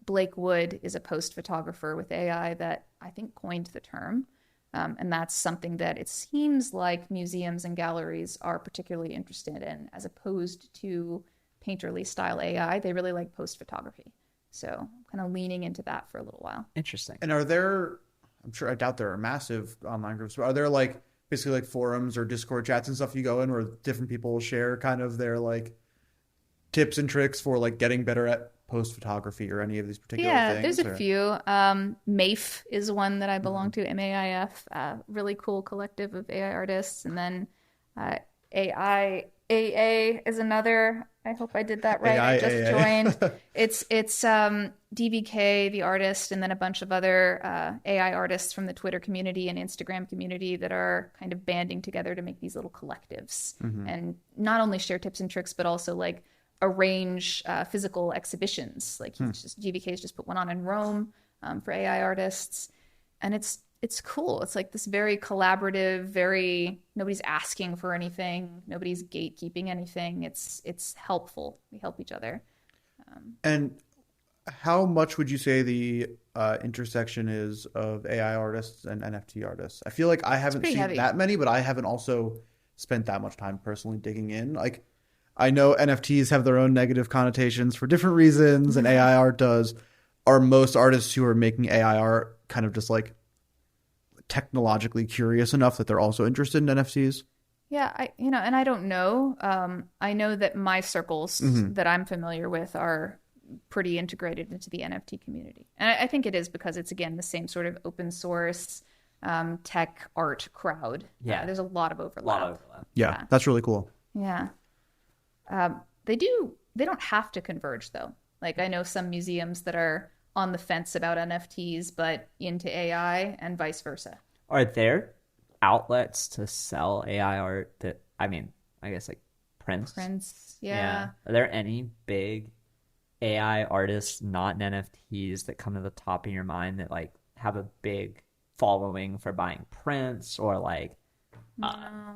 Blake Wood is a post photographer with AI that I think coined the term. And that's something that it seems like museums and galleries are particularly interested in, as opposed to painterly style AI. They really like post photography. So kind of leaning into that for a little while. Interesting. And are there, I doubt there are massive online groups, but are there basically forums or Discord chats and stuff you go in where different people will share kind of their tips and tricks for getting better at post photography or any of these particular things? Yeah, there's a few. MAIF is one that I belong to, MAIF, really cool collective of AI artists. And then AIAA is another. I hope I did that right. I just joined. It's DVK, the artist, and then a bunch of other AI artists from the Twitter community and Instagram community that are kind of banding together to make these little collectives and not only share tips and tricks, but also arrange physical exhibitions. DVK's just put one on in Rome for AI artists, and it's cool. It's this very collaborative, nobody's asking for anything, nobody's gatekeeping anything. It's helpful. We help each other. And how much would you say the intersection is of AI artists and NFT artists? I feel like I haven't pretty seen heavy. that many, but I haven't also spent that much time personally digging in. Like, I know NFTs have their own negative connotations for different reasons, and AI art does. Are most artists who are making AI art kind of just like technologically curious enough that they're also interested in NFTs? Yeah, and I don't know. I know that my circles that I'm familiar with are pretty integrated into the NFT community. And I think it is because it's, again, the same sort of open source tech art crowd. Yeah. There's a lot of overlap. Yeah, that's really cool. Yeah. They don't have to converge, though. Like, I know some museums that are on the fence about NFTs, but into AI, and vice versa. Are there outlets to sell AI art that, I mean, I guess like prints? Yeah. Are there any big AI artists, not in NFTs, that come to the top of your mind that like have a big following for buying prints or like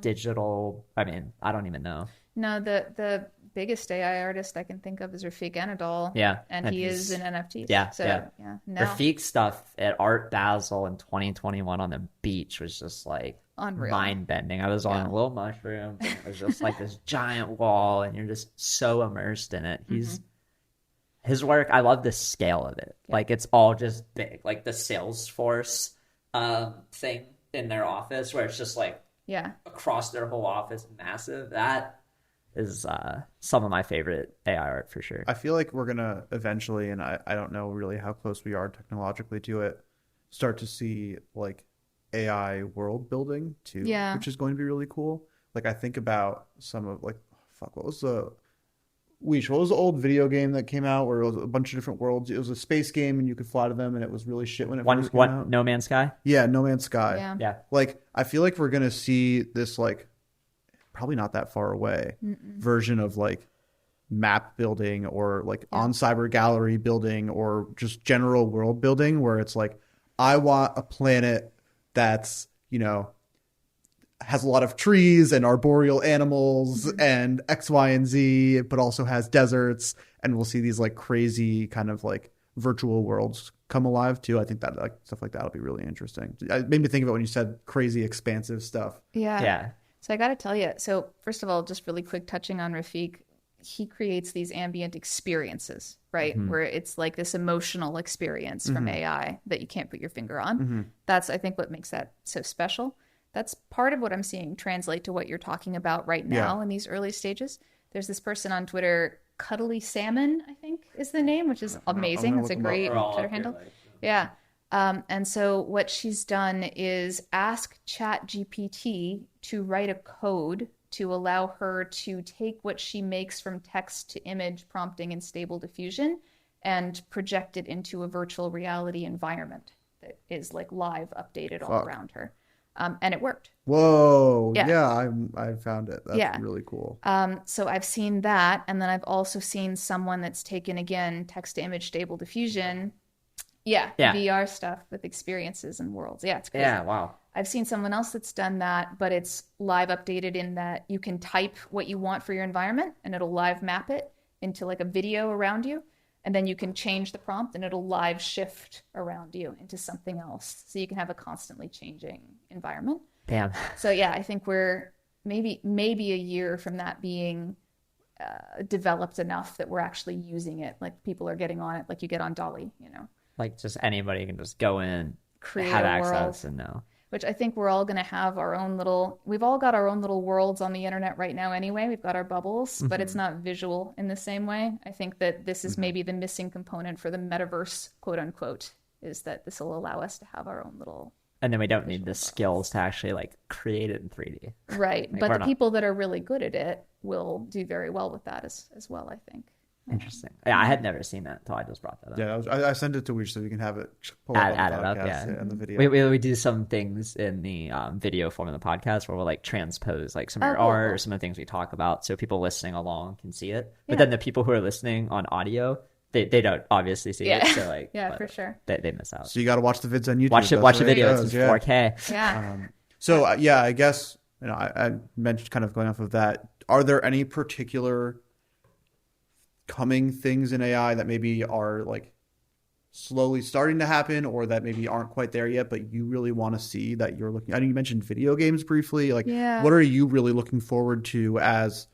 digital? I mean, I don't even know. No, the biggest AI artist I can think of is Rafik Anadol. Yeah. And he is in NFTs. Yeah. So, yeah. No. Rafik stuff at Art Basel in 2021 on the beach was just like Unreal. mind bending. I was on a little mushroom. And it was just like this giant wall, and you're just so immersed in it. His work, I love the scale of it. Like, it's all just big. Like the Salesforce thing in their office where it's just like across their whole office, massive. That is some of my favorite AI art for sure. I feel like we're going to eventually, and I don't know really how close we are technologically to it, start to see like AI world building too, which is going to be really cool. Like, I think about some of like, what was the old video game that came out where it was a bunch of different worlds? It was a space game and you could fly to them, and it was really shit when it first came out. No Man's Sky? Yeah, No Man's Sky. Yeah. Like, I feel like we're going to see this like probably not that far away version of like map building or like on cyber gallery building or just general world building where it's like, I want a planet that's, you know, has a lot of trees and arboreal animals and X, Y, and Z, but also has deserts. And we'll see these like crazy kind of like virtual worlds come alive too. I think that like stuff like that will be really interesting. It made me think about when you said crazy expansive stuff. Yeah. So I got to tell you, so first of all, just really quick touching on Rafik, he creates these ambient experiences, right? Where it's like this emotional experience from AI that you can't put your finger on. That's, I think, what makes that so special. That's part of what I'm seeing translate to what you're talking about right now in these early stages. There's this person on Twitter, Cuddly Salmon, I think is the name, which is amazing. It's a great Twitter handle. Yeah. And so what she's done is ask ChatGPT to write a code to allow her to take what she makes from text to image prompting and stable diffusion and project it into a virtual reality environment that is like live updated all around her. And it worked. Whoa. Yeah, I found it. That's really cool. So I've seen that. And then I've also seen someone that's taken, again, text to image stable diffusion. Yeah, VR stuff with experiences and worlds. Yeah, it's crazy. Yeah, wow. I've seen someone else that's done that, but it's live updated in that you can type what you want for your environment and it'll live map it into like a video around you. And then you can change the prompt and it'll live shift around you into something else. So you can have a constantly changing environment. Damn. So yeah, I think we're maybe a year from that being developed enough that we're actually using it. Like people are getting on it like you get on Dolly, you know. Like just anybody can just go in, create have a access world, and know. Which I think we're all going to have our own little, we've all got our own little worlds on the internet right now anyway. We've got our bubbles, but it's not visual in the same way. I think that this is maybe the missing component for the metaverse, quote unquote, is that this will allow us to have our own little. And then we don't need the skills to actually like create it in 3D. Right. Like, but the people that are really good at it will do very well with that as well, I think. Interesting. Yeah, I had never seen that until I just brought that up. Yeah, I sent it to Wish so we can have it pull add up it up. Yeah, and the video. We do some things in the video form of the podcast where we'll like transpose like some of your cool, art cool. or some of the things we talk about, so people listening along can see it. But then the people who are listening on audio, they don't obviously see it. So like, for sure. They miss out. So you got to watch the vids on YouTube. Watch the video. It's in 4K. Yeah. So I guess I mentioned kind of going off of that. Are there any particular coming things in AI that maybe are like slowly starting to happen or that maybe aren't quite there yet, but you really want to see that you're looking? I know you mentioned video games briefly. Like, Yeah. what are you really looking forward to as,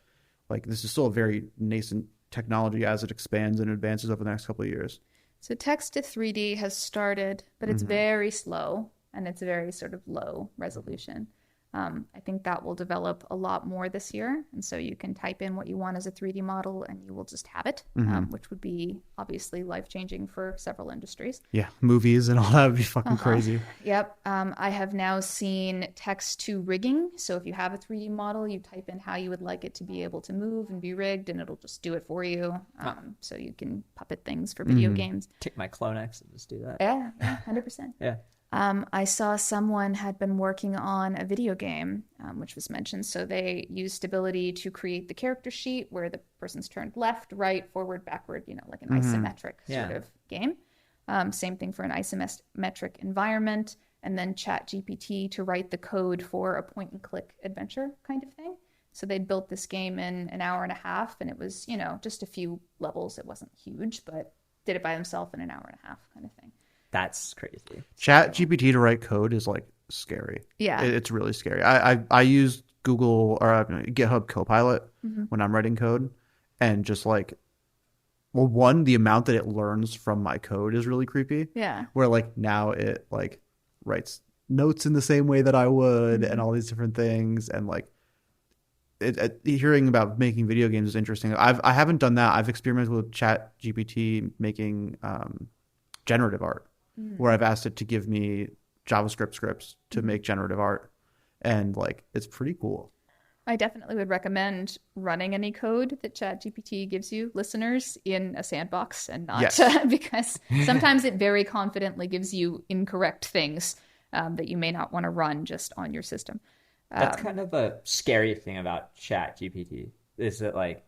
like, this is still a very nascent technology as it expands and advances over the next couple of years? So text to 3D has started, but it's very slow and it's very sort of low resolution. I think that will develop a lot more this year. And so you can type in what you want as a 3D model and you will just have it, which would be obviously life-changing for several industries. Yeah, movies and all that would be fucking crazy. Yep. I have now seen text to rigging. So if you have a 3D model, you type in how you would like it to be able to move and be rigged, and it'll just do it for you. So you can puppet things for video games. Take my Clonex and just do that. Yeah, 100%. Yeah. I saw someone had been working on a video game, which was mentioned. So they used stability to create the character sheet where the person's turned left, right, forward, backward, like an isometric sort of game. Same thing for an isometric environment. And then ChatGPT to write the code for a point-and-click adventure kind of thing. So they'd built this game in an hour and a half, and it was, just a few levels. It wasn't huge, but did it by himself in an hour and a half kind of thing. That's crazy. Chat GPT to write code is like scary. Yeah. It's really scary. I use Google or GitHub Copilot when I'm writing code, and just like, well, one, the amount that it learns from my code is really creepy. Yeah. Where like now it like writes notes in the same way that I would and all these different things. And like hearing about making video games is interesting. I haven't done that. I've experimented with Chat GPT making generative art, where I've asked it to give me JavaScript scripts to make generative art. And like, it's pretty cool. I definitely would recommend running any code that ChatGPT gives you, listeners, in a sandbox and not because sometimes it very confidently gives you incorrect things that you may not want to run just on your system. That's kind of a scary thing about ChatGPT, is that like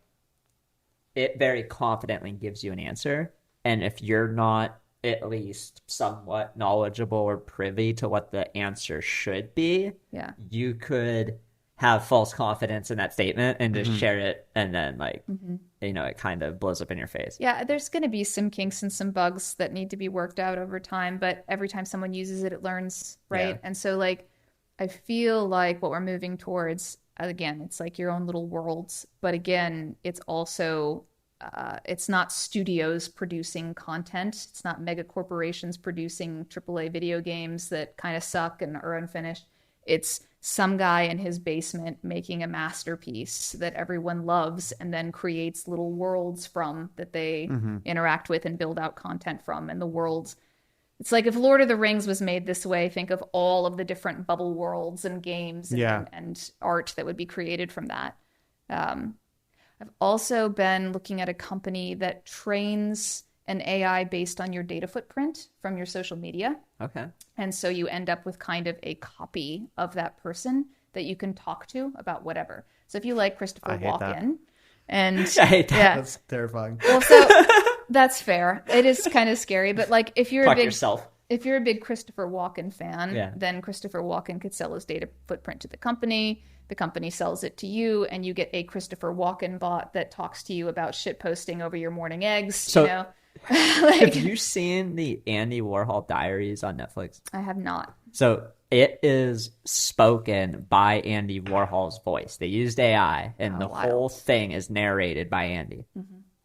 it very confidently gives you an answer, and if you're not at least somewhat knowledgeable or privy to what the answer should be, you could have false confidence in that statement and just share it, and then like it kind of blows up in your face. Yeah, there's going to be some kinks and some bugs that need to be worked out over time, but every time someone uses it, it learns, right? Yeah. And so like I feel like what we're moving towards, again, it's like your own little worlds, but again, it's also it's not studios producing content. It's not mega corporations producing AAA video games that kind of suck and are unfinished. It's some guy in his basement making a masterpiece that everyone loves and then creates little worlds from that they interact with and build out content from. And the worlds, it's like if Lord of the Rings was made this way, think of all of the different bubble worlds and games and art that would be created from that. I've also been looking at a company that trains an AI based on your data footprint from your social media. Okay. And so you end up with kind of a copy of that person that you can talk to about whatever. So if you like Christopher Walken, and I hate that. That's terrifying. Well, so that's fair. It is kind of scary, but like if you're if you're a big Christopher Walken fan, then Christopher Walken could sell his data footprint to the company. The company sells it to you, and you get a Christopher Walken bot that talks to you about shit posting over your morning eggs. So, have you seen the Andy Warhol Diaries on Netflix? I have not. So it is spoken by Andy Warhol's voice. They used AI, and the whole thing is narrated by Andy.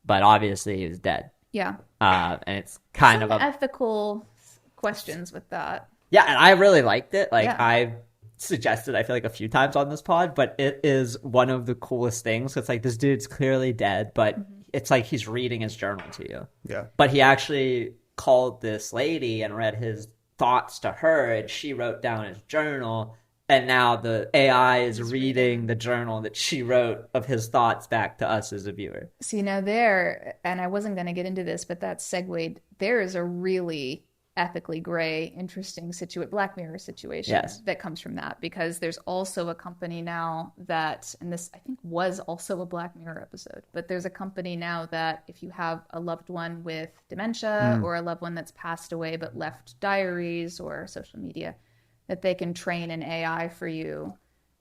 But obviously, he was dead. Yeah. And it's kind of ethical questions with that. Yeah, and I really liked it. Like I've suggested, I feel like a few times on this pod, but it is one of the coolest things. It's like this dude's clearly dead, but it's like he's reading his journal to you. Yeah. But he actually called this lady and read his thoughts to her, and she wrote down his journal, and now the AI is reading the journal that she wrote of his thoughts back to us as a viewer. See, now there, and I wasn't going to get into this, but that segued, there is a really ethically gray, interesting Black Mirror situation that comes from that, because there's also a company now that, and this I think was also a Black Mirror episode, but there's a company now that if you have a loved one with dementia or a loved one that's passed away but left diaries or social media, that they can train an AI for you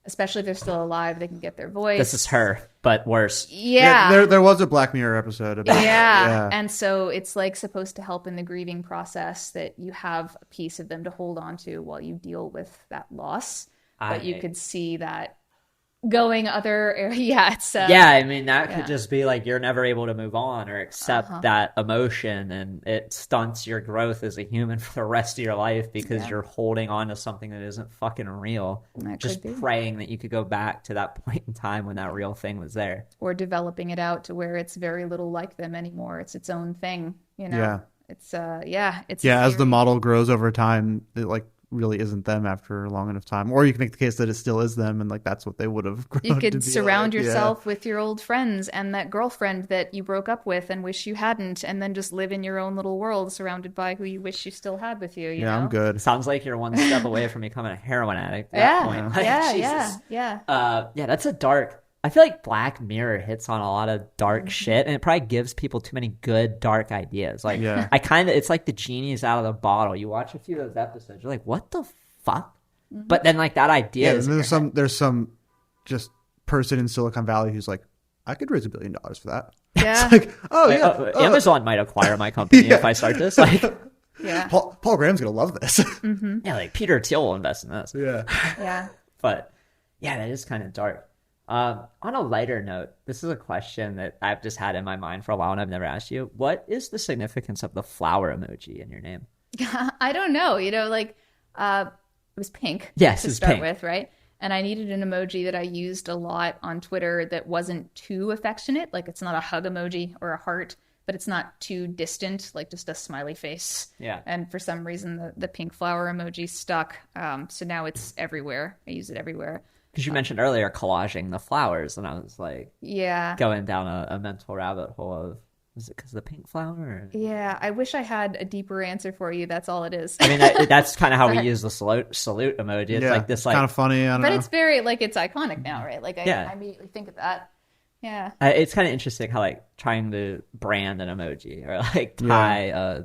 especially if they're still alive, they can get their voice. This is her, but worse. Yeah. there was a Black Mirror episode about Yeah. And so it's like supposed to help in the grieving process that you have a piece of them to hold on to while you deal with that loss. But you could see that going other areas. Yeah, it's I mean, that could just be like you're never able to move on or accept that emotion, and it stunts your growth as a human for the rest of your life because you're holding on to something that isn't fucking real. Just praying that you could go back to that point in time when that real thing was there. Or developing it out to where it's very little like them anymore. It's its own thing, you know? Yeah. It's it's as the model grows over time, it like really isn't them after a long enough time. Or you can make the case that it still is them, and like that's what they would have grown you to could be surround like. yourself with your old friends and that girlfriend that you broke up with and wish you hadn't, and then just live in your own little world surrounded by who you wish you still had with you. You know? I'm good. Sounds like you're one step away from becoming a heroin addict at that point. Like, Jesus. Yeah. That's a dark. I feel like Black Mirror hits on a lot of dark shit, and it probably gives people too many good dark ideas. Like, it's like the genie's out of the bottle. You watch a few of those episodes, you're like, what the fuck? But then like that idea is there's some just person in Silicon Valley who's like, I could raise $1 billion for that. Yeah. It's like, Amazon might acquire my company if I start this. Like, Paul Graham's gonna love this. Yeah, like Peter Thiel will invest in this. Yeah. But yeah, that is kind of dark. On a lighter note, this is a question that I've just had in my mind for a while and I've never asked you. What is the significance of the flower emoji in your name? I don't know. You know, like it was pink to start pink. with, right? And I needed an emoji that I used a lot on Twitter that wasn't too affectionate. Like it's not a hug emoji or a heart, but it's not too distant, like just a smiley face. Yeah. And for some reason, the pink flower emoji stuck. So now it's everywhere. I use it everywhere. Because you mentioned earlier collaging the flowers, and I was like, yeah, going down a mental rabbit hole of, is it because of the pink flower? Or? Yeah, I wish I had a deeper answer for you. That's all it is. I mean, that's kind of how we use the salute emoji. It's like this, like kind of funny. I don't know. It's very like it's iconic now, right? Like I immediately think of that. Yeah, it's kind of interesting how like trying to brand an emoji or like tie a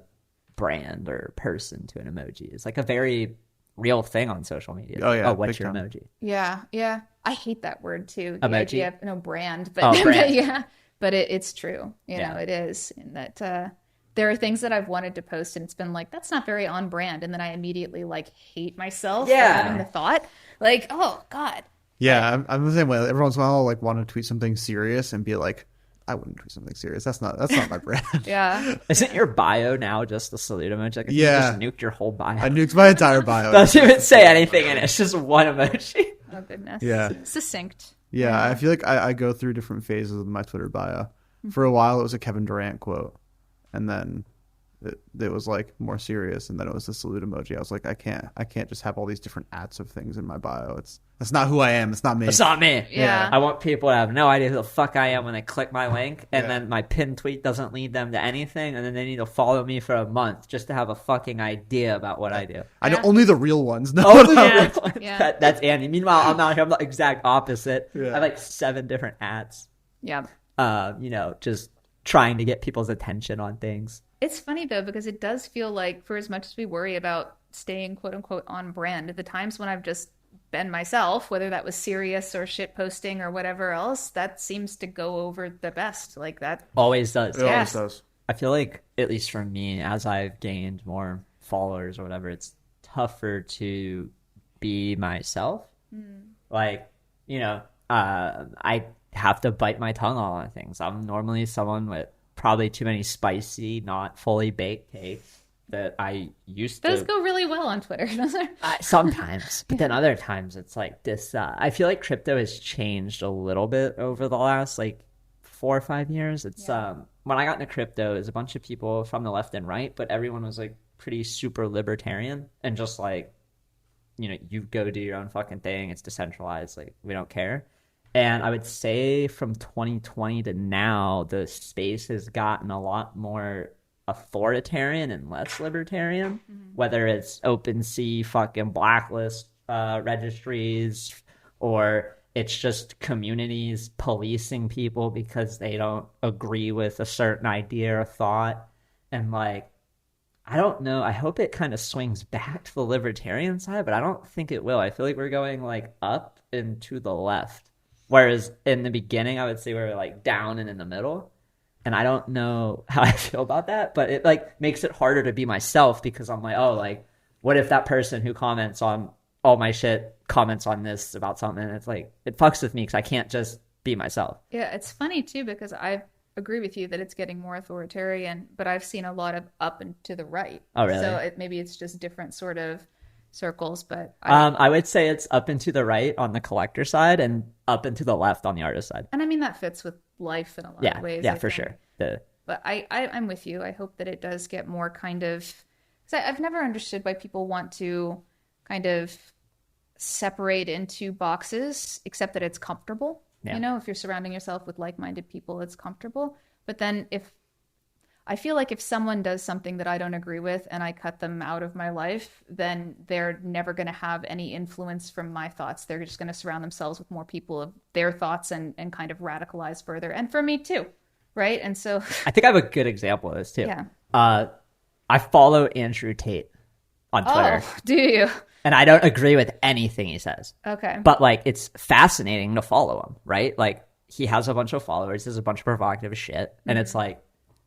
brand or person to an emoji is like a very real thing on social media. Oh, what's your emoji? Yeah. I hate that word too. The emoji? Idea of, brand, but, brand. but it's true. You know, it is. In that there are things that I've wanted to post and it's been like, that's not very on brand. And then I immediately like hate myself for having the thought. Like, oh God. Yeah, I'm the same way. Every once in a while I'll like want to tweet something serious and be like, I wouldn't tweet something serious. That's not my brand. Yeah. Isn't your bio now just the salute emoji? Like, you just nuked your whole bio. I nuked my entire bio. Doesn't even say anything in it. It's just one emoji. Oh goodness. Yeah. Succinct. Yeah, I feel like I go through different phases of my Twitter bio. For a while it was a Kevin Durant quote, and then it was like more serious, and then it was the salute emoji. I was like, I can't just have all these different ats of things in my bio. That's not who I am. It's not me. It's not me. Yeah. I want people to have no idea who the fuck I am when they click my link, and then my pinned tweet doesn't lead them to anything, and then they need to follow me for a month just to have a fucking idea about what I do. I know only the real ones. No, That's Andy. Meanwhile, I'm out here. I'm the exact opposite. I have like 7 different ads. Yeah. Just trying to get people's attention on things. It's funny though, because it does feel like for as much as we worry about staying quote unquote on brand, at the times when I've just been myself, whether that was serious or shit posting or whatever else, that seems to go over the best. Like that always does. It always does. I feel like, at least for me, as I've gained more followers or whatever, it's tougher to be myself. Like, I have to bite my tongue on a lot of things. I'm normally someone with probably too many spicy, not fully baked takes that I used to. Those go really well on Twitter, doesn't it? Sometimes, but then other times it's like this. I feel like crypto has changed a little bit over the last like 4 or 5 years. It's when I got into crypto, there's a bunch of people from the left and right, but everyone was like pretty super libertarian and just like, you go do your own fucking thing. It's decentralized. Like, we don't care. And I would say from 2020 to now, the space has gotten a lot more authoritarian and less libertarian, whether it's OpenSea fucking blacklist registries, or it's just communities policing people because they don't agree with a certain idea or thought. And like, I don't know. I hope it kind of swings back to the libertarian side, but I don't think it will. I feel like we're going like up and to the left. Whereas in the beginning, I would say we're like down and in the middle. And I don't know how I feel about that, but it like makes it harder to be myself because I'm like, oh, like, what if that person who comments on all my shit comments on this about something? And it's like, it fucks with me because I can't just be myself. Yeah, it's funny too because I agree with you that it's getting more authoritarian, but I've seen a lot of up and to the right. Oh, really? So maybe it's just different sort of circles, but I would say it's up and to the right on the collector side and up and to the left on the artist side. and I mean that fits with life in a lot Yeah, of ways. yeah, I for think. sure. But I'm with you. I hope that it does get more kind of. Cause I've never understood why people want to kind of separate into boxes, except that it's comfortable. Yeah. You know, if you're surrounding yourself with like-minded people, it's comfortable. But then I feel like if someone does something that I don't agree with and I cut them out of my life, then they're never going to have any influence from my thoughts. They're just going to surround themselves with more people of their thoughts and kind of radicalize further. And for me too. Right. And so I think I have a good example of this too. Yeah. I follow Andrew Tate on Twitter. Oh, do you? And I don't agree with anything he says. Okay. But like it's fascinating to follow him, right? Like he has a bunch of followers, there's a bunch of provocative shit. And it's like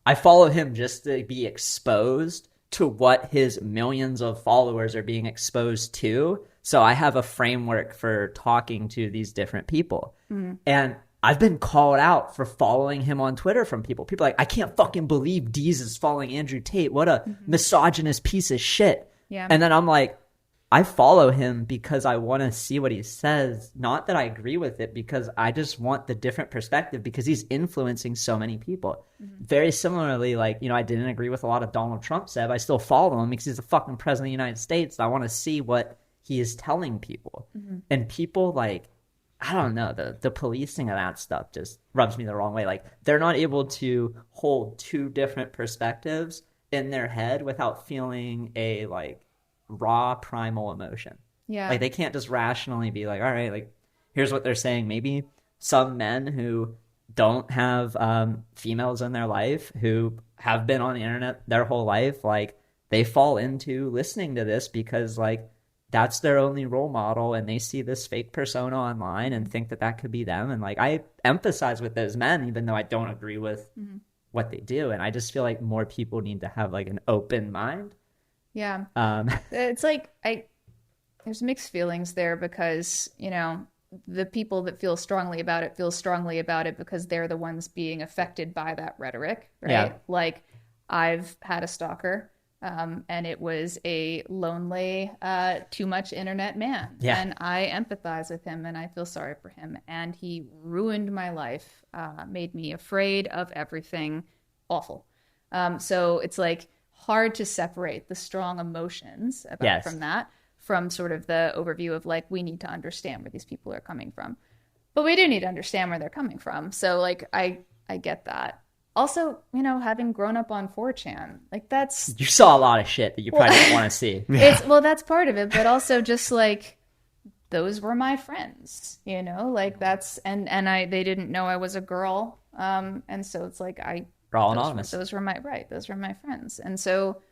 I follow him just to be exposed to what his millions of followers are being exposed to. So I have a framework for talking to these different people. And I've been called out for following him on Twitter from people. People are like, I can't fucking believe Deeze is following Andrew Tate. What a misogynist piece of shit. Yeah. And then I'm like, I follow him because I want to see what he says. Not that I agree with it, because I just want the different perspective because he's influencing so many people. Very similarly, like, you know, I didn't agree with a lot of Donald Trump said, but I still follow him because he's the fucking president of the United States. I want to see what he is telling people. And people like, I don't know, the policing of that stuff just rubs me the wrong way. Like they're not able to hold two different perspectives in their head without feeling a like raw primal emotion. Yeah. Like they can't just rationally be like, all right, like here's what they're saying. Maybe some men who don't have females in their life, who have been on the internet their whole life, like they fall into listening to this because like that's their only role model, and they see this fake persona online and think that that could be them. And like I empathize with those men even though I don't agree with what they do, and I just feel like more people need to have like an open mind. Yeah. It's like there's mixed feelings there because, you know, the people that feel strongly about it because they're the ones being affected by that rhetoric, right? Yeah. Like I've had a stalker, and it was a lonely, too much internet man. Yeah. And I empathize with him and I feel sorry for him. And he ruined my life, made me afraid of everything. Awful. So it's like hard to separate the strong emotions from that, from sort of the overview of like, we need to understand where these people are coming from. But we do need to understand where they're coming from. So like, I get that. Also, you know, having grown up on 4chan, like that's... You saw a lot of shit that you probably didn't want to see. Well, that's part of it, but also just like, those were my friends, you know, like that's... And they didn't know I was a girl. And so it's like, We're all anonymous. Those were my friends. And so,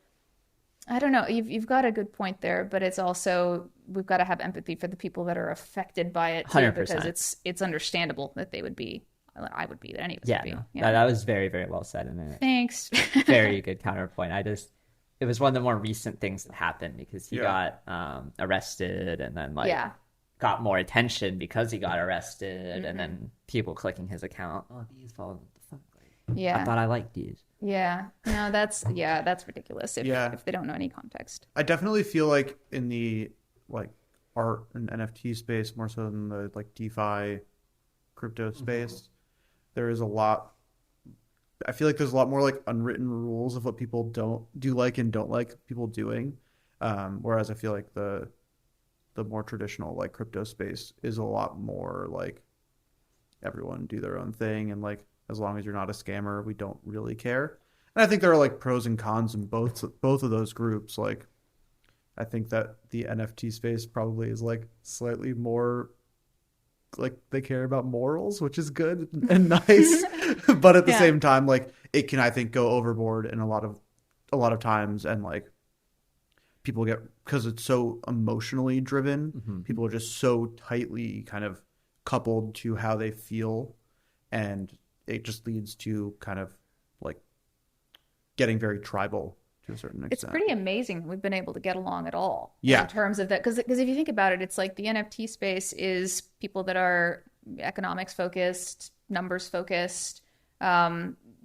I don't know, you've got a good point there, but it's also, we've got to have empathy for the people that are affected by it too, 100%. because it's understandable that I would be, that any of us would be. No, You know? that was very, very well said. And Thanks. very good counterpoint. It was one of the more recent things that happened because he got arrested and then like got more attention because he got arrested and then people clicking his account. Oh, these following the fuck. Yeah. I thought I liked these. Yeah. No, that's ridiculous if they don't know any context. I definitely feel like in the like art and NFT space more so than the like DeFi crypto space, there is a lot. I feel like there's a lot more like unwritten rules of what people don't like and don't like people doing. Whereas I feel like the more traditional like crypto space is a lot more like everyone do their own thing, and like as long as you're not a scammer, we don't really care. And I think there are like pros and cons in both of those groups. Like I think that the NFT space probably is like slightly more like they care about morals, which is good and nice. But at the same time, like it can, I think, go overboard in a lot a lot of times, and like people get, because it's so emotionally driven, people are just so tightly kind of coupled to how they feel, and it just leads to kind of like getting very tribal to a certain extent. It's pretty amazing that we've been able to get along at all. Yeah. In terms of that, because if you think about it, it's like the NFT space is people that are economics focused, numbers focused,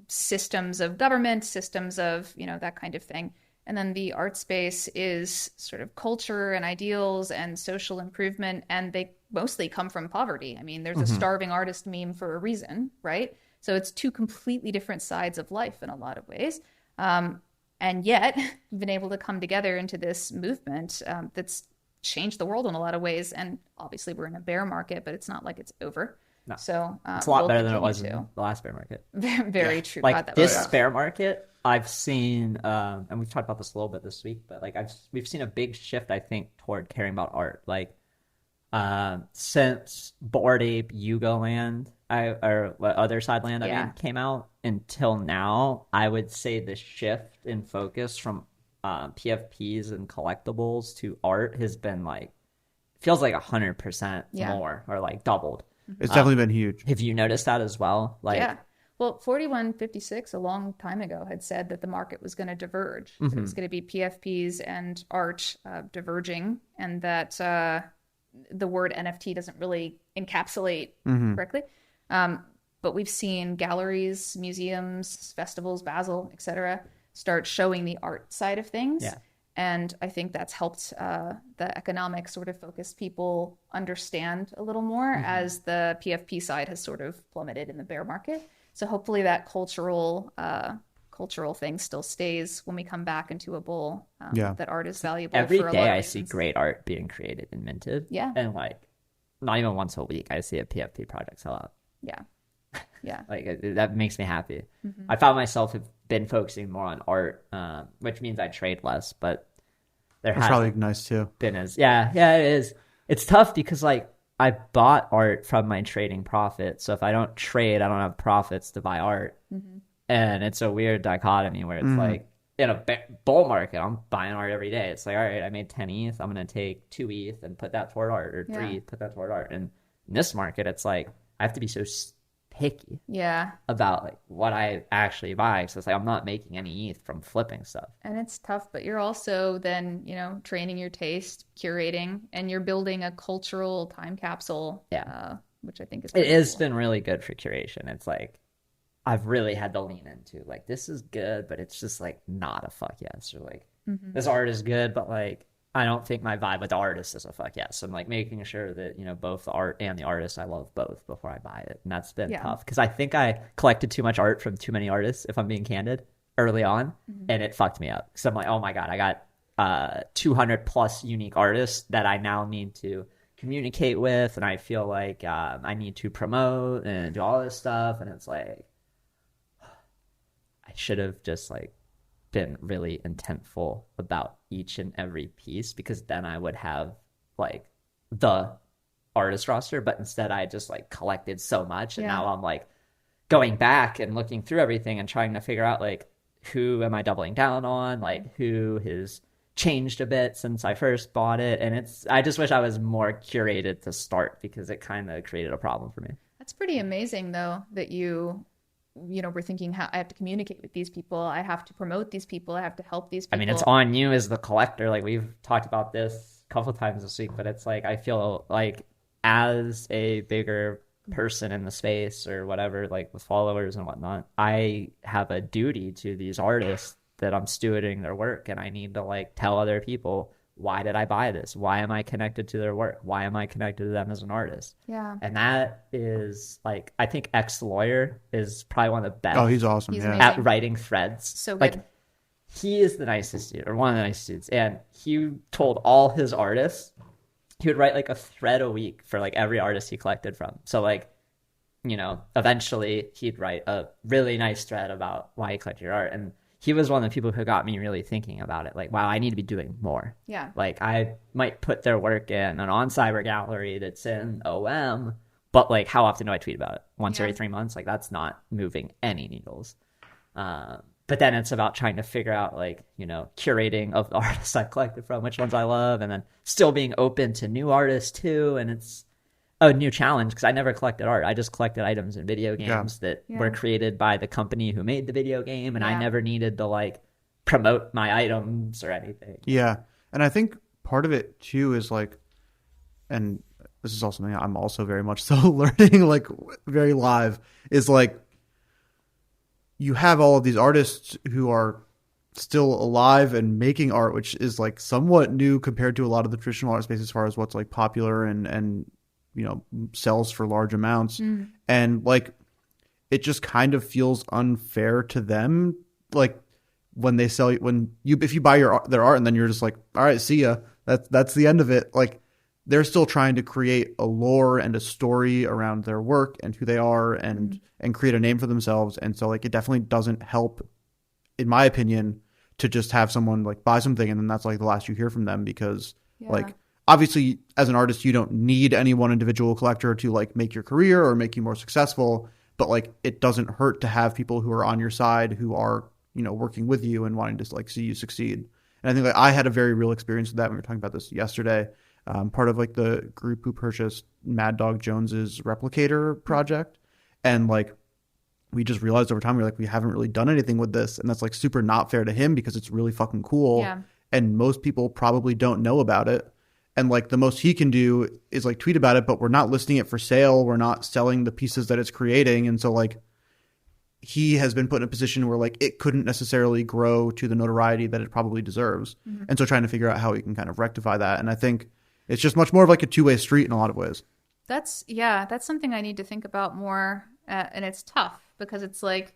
systems of government, systems of, that kind of thing. And then the art space is sort of culture and ideals and social improvement, and they mostly come from poverty. I mean, there's a starving artist meme for a reason, right? So it's two completely different sides of life in a lot of ways. And yet we've been able to come together into this movement that's changed the world in a lot of ways. And obviously we're in a bear market, but it's not like it's over. No. So it's a lot better than it was in the last bear market. Very true. Like God, that this was bear market, I've seen, and we've talked about this a little bit this week, but like we've seen a big shift, I think, toward caring about art. Like since Bored Ape Yugoland, or Other Side Land, I mean, came out until now, I would say the shift in focus from PFPs and collectibles to art has been like, feels like 100% more, or like doubled. It's definitely been huge. Have you noticed that as well? Like, yeah. Well, 4156 a long time ago had said that the market was going to diverge. That it was going to be PFPs and art diverging, and that the word NFT doesn't really encapsulate correctly. But we've seen galleries, museums, festivals, Basel, etc., start showing the art side of things. Yeah. And I think that's helped the economic sort of focused people understand a little more as the PFP side has sort of plummeted in the bear market. So hopefully that cultural thing still stays when we come back into a bull. That art is valuable. Every for a day lot of I reasons. see great art being created and minted. Yeah. And like not even once a week I see a PFP project sell out. Yeah. Yeah. Like that makes me happy. I found myself have been focusing more on art, which means I trade less, but there That's has probably nice too. been as it is. It's tough because like I bought art from my trading profit. So if I don't trade, I don't have profits to buy art. And it's a weird dichotomy where it's like in a bull market, I'm buying art every day. It's like, all right, I made 10 ETH. I'm going to take 2 ETH and put that toward art, or 3 ETH, put that toward art. And in this market, it's like I have to be so picky about like what I actually buy. So it's like I'm not making any ETH from flipping stuff. And it's tough, but you're also then, training your taste, curating, and you're building a cultural time capsule, which I think is it has cool. been really good for curation. It's like I've really had to lean into like, this is good, but it's just like not a fuck yes, or like this art is good, but like I don't think my vibe with the artist is a fuck yes. So I'm like making sure that, both the art and the artist, I love both before I buy it. And that's been tough because I think I collected too much art from too many artists, if I'm being candid, early on. And it fucked me up because I'm like, oh my God, I got 200 plus unique artists that I now need to communicate with. And I feel like I need to promote and do all this stuff. And it's like, I should have just like been really intentful about each and every piece, because then I would have like the artist roster, but instead I just like collected so much, and now I'm like going back and looking through everything and trying to figure out like who am I doubling down on, like who has changed a bit since I first bought it. And I just wish I was more curated to start, because it kind of created a problem for me. That's pretty amazing though, that we're thinking how I have to communicate with these people. I have to promote these people. I have to help these people. I mean, it's on you as the collector. Like we've talked about this a couple of times this week, but it's like, I feel like as a bigger person in the space or whatever, like with followers and whatnot, I have a duty to these artists that I'm stewarding their work. And I need to like tell other people, why did I buy this? Why am I connected to their work? Why am I connected to them as an artist? Yeah. And that is like, I think Ex-Lawyer is probably one of the best. Oh, he's awesome. He's amazing. At writing threads. So good. Like, he is the nicest dude, or one of the nicest dudes. And he told all his artists he would write like a thread a week for like every artist he collected from. So like, eventually he'd write a really nice thread about why he collected your art. And he was one of the people who got me really thinking about it. Like, wow, I need to be doing more. Yeah. Like, I might put their work in an on-cyber gallery that's in OM, but like, how often do I tweet about it? Once every 3 months? Like, that's not moving any needles. But But then it's about trying to figure out, like, you know, curating of the artists I've collected from, which ones I love, and then still being open to new artists too. And it's a new challenge because I never collected art. I just collected items in video games that were created by the company who made the video game, and I never needed to like promote my items or anything. Yeah. And I think part of it too is like, and this is also something I'm also very much so learning, like very live, is like you have all of these artists who are still alive and making art, which is like somewhat new compared to a lot of the traditional art space as far as what's like popular and you know, sells for large amounts. And like it just kind of feels unfair to them, like when they sell if you buy their art and then you're just like, all right, see ya, that's the end of it. Like they're still trying to create a lore and a story around their work and who they are and create a name for themselves. And so like it definitely doesn't help, in my opinion, to just have someone like buy something and then that's like the last you hear from them, because like obviously as an artist you don't need any one individual collector to like make your career or make you more successful, but like it doesn't hurt to have people who are on your side who are, you know, working with you and wanting to like see you succeed. And I think like I had a very real experience with that. We were talking about this yesterday. Part of like the group who purchased Mad Dog Jones's Replicator project, and like we just realized over time we haven't really done anything with this, and that's like super not fair to him because it's really fucking cool, and most people probably don't know about it. And like the most he can do is like tweet about it, but we're not listing it for sale. We're not selling the pieces that it's creating, and so like he has been put in a position where like it couldn't necessarily grow to the notoriety that it probably deserves. And so trying to figure out how we can kind of rectify that. And I think it's just much more of like a two-way street in a lot of ways. That's something I need to think about more. And it's tough because it's like,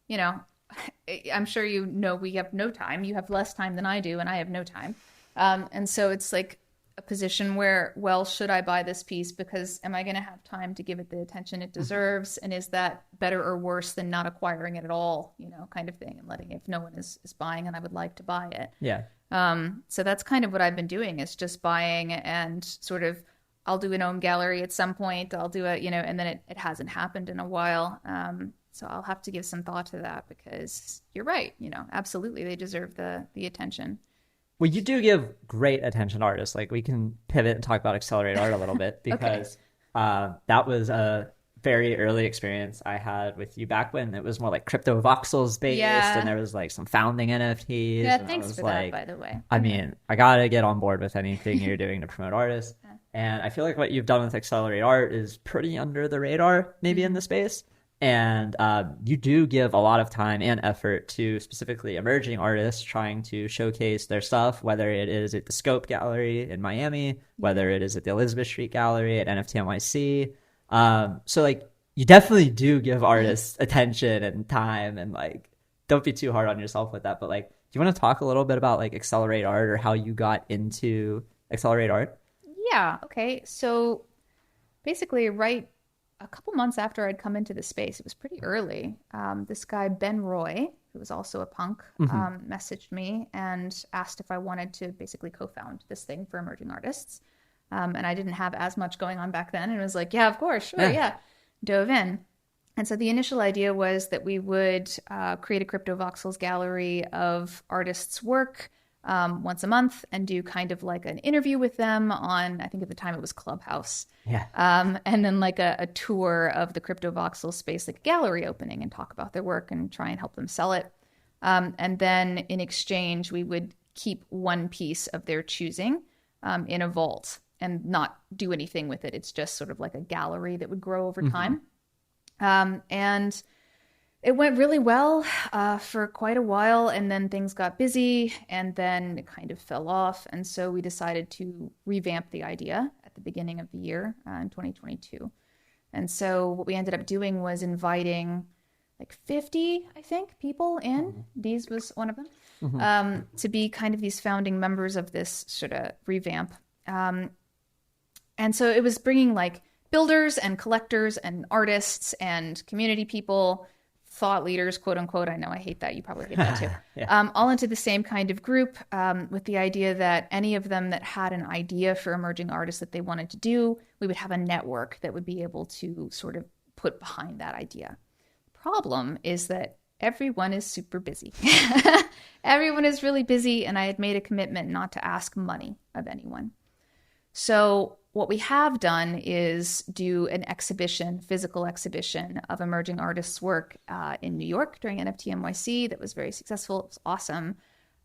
you know, I'm sure you know we have no time. You have less time than I do, and I have no time. And so it's like a position where, well, should I buy this piece because am I going to have time to give it the attention it deserves? And is that better or worse than not acquiring it at all, you know, kind of thing, and letting it, if no one is buying and I would like to buy it. Yeah. So that's kind of what I've been doing, is just buying and sort of, I'll do an own gallery at some point. I'll do it, you know, and then it hasn't happened in a while. So I'll have to give some thought to that because you're right. You know, absolutely. They deserve the attention. Well, you do give great attention to artists. Like we can pivot and talk about accelerated art a little bit because that was a very early experience I had with you back when it was more like crypto voxels based and there was like some founding NFTs. Yeah, and thanks for that, by the way. I mean, I gotta get on board with anything you're doing to promote artists. And I feel like what you've done with accelerated art is pretty under the radar maybe in the space. And you do give a lot of time and effort to specifically emerging artists trying to showcase their stuff, whether it is at the Scope Gallery in Miami, whether it is at the Elizabeth Street Gallery at NFT NYC. So like you definitely do give artists attention and time, and like don't be too hard on yourself with that. But like, do you want to talk a little bit about like accelerate art or how you got into accelerate art? Yeah. Okay. So basically, right a couple months after I'd come into the space, it was pretty early. This guy, Ben Roy, who was also a punk, messaged me and asked if I wanted to basically co-found this thing for emerging artists. And I didn't have as much going on back then. And it was like, yeah, of course, sure, yeah. Dove in. And so the initial idea was that we would create a Crypto Voxels gallery of artists' work once a month and do kind of like an interview with them on, I think at the time it was Clubhouse. Yeah. And then like a tour of the Crypto Voxel space, like a gallery opening, and talk about their work and try and help them sell it. And then in exchange, we would keep one piece of their choosing in a vault and not do anything with it. It's just sort of like a gallery that would grow over time. And it went really well for quite a while, and then things got busy, and then it kind of fell off. And so we decided to revamp the idea at the beginning of the year in 2022. And so what we ended up doing was inviting like 50, I think, people in. Deeze was one of them, to be kind of these founding members of this sort of revamp. And so it was bringing like builders and collectors and artists and community people, thought leaders, quote unquote. I know I hate that. You probably hate that too. All into the same kind of group, with the idea that any of them that had an idea for emerging artists that they wanted to do, we would have a network that would be able to sort of put behind that idea. Problem is that everyone is super busy. Everyone is really busy, and I had made a commitment not to ask money of anyone. So what we have done is do an exhibition, physical exhibition of emerging artists' work in New York during NFT NYC that was very successful. It was awesome.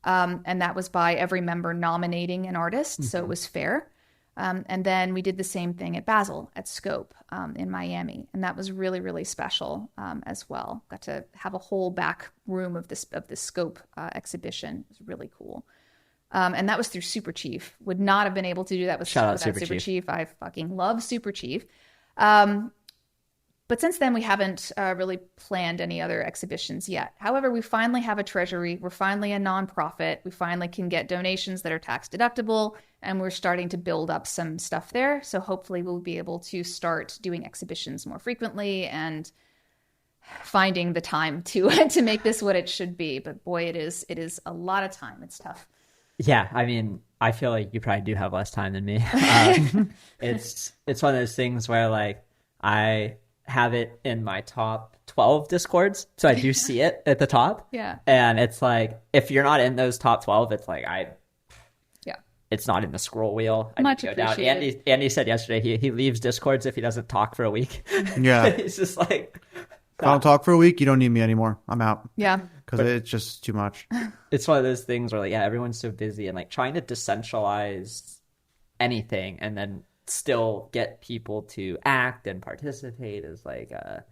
And that was by every member nominating an artist, so it was fair. And then we did the same thing at Basel, at Scope in Miami. And that was really, really special as well. Got to have a whole back room of this Scope exhibition. It was really cool. And that was through Super Chief. Would not have been able to do that without Super Chief. I fucking love Super Chief. But since then, we haven't really planned any other exhibitions yet. However, we finally have a treasury. We're finally a nonprofit. We finally can get donations that are tax deductible, and we're starting to build up some stuff there. So hopefully we'll be able to start doing exhibitions more frequently and finding the time to make this what it should be. But boy, it is a lot of time. It's tough. Yeah, I mean, I feel like you probably do have less time than me. It's one of those things where like I have it in my top 12 Discords, so I do see it at the top. Yeah. And it's like, if you're not in those top 12, it's like yeah, it's not in the scroll wheel. I Much need to go down. appreciated. Andy said yesterday he leaves Discords if he doesn't talk for a week. Yeah. He's just like, If I don't talk for a week, you don't need me anymore. I'm out. Yeah. Because it's just too much. it's one of those things where like, yeah, everyone's so busy, and like trying to decentralize anything and then still get people to act and participate is like a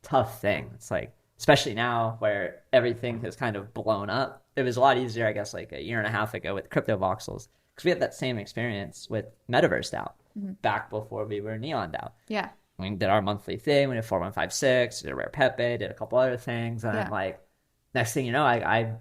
tough thing. It's like, especially now where everything has kind of blown up. It was a lot easier, I guess, like a year and a half ago with crypto voxels, because we had that same experience with Metaverse DAO back before we were Neon DAO. Yeah. We did our monthly thing. We did 4156, did a Rare Pepe, did a couple other things, and then like next thing you know,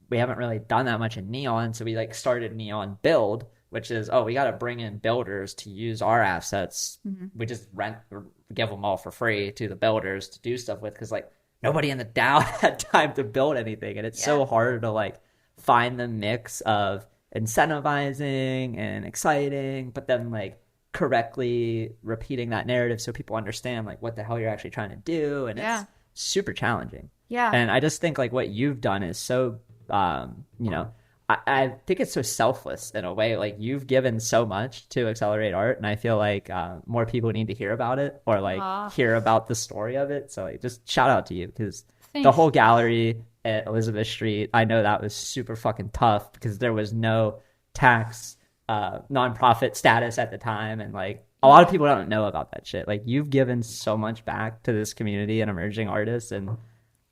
we haven't really done that much in Neon, so we like started Neon Build, which is, we got to bring in builders to use our assets. We just rent or give them all for free to the builders to do stuff with, because like nobody in the DAO had time to build anything, and it's so hard to like find the mix of incentivizing and exciting, but then like correctly repeating that narrative so people understand like what the hell you're actually trying to do, and it's super challenging. And I just think like what you've done is so I think it's so selfless in a way. Like, you've given so much to Accelerate Art, and I feel like more people need to hear about it, or like hear about the story of it. So like, just shout out to you, because the whole gallery at Elizabeth Street, I know that was super fucking tough because there was no tax nonprofit status at the time, and like a lot of people don't know about that shit. Like, you've given so much back to this community and emerging artists, and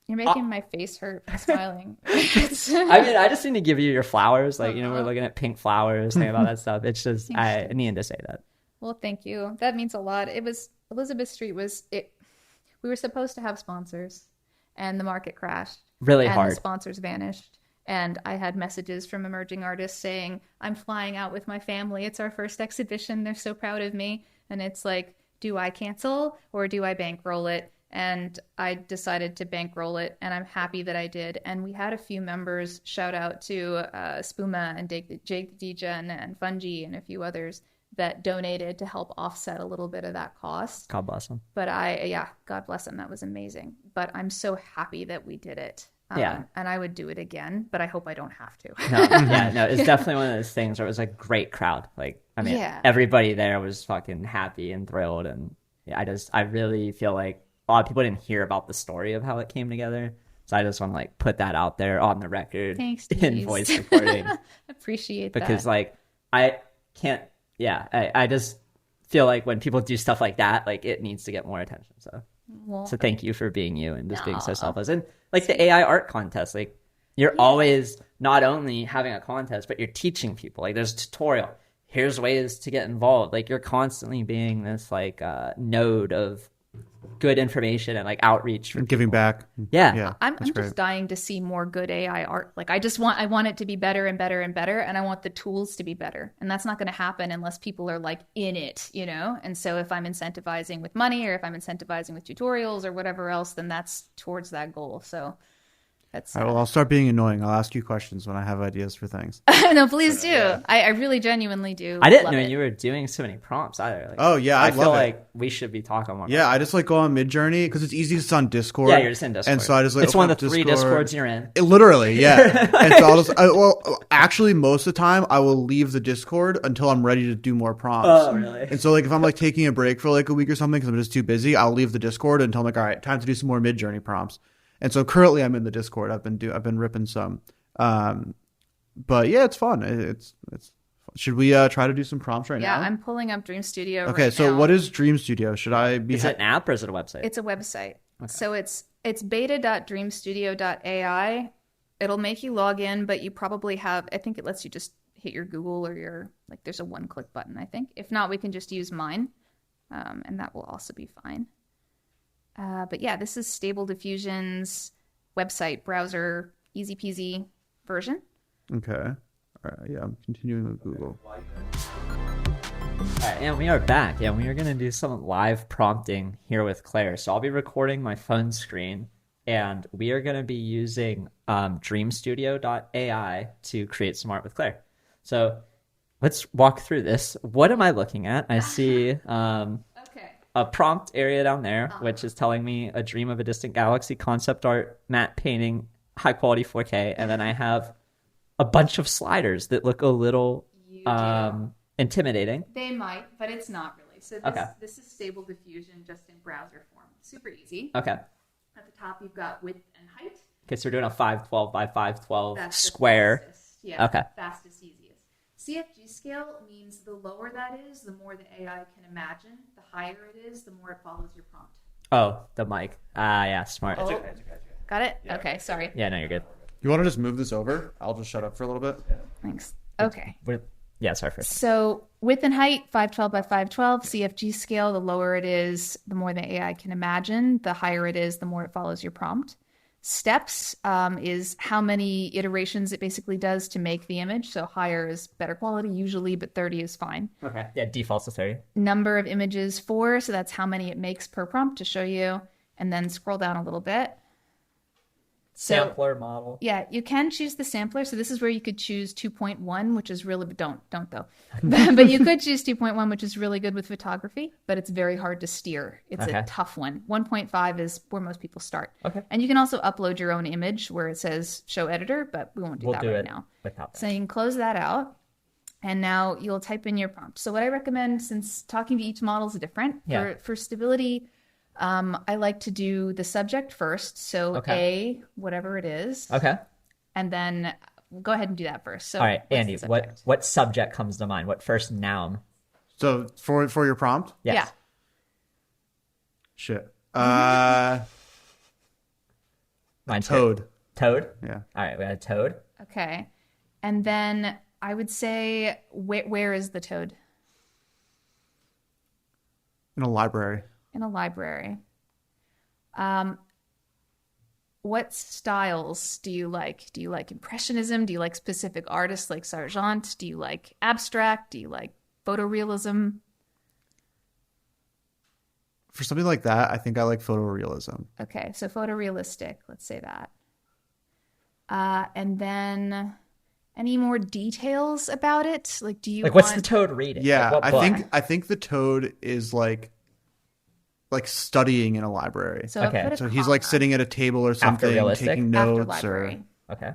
you're making my face hurt from smiling. I mean, I just need to give you your flowers. Like, we're looking at pink flowers, thinking about that stuff. It's just, I needed to say that. Well, thank you. That means a lot. It was, Elizabeth Street we were supposed to have sponsors, and the market crashed. Really and hard. The sponsors vanished. And I had messages from emerging artists saying, I'm flying out with my family. It's our first exhibition. They're so proud of me. And it's like, do I cancel or do I bankroll it? And I decided to bankroll it, and I'm happy that I did. And we had a few members, shout out to Spuma and Jake Deeze and Fungi and a few others, that donated to help offset a little bit of that cost. God bless them. But God bless them. That was amazing. But I'm so happy that we did it. And I would do it again, but I hope I don't have to. No, it's definitely one of those things where it was a great crowd. Like, I mean, everybody there was fucking happy and thrilled. And I really feel like a lot of people didn't hear about the story of how it came together. So I just want to like put that out there on the record. Thanks, in Deeze. Voice recording. Appreciate because that. like, I can't, I just feel like when people do stuff like that, like, it needs to get more attention. So thank you for being you and just being so selfless. And like the AI art contest, like, you're always not only having a contest, but you're teaching people. Like, there's a tutorial. Here's ways to get involved. Like, you're constantly being this like node of good information and like outreach and giving back. I'm just dying to see more good AI art. Like, I want it to be better and better and better, and I want the tools to be better, and that's not going to happen unless people are like in it, and so if I'm incentivizing with money, or if I'm incentivizing with tutorials or whatever else, then that's towards that goal. So That's All right, well, I'll start being annoying. I'll ask you questions when I have ideas for things. no, please do. I really genuinely do. I didn't love know it. you were doing so many prompts either. Like, Oh, yeah, I I feel love it. like we should be talking more. Yeah, I just like go on Midjourney because it's easy. It's on Discord. Yeah, you're just in Discord. And so I just like it's one open of the up 3 Discord. Discords you're in. Literally, yeah. And so I'll just, well, actually, most of the time I will leave the Discord until I'm ready to do more prompts. Oh, really? And so, like, if I'm like taking a break for like a week or something because I'm just too busy, I'll leave the Discord until I'm like, all right, time to do some more Midjourney prompts. And so currently I'm in the Discord. I've been ripping some. But yeah, it's fun. It's should we try to do some prompts right now? Yeah, I'm pulling up Dream Studio. Okay, right so now. what is Dream Studio? Should I be? Is it an app or is it a website? It's a website. Okay. So it's beta.dreamstudio.ai. It'll make you log in, but you probably have. I think it lets you just hit your Google or your like. There's a one-click button. I think. If not, we can just use mine, and that will also be fine. But yeah, this is Stable Diffusion's website browser, easy peasy version. Okay. All right. Yeah, I'm continuing with Google. All right, and we are back. Yeah, we are going to do some live prompting here with Claire. So I'll be recording my phone screen, and we are going to be using dreamstudio.ai to create some art with Claire. So let's walk through this. What am I looking at? I see a prompt area down there, which is telling me a dream of a distant galaxy, concept art, matte painting, high quality 4K, and then I have a bunch of sliders that look a little intimidating. They might, but it's not really. So this is Stable Diffusion just in browser form. Super easy. Okay. At the top, you've got width and height. Okay, so we're doing a 512 by 512 That's square. The fastest, yeah, Okay. Fastest, easiest. CFG scale means the lower that is, the more the AI can imagine. The higher it is, the more it follows your prompt. Oh, the mic. Yeah, smart. Oh. Got it? Yeah. Okay, sorry. Yeah, no, you're good. You want to just move this over? I'll just shut up for a little bit. Thanks. Okay. Yeah, sorry for So width and height, 512 by 512. CFG scale, the lower it is, the more the AI can imagine. The higher it is, the more it follows your prompt. Steps is how many iterations it basically does to make the image. So higher is better quality usually, but 30 is fine. Okay. Yeah, defaults to 30. Number of images 4, so that's how many it makes per prompt to show you. And then scroll down a little bit. Sampler model. Yeah, you can choose the sampler. So this is where you could choose 2.1, which is really, don't though. But you could choose 2.1, which is really good with photography, but it's very hard to steer. It's a tough one. 1.5 is where most people start. Okay. And you can also upload your own image where it says show editor, but we won't do that right now. So you can close that out. And now you'll type in your prompt. So what I recommend, since talking to each model is different, for stability, I like to do the subject first. So A, whatever it is. Okay. And then go ahead and do that first. So all right, Andy, what subject comes to mind? What first noun? So for your prompt? Yes. Yeah. Shit. Mine's toad. Good. Toad? Yeah. All right, we got a toad. Okay. And then I would say, where is the toad? In a library. In a library. What styles do you like? Do you like Impressionism? Do you like specific artists like Sargent? Do you like abstract? Do you like photorealism? For something like that, I think I like photorealism. Okay, so photorealistic, let's say that. And then any more details about it? Like, do you what's the toad reading? Yeah, Like, I think the toad is like studying in a library. So he's like sitting at a table or something, taking notes Okay.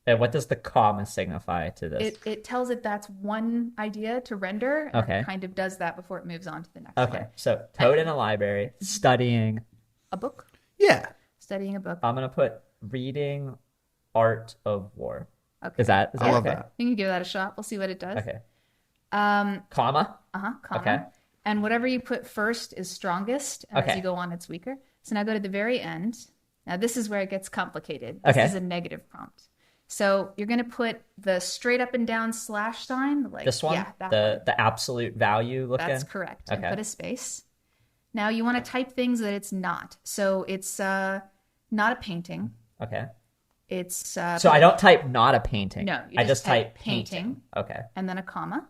And what does the comma signify to this? It tells it that's one idea to render. And it kind of does that before it moves on to the next one. Okay. So toad in a library, studying a book. Yeah. Studying a book. I'm gonna put reading Art of War. Okay. Is that I love okay? that. You can give that a shot. We'll see what it does. Okay. Comma. Comma. Okay. And whatever you put first is strongest. And as you go on, it's weaker. So now go to the very end. Now this is where it gets complicated. This is a negative prompt. So you're going to put the straight up and down slash sign. Like this one? Yeah, the absolute value looking? That's correct. Okay. And put a space. Now you want to type things that it's not. So it's not a painting. Okay. It's so I don't type not a painting. No, I just type painting. Okay. And then a comma.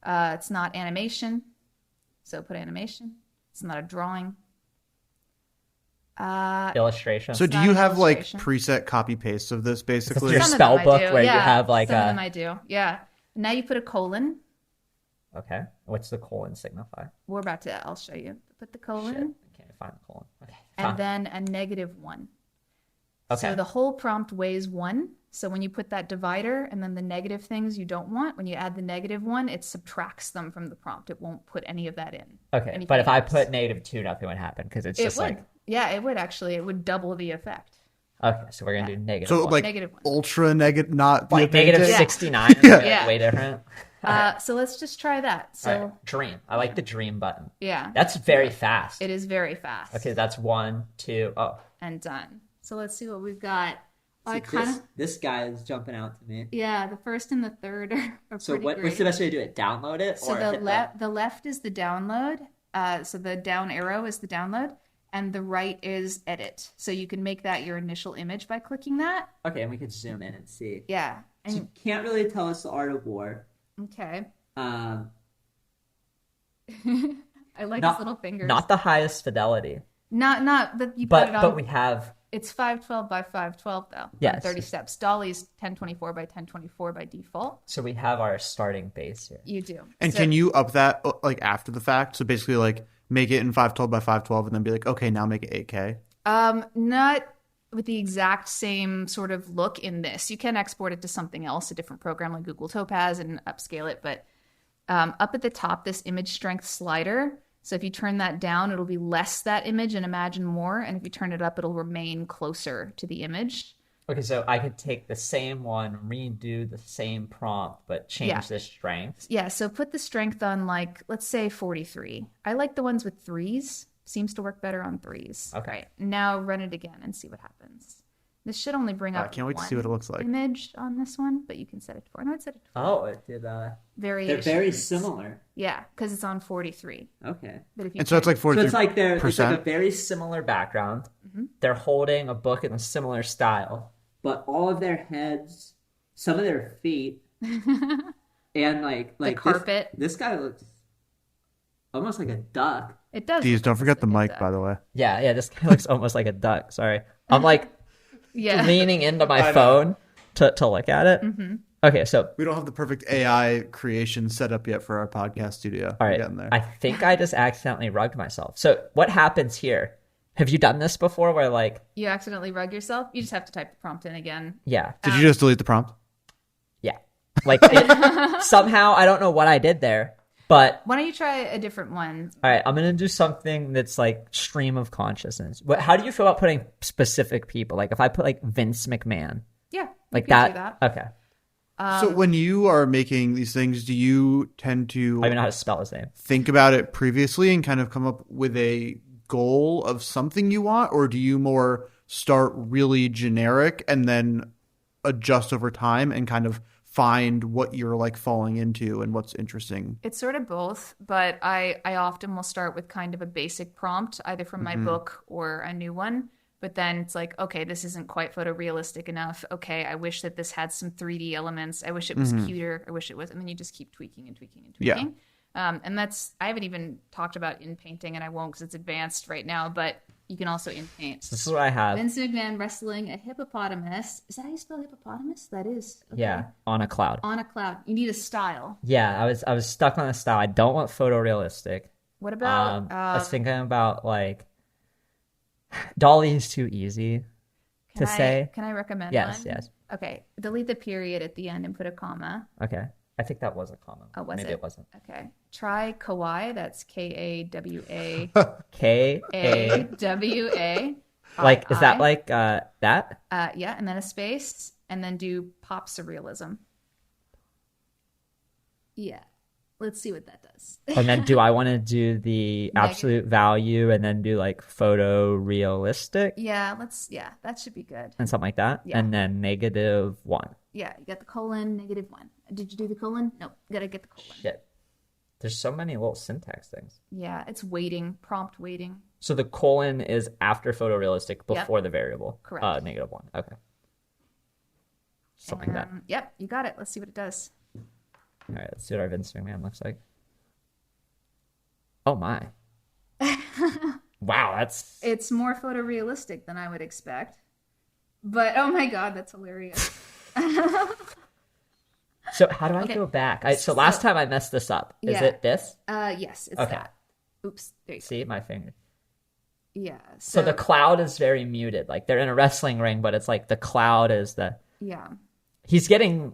It's not animation. So put animation. It's not a drawing. illustration. So do not you an have like illustration. preset copy pastes of this basically? Your Some of spell them I book do, where you yeah. have like Some of them I do. Yeah. Now you put a colon. Okay, what's the colon signify? We're about to. I'll show you. Put the colon. Shit, I can't find the colon. Okay, And then a -1. Okay. So the whole prompt weighs 1. So when you put that divider and then the negative things you don't want, when you add the -1, it subtracts them from the prompt. It won't put any of that in. Okay, anything but if I else. put -2, nothing would happen because it's It just would. like Yeah, it would actually. It would double the effect. okay. So we're gonna do negative. So one. like -1. ultra negative, not like the painted? -69 is Yeah. way different. So let's just try that. So All right, dream. I like the dream button. yeah, That's very fast. it is very fast. Okay, that's 1, 2. Oh, And done. So let's see what we've got. So I kind of this guy is jumping out to me. yeah. The first and the third are So pretty what's great. the best way to do it? Download it? So or the hit the left is the download. So the down arrow is the download, and the right is edit. So you can make that your initial image by clicking that. Okay, and we could zoom in and see. Yeah. So you And can't really tell us the art of war. okay. Um, I like Not- his little fingers. not the highest fidelity, Not but you put it on. but we have It's 512 by 512 though. Yes. 30 steps. Dolly's 1024 by 1024 by default. so we have our starting base here. You do. And So- can you up that like after the fact? So basically like make it in 512 by 512 and then be like, okay, now make it 8K. Not with the exact same sort of look in this. You can export it to something else, a different program like Google Topaz, and upscale it. But up at the top, this image strength slider. So if you turn that down, it'll be less that image and imagine more. And if you turn it up, it'll remain closer to the image. Okay, so I could take the same one, redo the same prompt, but change Yeah. the strength. Yeah, so put the strength on like, let's say 43. I like the ones with 3s. Seems to work better on 3s. Okay. Right. Now run it again and see what happens. This should only bring I up can't wait to see what it looks like. image on this one, but you can set it to 4. No, it's set it to 4. Oh, it did. Variations. they're very similar. Yeah, because it's on 43. Okay. But if you And so it's like So 43%. it's like it's like a very Similar background. Mm-hmm. They're holding a book in a similar style. but all of their heads, some of their feet, and like the carpet. This guy looks almost like a duck. It does. Deeze, look don't like forget the a mic, duck. by the way. Yeah, this guy looks almost like a duck. Sorry. I'm like Yeah. leaning into I my know. phone to look at it. Mm-hmm. Okay, so We don't have the perfect AI creation set up yet for our podcast studio. all We're right. getting there. I think I just accidentally rugged myself. So what happens here? Have you done this before where like, You accidentally rug yourself. You just have to type the prompt in again. yeah, Did you just delete the prompt? yeah. Like somehow, I don't know what I did there, but Why don't you try a different one? all right, I'm going to do something that's like stream of consciousness. How do you feel about putting specific people? Like if I put like Vince McMahon, Yeah. you like can that. do Okay. So when you are making these things, do you tend to I don't even know how to spell his name. think about it previously and kind of come up with a goal of something you want? Or do you more start really generic and then adjust over time and kind of find what you're like falling into and what's interesting? It's sort of both, but I often will start with kind of a basic prompt, either from my book or a new one. But then it's like, okay, this isn't quite photorealistic enough. Okay, I wish that this had some 3D elements. I wish it was cuter. I wish it was. And then you just keep tweaking and tweaking and Yeah. tweaking. And that's, I haven't even talked about in painting, and I won't because it's advanced right now, but you can also in paint. This is what I have. Vince McMahon wrestling a hippopotamus. Is that how you spell hippopotamus? That is. Okay. Yeah, on a cloud. On a cloud. You need a style. Yeah, I was stuck on a style. I don't want photorealistic. What about I was thinking about like Dolly is too easy to say. Can I recommend Yes, one? yes. Okay. Delete the period at the end and put a comma. Okay, I think that was a comma. Oh, was Maybe it? it wasn't. Okay. Try Kawaii. That's Kawa. Kawa. Like is that like that? Yeah, and then a space, and then do pop surrealism. Yeah. Let's see what that does. And then do I want to do the absolute value and then do like photorealistic Yeah, that should be good. and something like that? Yeah. And then -1. Yeah, you got the colon, -1. Did you do the colon? Nope. Gotta get the colon. Shit. There's so many little syntax things. Yeah, it's waiting, prompt waiting. So the colon is after photorealistic before the variable. Correct. -1. Okay. Something like that. Yep, you got it. Let's see what it does. All right, let's see what our Vince McMahon looks like. Oh my. Wow, It's more photorealistic than I would expect. But oh my god, that's hilarious. So how do I Okay. go back? So last time I messed this up. Is Yeah. it this? Yes, it's Okay. that. Oops, there you go. See my finger. Yeah. So the cloud is very muted. Like they're in a wrestling ring, but it's like the cloud is the. yeah. He's getting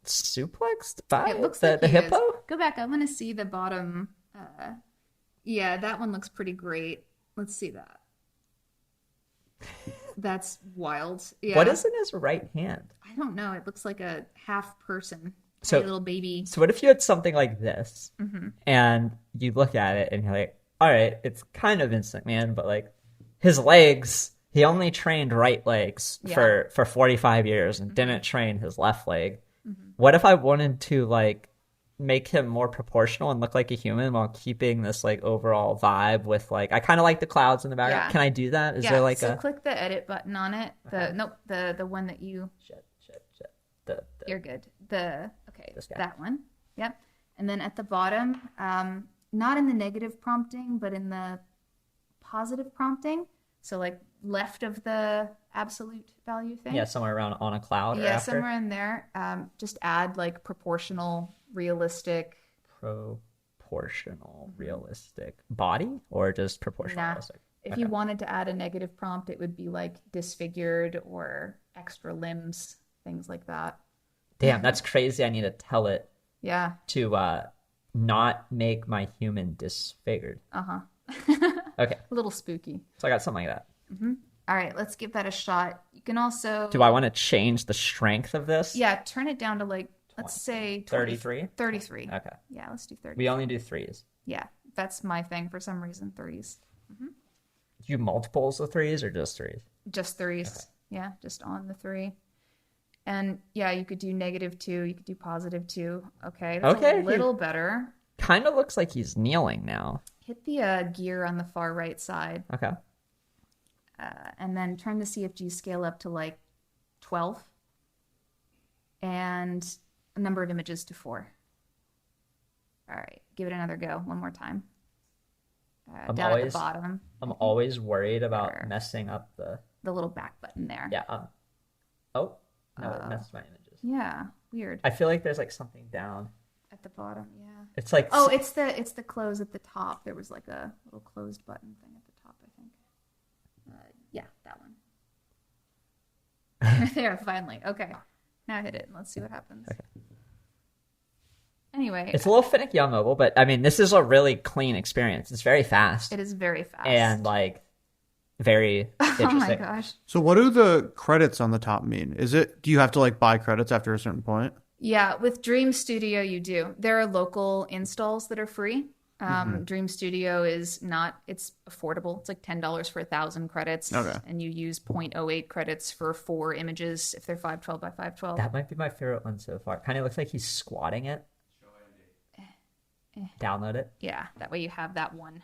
suplexed by It looks the like he hippo. is. Go back. I want to see the bottom. Yeah, that one looks pretty great. Let's see that. That's wild. Yeah. What is in his right hand? I don't know. It looks like a half person, So- tiny little baby. So what if you had something like this, Mm-hmm. and you look at it and you're like, all right, it's kind of Instant Man, but like his legs, he only trained right legs Yeah. for 45 years and didn't train his left leg. Mm-hmm. What if I wanted to like make him more proportional and look like a human while keeping this like overall vibe with like, I kind of like the clouds in the background. Yeah. Can I do that? Is Yeah. there like so a click the edit button on it. The one that you. shit. You're good. Okay, This guy. that one. Yep. And then at the bottom, not in the negative prompting, but in the positive prompting. So like left of the absolute value thing. Yeah, somewhere around on a cloud or Yeah, after. somewhere in there. Just add like proportional, realistic. Proportional, realistic body, or just proportional, Nah. realistic? If Okay. you wanted to add a negative prompt, it would be like disfigured or extra limbs, things like that. Damn, that's crazy. I need to tell it Yeah. to not make my human disfigured. Uh-huh. Okay, A little spooky. so I got something like that. All right, let's give that a shot. You can also Do I want to change the strength of this? Yeah, turn it down to like let's say 20 33? 33. Okay. Yeah, let's do 30. We only do threes. Yeah, that's my thing for some reason, 30s. Do you multiples of threes or just threes? Just 3s. Yeah, just on the 3. And yeah, you could do -2, you could do +2. Okay, that's Okay, a little better. Kind of looks like he's kneeling now. Hit the gear on the far right side, Okay. and then turn the CFG scale up to like 12, and a number of images to 4. All right, give it another go one more time. I'm Down at always- the bottom, I'm always worried about There. messing up the. the little back button there. Yeah. Oh no, it messed my images. Yeah, weird. I feel like there's like something down. At the bottom, yeah. It's like Oh, it's the close at the top. There was like a little closed button thing at the top, I think. Yeah, that one. There, finally. Okay. Now hit it and let's see what happens. Okay. Anyway, It's a little finicky on mobile, but I mean, this is a really clean experience. It's very fast it is very fast. and like very interesting. oh my gosh. So what do the credits on the top mean? Do you have to like buy credits after a certain point? Yeah, with Dream Studio, you do. There are local installs that are free. Dream Studio is not, it's affordable. It's like $10 for 1,000 credits. Okay. And you use 0.08 credits for 4 images if they're 512 by 512. That might be my favorite one so far. Kind of looks like he's squatting it. Download it. Yeah, that way you have that one.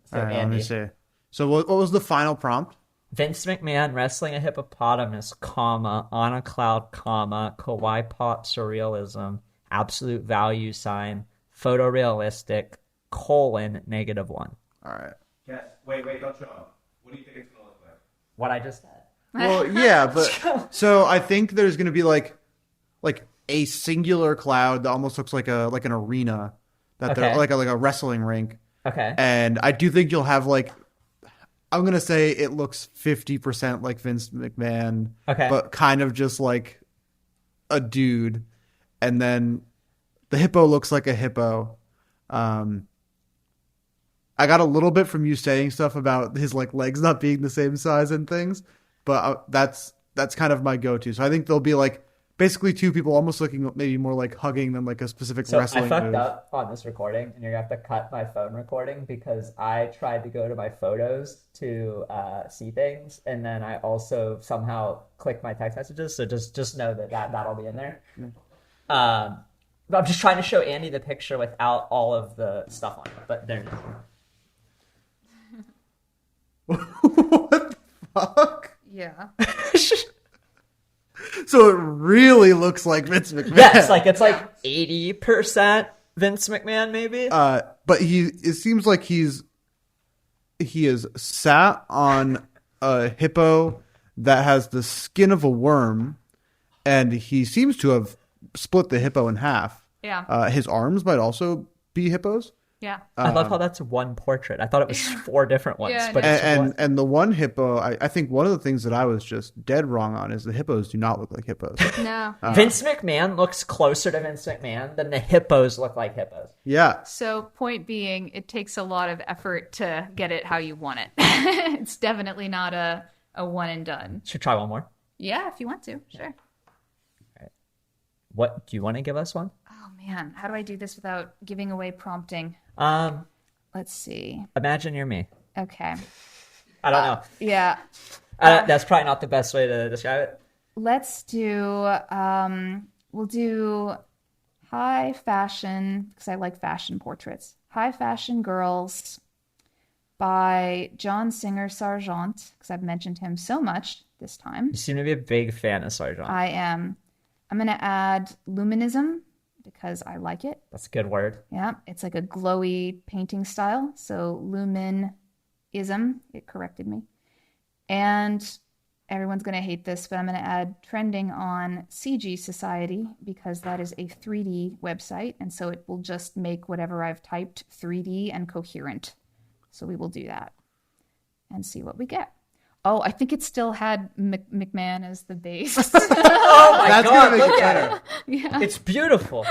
So All right, let Andy, me see. So what was the final prompt? Vince McMahon wrestling a hippopotamus, comma, on a cloud, comma, kawaii pop surrealism, absolute value sign, photorealistic, colon, -1. All right. Yes. Wait, don't show up. What do you think it's gonna look like? What I just said. Well, yeah, but so I think there's going to be like a singular cloud that almost looks like an arena that they're Okay. like a wrestling rink. Okay. And I do think you'll have like, I'm going to say it looks 50% like Vince McMahon, Okay. but kind of just like a dude. And then the hippo looks like a hippo. I got a little bit from you saying stuff about his like legs not being the same size and things, but that's kind of my go-to. So I think there'll be like basically two people almost looking maybe more like hugging than like a specific So wrestling I fucked move. up on this recording, and you're gonna have to cut my phone recording because I tried to go to my photos to see things, and then I also somehow clicked my text messages. So just know that'll be in there. But I'm just trying to show Andy the picture without all of the stuff on it. But there it is. What the fuck? Yeah. So it really looks like Vince McMahon. Yes, like it's like 80% Vince McMahon, maybe. But it seems like he's he is sat on a hippo that has the skin of a worm, and he seems to have split the hippo in half. Yeah. His arms might also be hippos. Yeah. I love how that's one portrait. I thought it was 4 different ones, Yeah, but it's one. And the one hippo, I think one of the things that I was just dead wrong on is the hippos do not look like hippos. No. Vince McMahon looks closer to Vince McMahon than the hippos look like hippos. Yeah. So point being, it takes a lot of effort to get it how you want it. It's definitely not a one and done. Should we try one more? Yeah, if you want to. Sure. What do you want to give us one? Oh man, how do I do this without giving away prompting? Let's see. Imagine you're me. Okay. I don't know. Yeah. That's probably not the best way to describe it. Let's do we'll do high fashion, because I like fashion portraits. High fashion girls by John Singer Sargent, because I've mentioned him so much this time. You seem to be a big fan of Sargent. I am. I'm going to add luminism because I like it. That's a good word. Yeah, it's like a glowy painting style. So luminism, it corrected me. And everyone's going to hate this, but I'm going to add trending on CG Society because that is a 3D website. And so it will just make whatever I've typed 3D and coherent. So we will do that and see what we get. Oh, I think it still had McMahon as the base. Oh my That's god, gonna make look it at better. it. Yeah. It's beautiful.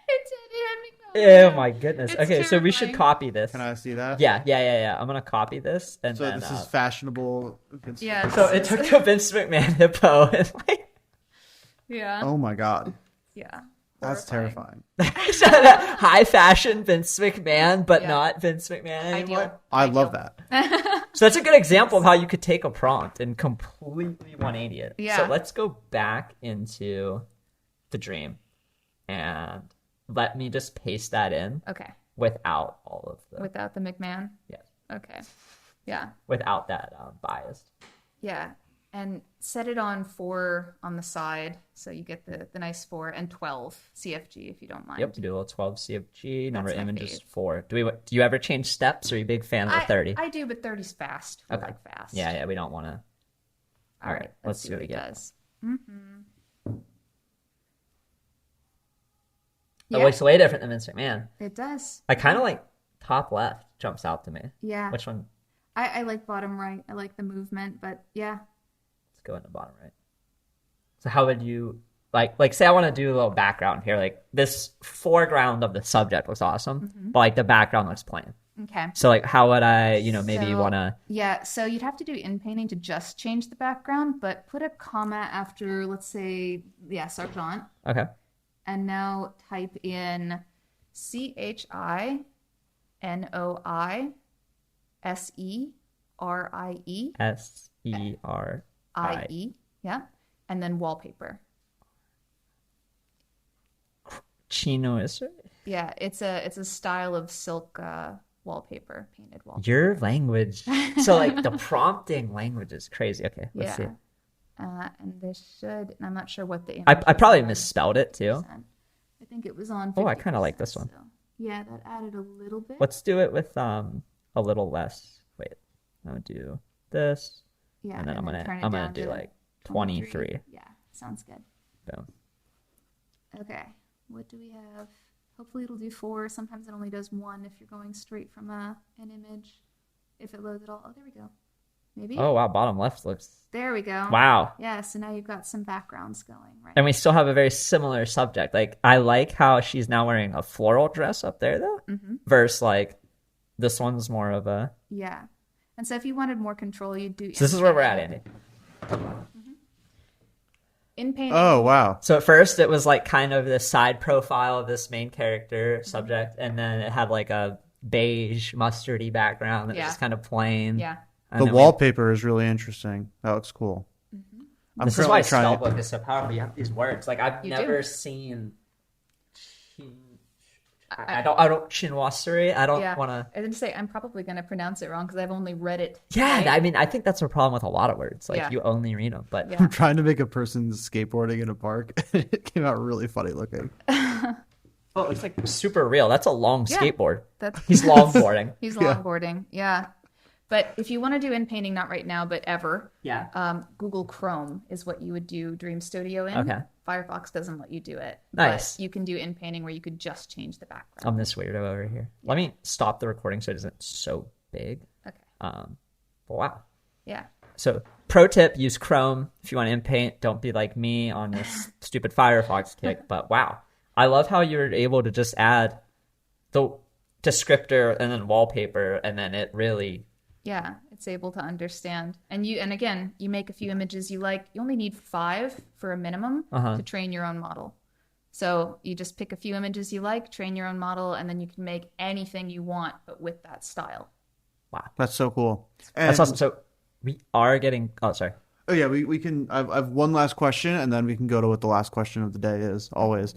It had McMahon. Oh my goodness. It's Okay, so we should terrifying. copy this. Can I see that? Yeah. I'm gonna copy this and So then. this is fashionable. Yeah. So it took a Vince McMahon hippo and like. Yeah. Oh my god, Yeah. that's Horrifying. terrifying. High fashion Vince McMahon, but Yeah. not Vince McMahon anymore. Ideal. I love that. So that's a good example of how you could take a prompt and completely 180 it. Yeah. So let's go back into the dream and let me just paste that in Okay. without all of the Without the McMahon. yes, Okay. Yeah. without that bias. Yeah. And set it on 4 on the side, so you get the nice 4, and 12 CFG if you don't mind. Yep, do a little 12 CFG, number of my images fave. 4. Do you ever change steps, or are you a big fan of the 30? I do, but 30's fast. We Okay. like fast. Yeah, we don't want to. All right. let's see see what we it get. does. Oh, Yeah. looks way different than Vince McMahon. It does. I kind of like top left jumps out to me. Yeah. Which one? I like bottom right. I like the movement, but yeah. Let's go in the bottom right. So how would you like say I want to do a little background here, like this foreground of the subject looks awesome, but like the background looks plain. Okay. So like how would I, maybe So- want to Yeah, so you'd have to do in painting to just change the background, but put a comma after, let's say, Sargent, okay. and now type in CHINOISERIE. SERI. Yeah, and then wallpaper. Chino is Yeah, it's a style of silk wallpaper, painted wallpaper. your language. So like the prompting language is crazy. Okay, let's see. And this should, and I'm not sure what the I image probably is. misspelled it too. I think it was on. Oh, I kinda like 50%, this one. so- Yeah, that added a little bit. Let's do it with a little less. Wait, I'm gonna do this, Yeah, and then I'm turn it gonna down do to like 23. Yeah, sounds good. Boom. Okay, what do we have? Hopefully it'll do 4. Sometimes it only does 1 if you're going straight from an image. If it loads it all. Oh, there we go. Maybe? Oh wow, bottom left looks. There we go. Wow. Yeah, so now you've got some backgrounds going, right? And we still have a very similar subject. Like I like how she's now wearing a floral dress up there though, versus like this one's more of a. Yeah. And so if you wanted more control, you'd do. So this is where we're at, Andy. In painting. Oh wow. So at first it was like kind of the side profile of this main character subject, and then it had like a beige mustardy background that was Yeah. just kind of plain. Yeah. And The then we- wallpaper is really interesting. That looks cool. I'm This is why currently trying. spellbook is so powerful. You have these words. Like I've You never do. seen. I don't chinoiserie. I don't Yeah. want to. I didn't say I'm probably going to pronounce it wrong because I've only read it. Yeah, right? I mean, I think that's a problem with a lot of words. Like Yeah. you only read them, but Yeah. I'm trying to make a person skateboarding in a park. It came out really funny looking. Oh, it's like super real. That's a long Yeah. skateboard. That's He's longboarding. He's longboarding. Yeah. But if you want to do in painting, not right now, but ever, Yeah. Google Chrome is what you would do Dream Studio in. Okay. Firefox doesn't let you do it. Nice. But you can do in painting where you could just change the background. I'm this weirdo over here. Let me stop the recording so it isn't so big. Okay. But wow. Yeah. So, pro tip: use Chrome if you want to in paint. Don't be like me on this stupid Firefox kick. But wow, I love how you're able to just add the descriptor and then wallpaper, and then it really. Yeah, it's able to understand. And again, you make a few images you like. You only need 5 for a minimum to train your own model. So you just pick a few images you like, train your own model, and then you can make anything you want, but with that style. Wow, That's so cool. And, that's awesome. So we are getting. Oh, sorry. Oh yeah, we can. I've one last question, and then we can go to what the last question of the day is. Always,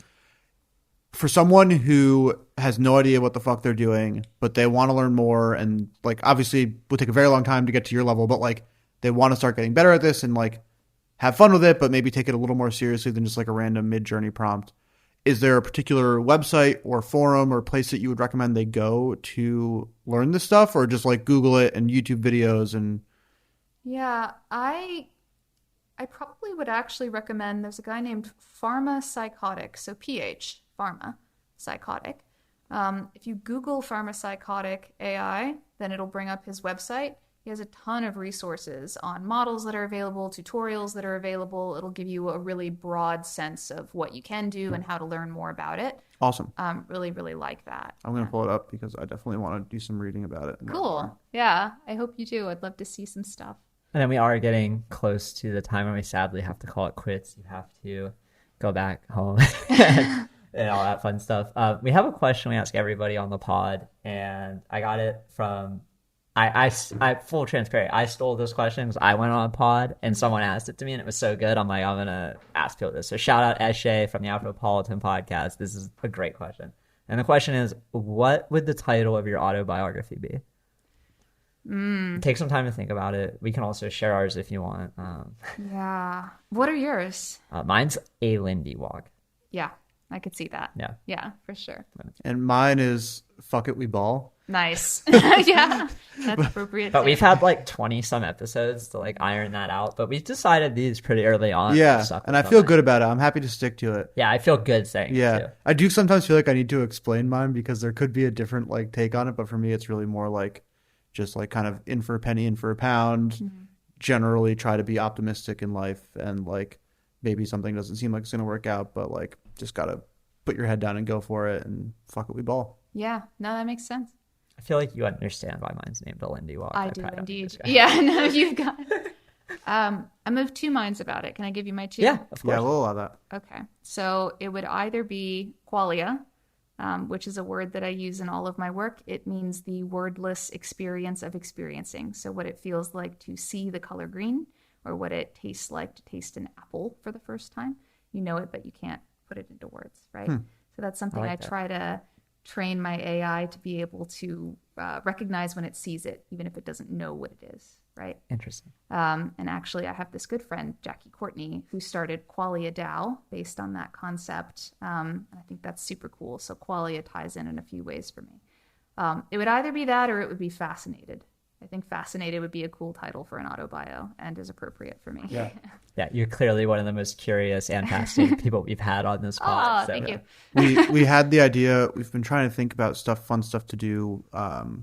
for someone who has no idea what the fuck they're doing, but they want to learn more, and like obviously it would take a very long time to get to your level, but like they want to start getting better at this and like have fun with it, but maybe take it a little more seriously than just like a random mid-journey prompt. Is there a particular website or forum or place that you would recommend they go to learn this stuff, or just like Google it and YouTube videos and? Yeah, I probably would actually recommend, there's a guy named Pharma Psychotic, so PH, Pharma Psychotic. If you Google Pharma Psychotic AI, then it'll bring up his website. He has a ton of resources on models that are available, tutorials that are available. It'll give you a really broad sense of what you can do and how to learn more about it. Awesome. Really, really like that. I'm going to pull it up because I definitely want to do some reading about it. Cool. Yeah, I hope you do. I'd love to see some stuff. And then we are getting close to the time when we sadly have to call it quits. You have to go back home and all that fun stuff. We have a question we ask everybody on the pod, and I got it from I full transparent. I stole this question because I went on a pod and someone asked it to me, and it was so good. I'm like, I'm gonna ask people this. So shout out Eshe from the Afropolitan podcast. This is a great question, and the question is, what would the title of your autobiography be? Take some time to think about it. We can also share ours if you want. Yeah. What are yours? Mine's A Lindy Walk. Yeah, I could see that. Yeah. Yeah, for sure. And mine is Fuck It We Ball. Nice. Yeah, that's appropriate. But too. we've had like 20 some episodes to like iron that out. But we decided these pretty early on. Yeah, and I feel good about it. I'm happy to stick to it. Yeah, I feel good saying it Yeah, too. I do sometimes feel like I need to explain mine because there could be a different like take on it. But for me, it's really more like just like kind of in for a penny, in for a pound. Generally try to be optimistic in life, and like maybe something doesn't seem like it's going to work out, but like just got to put your head down and go for it and fuck it, we ball. Yeah, no, that makes sense. I feel like you understand why mine's named a Lindy Walk. I do probably don't indeed. describe it. Yeah, no, you've got it. I'm of two minds about it. Can I give you my two? Yeah, of course. Yeah, we'll allow that. Okay. So it would either be qualia, which is a word that I use in all of my work. It means the wordless experience of experiencing. So what it feels like to see the color green, or what it tastes like to taste an apple for the first time. You know it, but you can't put it into words, right? So that's something I try to train my AI to be able to recognize when it sees it, even if it doesn't know what it is, right? Interesting. And actually, I have this good friend, Jackie Courtney, who started Qualia DAO based on that concept. And I think that's super cool. So Qualia ties in a few ways for me. It would either be that or it would be Fascinated. I think Fascinated would be a cool title for an autobio and is appropriate for me. Yeah. Yeah, you're clearly one of the most curious and fascinating people we've had on this pod. Oh, thank you. We had the idea. We've been trying to think about fun stuff to do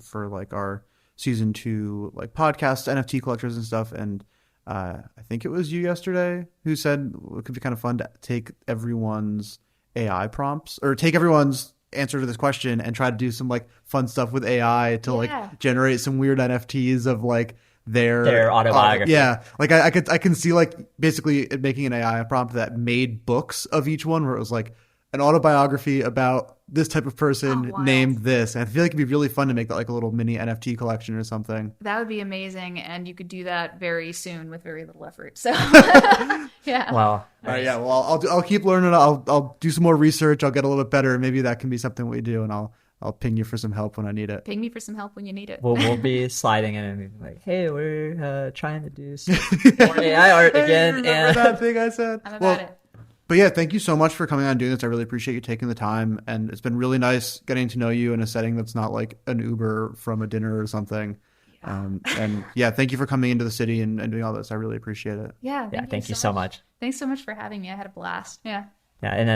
for like our season 2 like podcasts, NFT collectors and stuff. And I think it was you yesterday who said it could be kind of fun to take everyone's AI prompts, or take everyone's answer to this question and try to do some like fun stuff with AI to like generate some weird NFTs of like their autobiography. Yeah, like I can see like basically it making an AI prompt that made books of each one, where it was like an autobiography about this type of person named this. And I feel like it'd be really fun to make that like a little mini NFT collection or something. That would be amazing, and you could do that very soon with very little effort. So, yeah. Wow. All right, yeah. Well, I'll keep learning. I'll do some more research. I'll get a little bit better. Maybe that can be something we do, and I'll ping you for some help when I need it. Ping me for some help when you need it. We'll be sliding in and be like, hey, we're trying to do some more AI art again. Remember And that thing I said? I'm about it. But yeah, thank you so much for coming on and doing this. I really appreciate you taking the time. And it's been really nice getting to know you in a setting that's not like an Uber from a dinner or something. And yeah, thank you for coming into the city and doing all this. I really appreciate it. Yeah. Thank you so much. Thanks so much for having me. I had a blast. Yeah. Yeah. And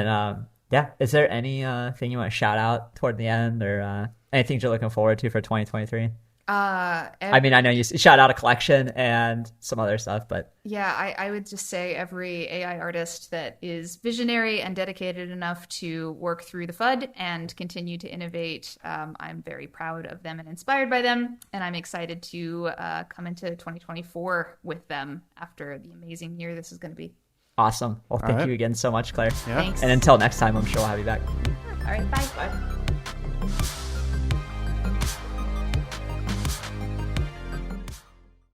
then, is there any thing you want to shout out toward the end or anything you're looking forward to for 2023? I mean, I know you shout out a collection and some other stuff, but yeah, I would just say every AI artist that is visionary and dedicated enough to work through the FUD and continue to innovate, I'm very proud of them and inspired by them, and I'm excited to come into 2024 with them after the amazing year this is going to be. Awesome. Well, thank you again so much, Claire. Yeah. Thanks. And until next time, I'm sure we'll have you back. All right, bye.